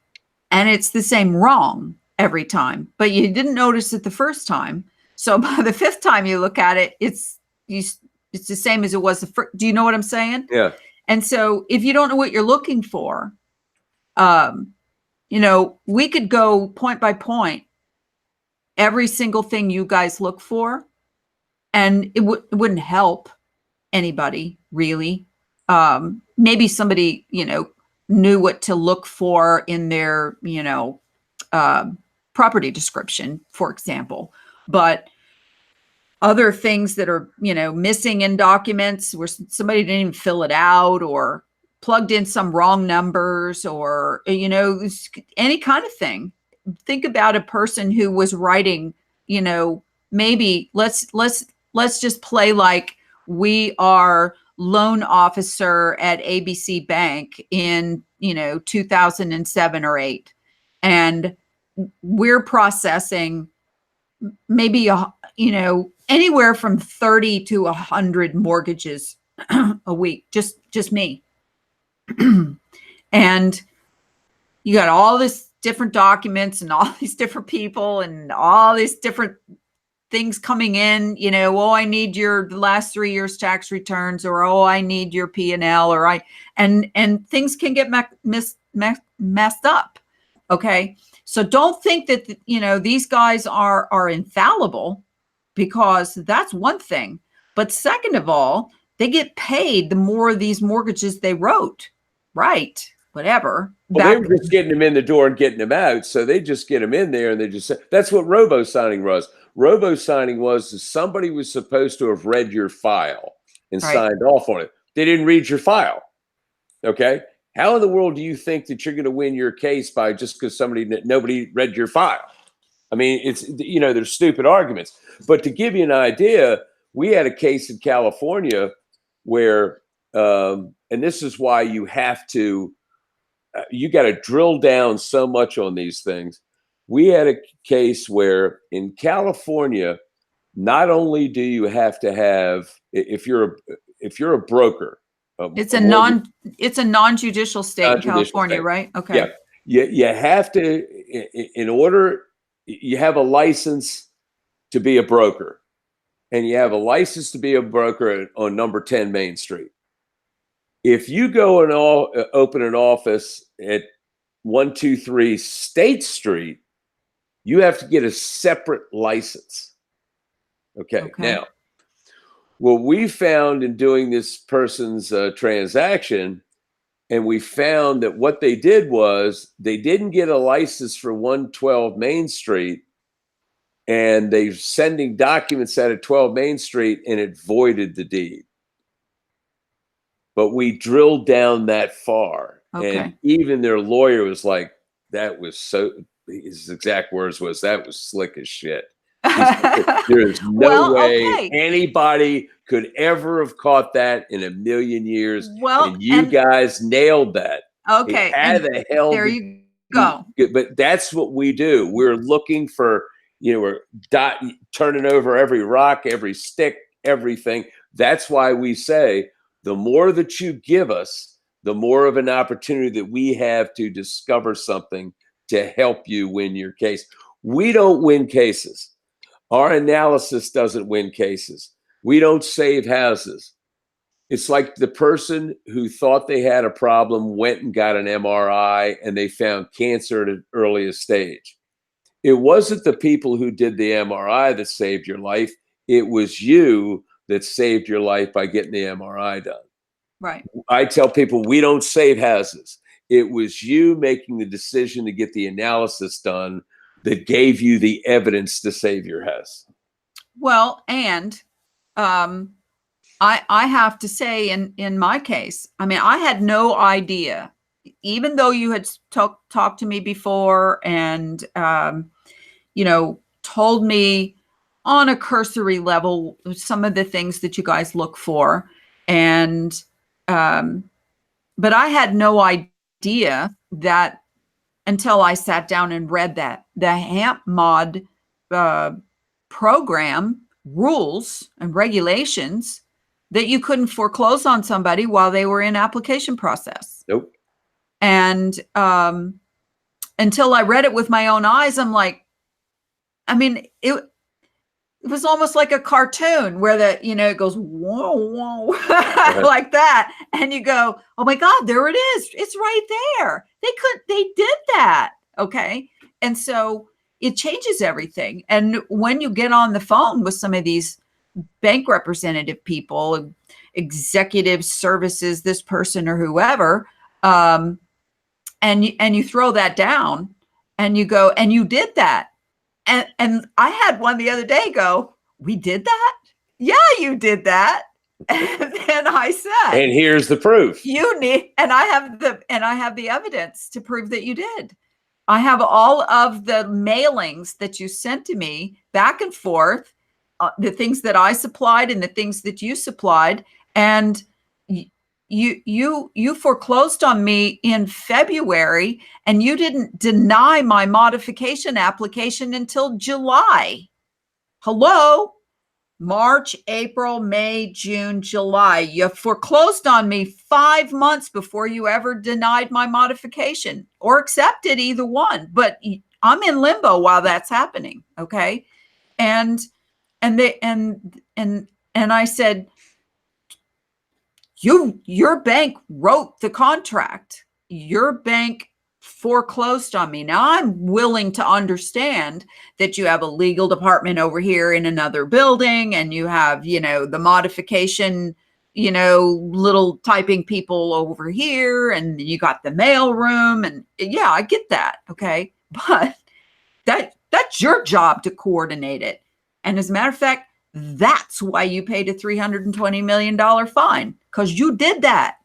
And it's the same wrong every time. But you didn't notice it the first time. So by the 5th time you look at it, it's the same as it was the first. Do you know what I'm saying? Yeah. And so if you don't know what you're looking for, we could go point by point, every single thing you guys look for, and it wouldn't help anybody really. Maybe somebody, knew what to look for in their, property description, for example, but other things that are, missing in documents where somebody didn't even fill it out or plugged in some wrong numbers or, any kind of thing. Think about a person who was writing, maybe let's just play like we are loan officer at ABC Bank in, 2007 or 8. And we're processing maybe, anywhere from 30 to 100 mortgages a week, just me. And you got all this different documents and all these different people and all these different things coming in, oh, I need your last 3 years tax returns, or, oh, I need your P&L, or and things can get messed up. Okay. So don't think that, these guys are infallible, because that's one thing. But second of all, they get paid the more of these mortgages they wrote. Right. Whatever. Well, they were just getting them in the door and getting them out. So they just get them in there, and that's what robo-signing was. Robo-signing was that somebody was supposed to have read your file and signed off on it. They didn't read your file. Okay. How in the world do you think that you're going to win your case by just because nobody read your file? I mean, there's stupid arguments. But to give you an idea, we had a case in California where, and this is why you have to, you got to drill down so much on these things. We had a case where in California, not only do you have to have, if you're a broker, it's a non-judicial state in California, right? Okay. Yeah. You have to, in order, you have a license to be a broker, and you have a license to be a broker on number 10 Main Street. If you go and open an office at 123 State Street, you have to get a separate license. Okay. Now, what we found in doing this person's transaction, and we found that what they did was they didn't get a license for 112 Main Street, and they're sending documents out at 12 Main Street, and it voided the deed. But we drilled down that far. And even their lawyer was like, that was so, his exact words was, that was slick as shit. There's no way anybody could ever have caught that in a million years. And you guys nailed that. Okay. How the hell? There you go. But that's what we do. We're looking for, we're turning over every rock, every stick, everything. That's why we say the more that you give us, the more of an opportunity that we have to discover something to help you win your case. We don't win cases. Our analysis doesn't win cases. We don't save houses. It's like the person who thought they had a problem went and got an MRI, and they found cancer at an earliest stage. It wasn't the people who did the MRI that saved your life. It was you that saved your life by getting the MRI done. Right. I tell people we don't save houses. It was you making the decision to get the analysis done that gave you the evidence to save your house. Well, and I have to say, in my case, I mean, I had no idea, even though you had talked to me before and, told me on a cursory level some of the things that you guys look for. And, but I had no idea that until I sat down and read the HAMP mod program rules and regulations, that you couldn't foreclose on somebody while they were in application process. Nope. And until I read it with my own eyes, I'm like, I mean, it was almost like a cartoon where it goes, whoa, whoa, like that. And you go, oh my God, there it is. It's right there. They did that. Okay. And so it changes everything. And when you get on the phone with some of these bank representative people, executive services, this person or whoever, and you throw that down and you go, and you did that. And I had one the other day go, we did that? Yeah, you did that. And then I said, and here's the proof. You need, and I have the evidence to prove that you did. I have all of the mailings that you sent to me back and forth, the things that I supplied and the things that you supplied. And you foreclosed on me in February, and you didn't deny my modification application until July. Hello? March, April, May, June, July. You foreclosed on me 5 months before you ever denied my modification or accepted either one. But I'm in limbo while that's happening. Okay. And And they and I said, your bank wrote the contract. Your bank foreclosed on me. Now I'm willing to understand that you have a legal department over here in another building, and you have, the modification, little typing people over here, and you got the mail room, and yeah, I get that. Okay. But that's your job to coordinate it. And as a matter of fact, that's why you paid a $320 million fine, because you did that.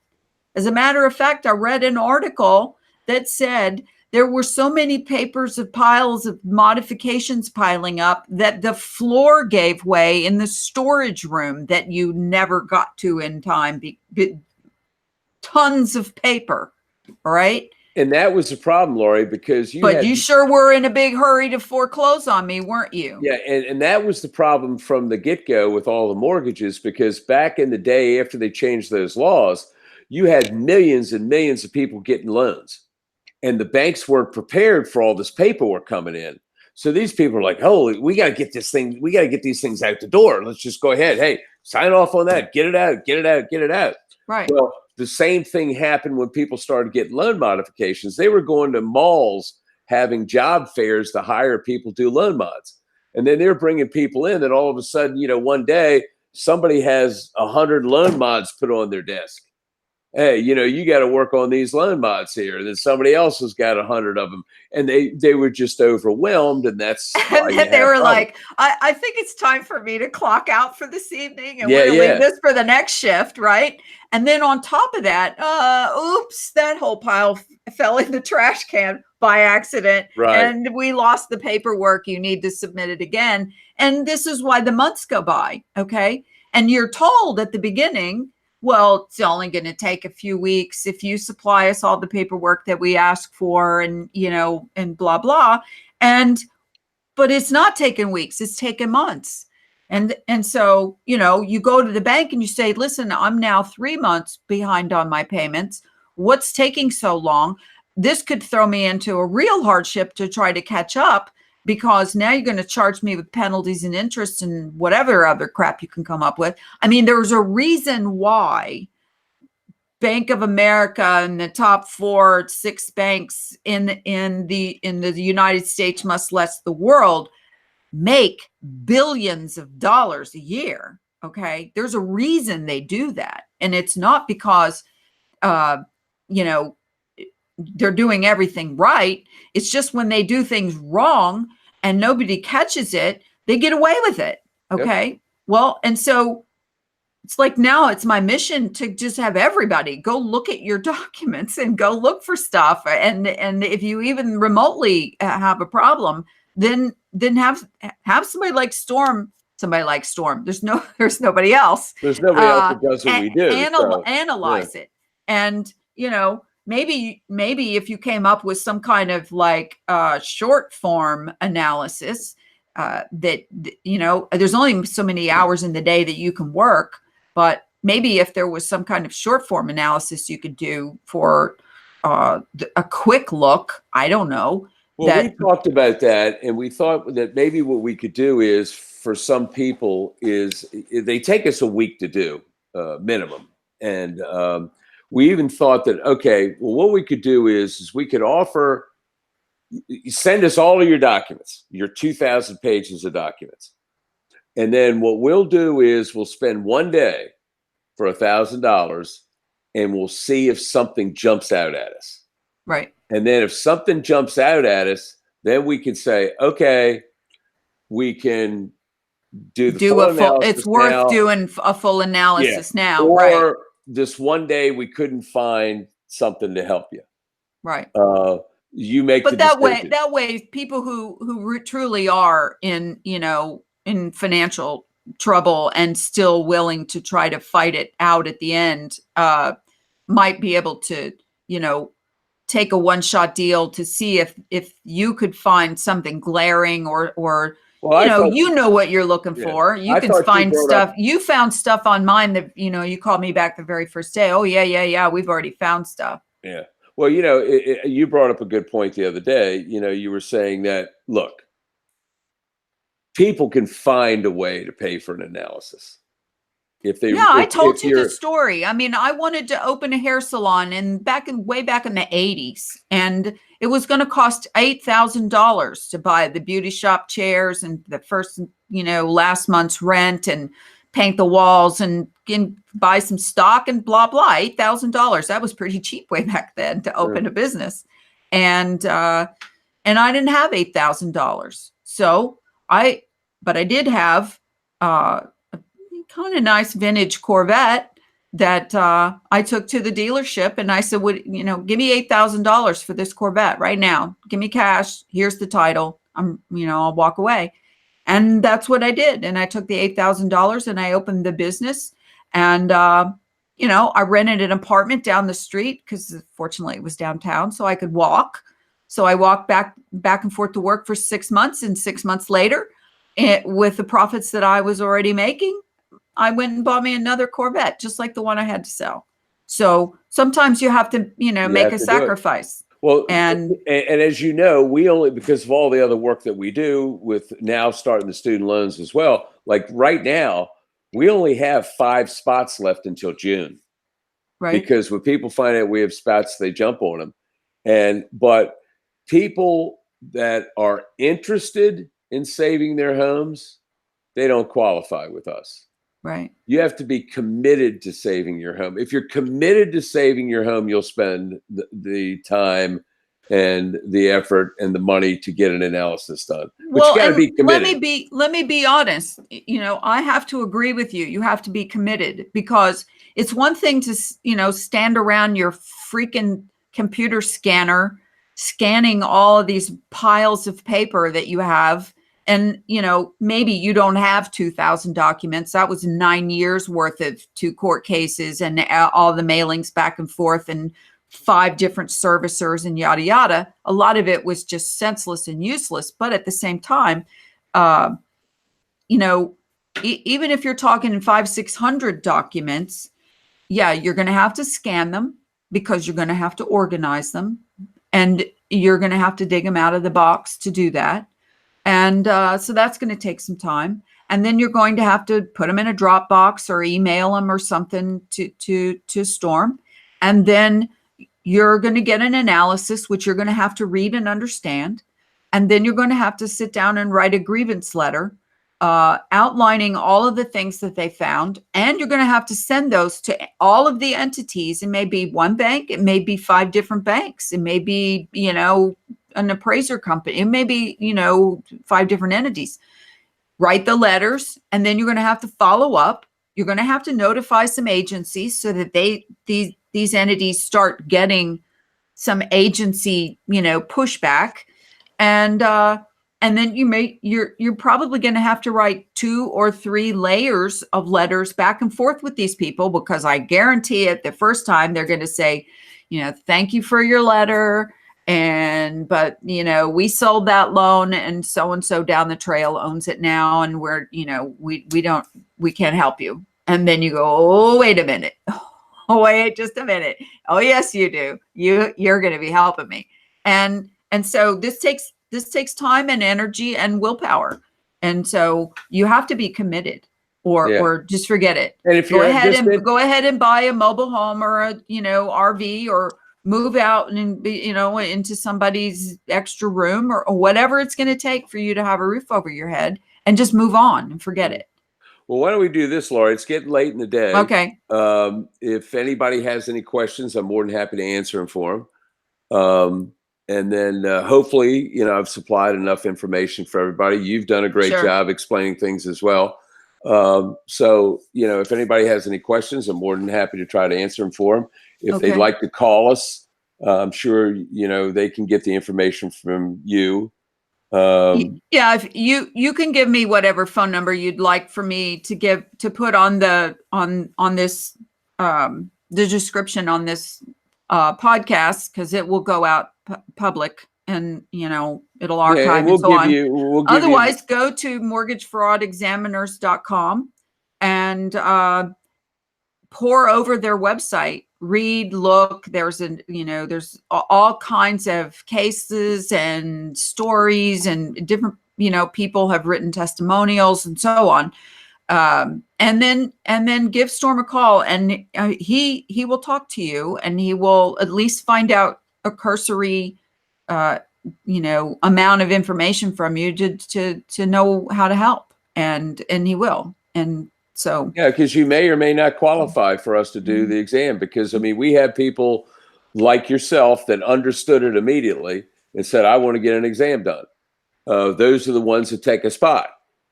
As a matter of fact, I read an article that said there were so many papers of piles of modifications piling up that the floor gave way in the storage room that you never got to in time. Tons of paper, all right? And that was the problem, Lori, because you sure were in a big hurry to foreclose on me, weren't you? Yeah, and that was the problem from the get-go with all the mortgages, because back in the day, after they changed those laws, you had millions and millions of people getting loans, and the banks weren't prepared for all this paperwork coming in. So these people are like, "Holy, we got to get this thing. We got to get these things out the door. Let's just go ahead. Hey, sign off on that. Get it out. Get it out. Get it out." Right. Well, the same thing happened when people started getting loan modifications. They were going to malls, having job fairs to hire people to do loan mods. And then they're bringing people in, and all of a sudden, one day somebody has 100 loan mods put on their desk. Hey, you got to work on these loan mods here. And then somebody else has got 100 of them, and they were just overwhelmed. And that's why and then they were like, I think it's time for me to clock out for this evening, and we're going to leave this for the next shift, right? And then on top of that, oops, that whole pile fell in the trash can by accident. Right. And we lost the paperwork. You need to submit it again. And this is why the months go by. Okay. And you're told at the beginning, well, it's only going to take a few weeks if you supply us all the paperwork that we ask for, and, and blah, blah. But it's not taking weeks, it's taking months. And so, you go to the bank and you say, listen, I'm now 3 months behind on my payments. What's taking so long? This could throw me into a real hardship to try to catch up, because now you're going to charge me with penalties and interest and whatever other crap you can come up with. I mean, there's a reason why Bank of America and the top 4, 6 banks in the United States, much less the world, make billions of dollars a year. Okay. There's a reason they do that. And it's not because, they're doing everything right. It's just when they do things wrong and nobody catches it, they get away with it. Okay. Yep. Well, and so it's like, now it's my mission to just have everybody go look at your documents and go look for stuff. And if you even remotely have a problem, then have somebody like Storm. There's nobody else. There's nobody else that does what we do. Analyze it. And, maybe if you came up with some kind of like short form analysis, that, there's only so many hours in the day that you can work, but maybe if there was some kind of short form analysis you could do for a quick look, I don't know. Well, we talked about that, and we thought that maybe what we could do is, for some people, is they take us a week to do minimum. And we even thought that, okay, well, what we could do is we could offer, send us all of your documents, your 2,000 pages of documents. And then what we'll do is we'll spend one day for $1,000, and we'll see if something jumps out at us. Right. And then if something jumps out at us, then we can say, okay, we can do the full analysis. It's worth doing a full analysis now. Or right. This one day we couldn't find something to help you. Right. You make but the that decision. that way people who truly are in financial trouble and still willing to try to fight it out at the end might be able to take a one-shot deal to see if you could find something glaring or what you're looking for. You can find stuff. You found stuff on mine that, you called me back the very first day. Oh, yeah. We've already found stuff. Yeah. Well, you brought up a good point the other day. You were saying that, look, people can find a way to pay for an analysis. Yeah, I told if you the you're, story. I mean, I wanted to open a hair salon way back in the 80s, and it was going to cost $8,000 to buy the beauty shop chairs and the first, last month's rent and paint the walls and buy some stock and blah blah. $8,000. That was pretty cheap way back then to open a business, and I didn't have $8,000. But I did have kind of nice vintage Corvette that I took to the dealership, and I said, give me $8,000 for this Corvette right now. Give me cash. Here's the title. I'll walk away. And that's what I did. And I took the $8,000 and I opened the business. And, I rented an apartment down the street because fortunately it was downtown, so I could walk. So I walked back and forth to work for 6 months. And 6 months later, with the profits that I was already making, I went and bought me another Corvette, just like the one I had to sell. So sometimes you have to, make a sacrifice. Well, and as you know, we only, because of all the other work that we do with now starting the student loans as well, like right now, we only have 5 spots left until June. Right. Because when people find out we have spots, they jump on them. But people that are interested in saving their homes, they don't qualify with us. Right. You have to be committed to saving your home. If you're committed to saving your home, you'll spend the time and the effort and the money to get an analysis done. But you got to be committed. Let me be honest. I have to agree with you. You have to be committed, because it's one thing to, stand around your freaking computer scanner, scanning all of these piles of paper that you have. And, maybe you don't have 2,000 documents. That was 9 years worth of 2 court cases and all the mailings back and forth and 5 different servicers and yada, yada. A lot of it was just senseless and useless. But at the same time, even if you're talking 500-600 documents, yeah, you're going to have to scan them because you're going to have to organize them. And you're going to have to dig them out of the box to do that. And so that's going to take some time. And then you're going to have to put them in a Dropbox or email them or something to Storm. And then you're going to get an analysis, which you're going to have to read and understand. And then you're going to have to sit down and write a grievance letter outlining all of the things that they found. And you're going to have to send those to all of the entities. It may be one bank. It may be 5 different banks. It may be, an appraiser company. It may be, 5 different entities. Write the letters, and then you're going to have to follow up. You're going to have to notify some agencies so that these entities start getting some agency, pushback. And then you're probably going to have to write 2 or 3 layers of letters back and forth with these people, because I guarantee it, the first time they're going to say, thank you for your letter. But we sold that loan and so down the trail owns it now. And we're, we can't help you. And then you go, oh, wait a minute. Oh, wait just a minute. Oh, yes, you do. You're going to be helping me. And so this takes time and energy and willpower. And so you have to be committed or just forget it. And if go ahead and buy a mobile home or a, RV, or move out and be, into somebody's extra room or whatever it's going to take for you to have a roof over your head, and just move on and forget it. Well, why don't we do this, Laura? It's getting late in the day. Okay. If anybody has any questions, I'm more than happy to answer them for them. And then hopefully, I've supplied enough information for everybody. You've done a great job explaining things as well. So, if anybody has any questions, I'm more than happy to try to answer them for them. If they'd like to call us, I'm sure, they can get the information from you. If you can give me whatever phone number you'd like for me to put on this, the description on this podcast, because it will go out public, and it'll archive and so on. Otherwise, go to mortgagefraudexaminers.com and pour over their website. Read, look. There's all kinds of cases and stories and different people have written testimonials and so on. And then give Storm a call, and he will talk to you, and he will at least find out a cursory, amount of information from you to know how to help, and he will. And so, yeah, because you may or may not qualify for us to do the exam, because I mean, we have people like yourself that understood it immediately and said, I want to get an exam done. Those are the ones that take a spot.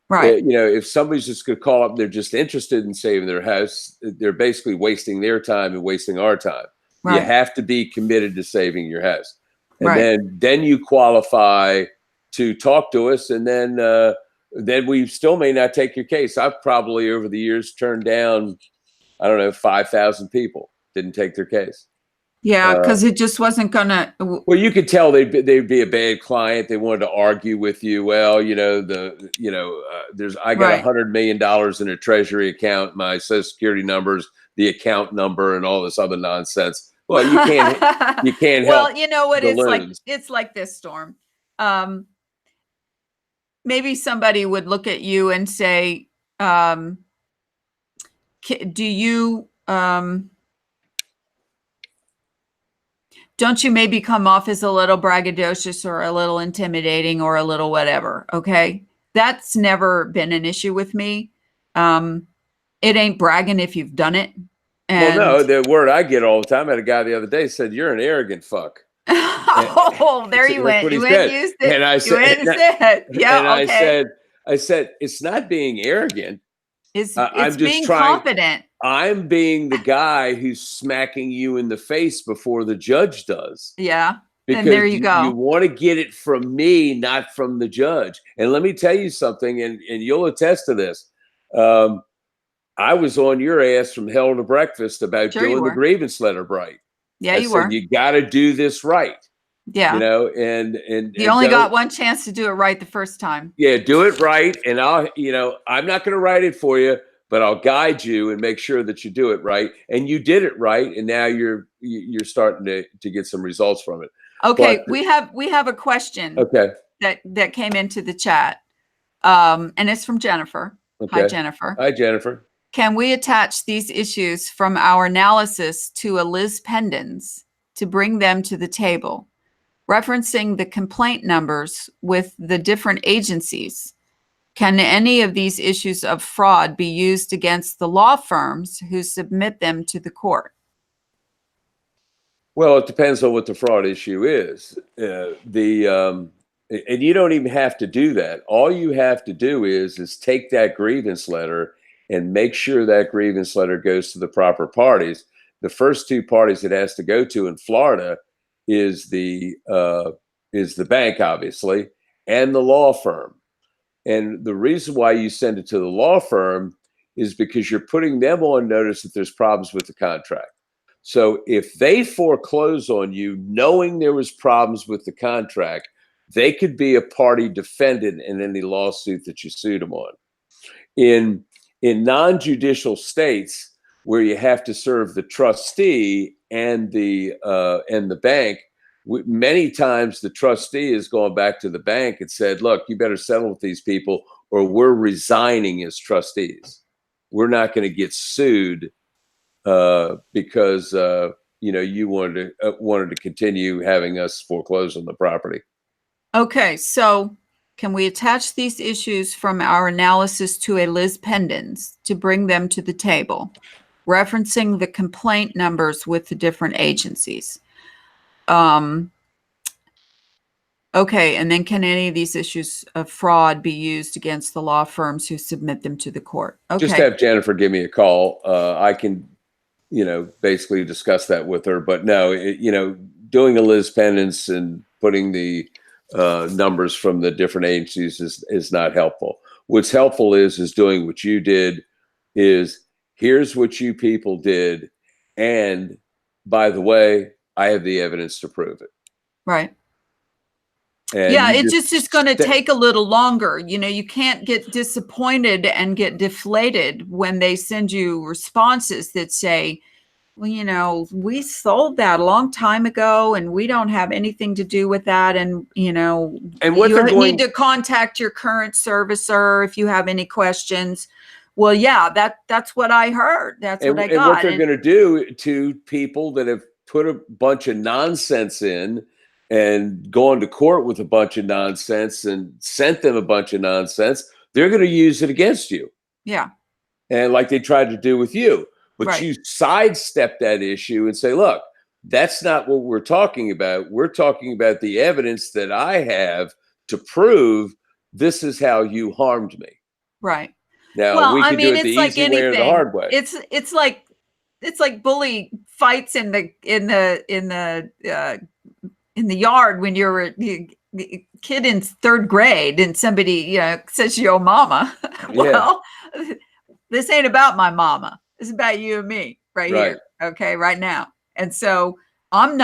right. If somebody's just going to call up, they're just interested in saving their house, they're basically wasting their time and wasting our time. You Right. have to be committed to saving your house. And Right. then you qualify to talk to us, and then we still may not take your case. I've probably over the years turned down, I don't know, 5,000 people didn't take their case. Yeah, because it just wasn't gonna. Well, you could tell they'd be a bad client. They wanted to argue with you. Well, I got Right. $100 million in a treasury account, my social security numbers, the account number, and all this other nonsense. Well, you can't help. Well, you know what? balloons. It's like this, Storm. Maybe somebody would look at you and say, do you, don't you maybe come off as a little braggadocious or a little intimidating or a little whatever? Okay. That's never been an issue with me. It ain't bragging if you've done it. Well, And no, the word I get all the time. I had a guy the other day said, "You're an arrogant fuck." oh, there you That's went. what he You went and said. used it. And I You said, went and said, yeah, and okay. I said, it's not being arrogant. It's I'm just being trying. confident. I'm being the guy who's smacking you in the face before the judge does. Yeah. Because And there you go. You want to get it from me, not from the judge. And let me tell you something, and you'll attest to this. I was on your ass from hell to breakfast about Sure you doing the were. grievance letter right. Yeah, I you said, were. you got to do this right. Yeah. And You only got one chance to do it right the first time. Yeah, do it right. And I'm not going to write it for you, but I'll guide you and make sure that you do it right. And you did it right. And now you're starting to get some results from it. Okay. But, we have a question okay. that came into the chat. And it's from Jennifer. Okay. Hi, Jennifer. Hi, Jennifer. Can we attach these issues from our analysis to a Liz Pendens to bring them to the table, referencing the complaint numbers with the different agencies? Can any of these issues of fraud be used against the law firms who submit them to the court? Well, it depends on what the fraud issue is. And you don't even have to do that. All you have to do is take that grievance letter and make sure that grievance letter goes to the proper parties. The first two parties it has to go to in Florida is the bank, obviously, and the law firm. And the reason why you send it to the law firm is because you're putting them on notice that there's problems with the contract. So if they foreclose on you knowing there was problems with the contract, they could be a party defendant in any lawsuit that you sued them on. In non-judicial states where you have to serve the trustee and the bank, many times the trustee has gone back to the bank and said, look, you better settle with these people or we're resigning as trustees. We're not going to get sued because you wanted to continue having us foreclose on the property. Okay, so can we attach these issues from our analysis to a Liz Pendens to bring them to the table, referencing the complaint numbers with the different agencies? Okay, and then can any of these issues of fraud be used against the law firms who submit them to the court? Okay. Just have Jennifer give me a call. I can, basically discuss that with her. But no, doing a Liz Pendens and putting the numbers from the different agencies is not helpful. What's helpful is doing what you did. Is here's what you people did, and by the way, I have the evidence to prove it. Right. And yeah, it just is going to take a little longer. You can't get disappointed and get deflated when they send you responses that say, well, we sold that a long time ago and we don't have anything to do with that. And, And what you they're going need to contact your current servicer if you have any questions. Well, yeah, that's what I heard. That's what I and what got. they're going to do to people that have put a bunch of nonsense in and gone to court with a bunch of nonsense and sent them a bunch of nonsense, they're going to use it against you. Yeah. And like they tried to do with you. But Right. you sidestep that issue and say, look, that's not what we're talking about. We're talking about the evidence that I have to prove this is how you harmed me. Right. Now, Well, we I can do mean, it the it's like easy way or the anything. hard way. It's like bully fights in the yard when you're a kid in third grade and somebody says to your mama, well, this ain't about my mama. It's about you and me right here. Okay, right now. And so I'm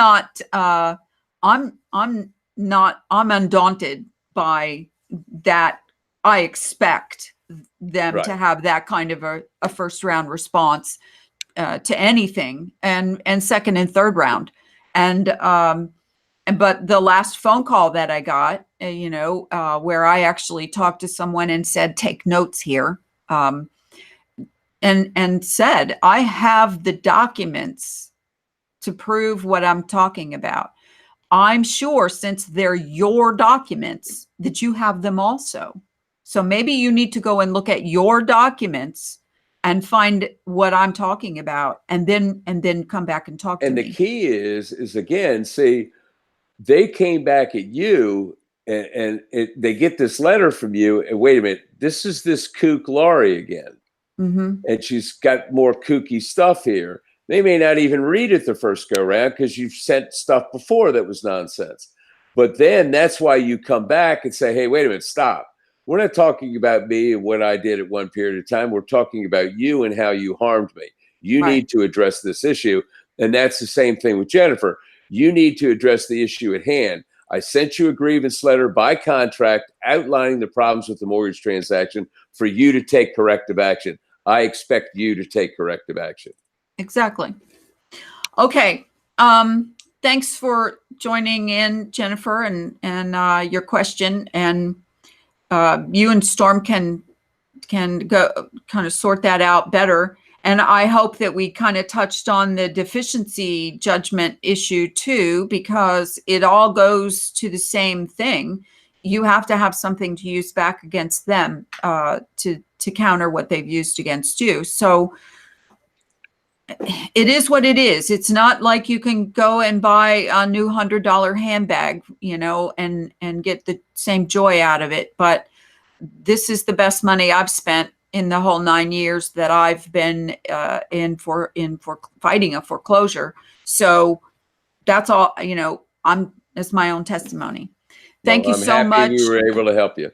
undaunted by that. I expect them to have that kind of a first round response to anything, and second and third round. But the last phone call that I got, where I actually talked to someone and said, take notes here, and said, I have the documents to prove what I'm talking about. I'm sure since they're your documents that you have them also. So maybe you need to go and look at your documents and find what I'm talking about, and then come back and talk to me. And the key is again, see, they came back at you and they get this letter from you. And wait a minute, this is this kook Laurie again. Mm-hmm. And she's got more kooky stuff here. They may not even read it the first go round because you've sent stuff before that was nonsense. But then that's why you come back and say, hey, wait a minute, stop. We're not talking about me and what I did at one period of time. We're talking about you and how you harmed me. You need to address this issue. And that's the same thing with Jennifer. You need to address the issue at hand. I sent you a grievance letter by contract outlining the problems with the mortgage transaction for you to take corrective action. I expect you to take corrective action. Exactly. Okay. Thanks for joining in, Jennifer, and your question. And you and Storm can go kind of sort that out better. And I hope that we kind of touched on the deficiency judgment issue too, because it all goes to the same thing. You have to have something to use back against them to counter what they've used against you. So it is what it is. It's not like you can go and buy a new $100 handbag, and get the same joy out of it. But this is the best money I've spent in the whole 9 years that I've been in for fighting a foreclosure. So that's all, it's my own testimony. Thank you so much. We were able to help you.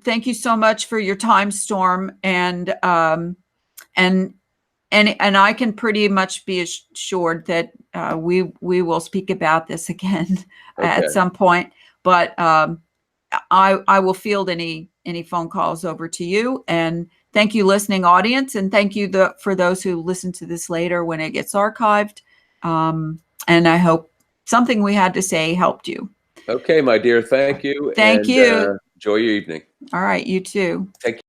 Thank you so much for your time, Storm. And I can pretty much be assured that we will speak about this again at some point. But I will field any phone calls over to you. And thank you, listening audience, and thank you for those who listen to this later when it gets archived. And I hope something we had to say helped you. Okay, my dear. Thank you. Thank you. Enjoy your evening. All right, you too. Take care.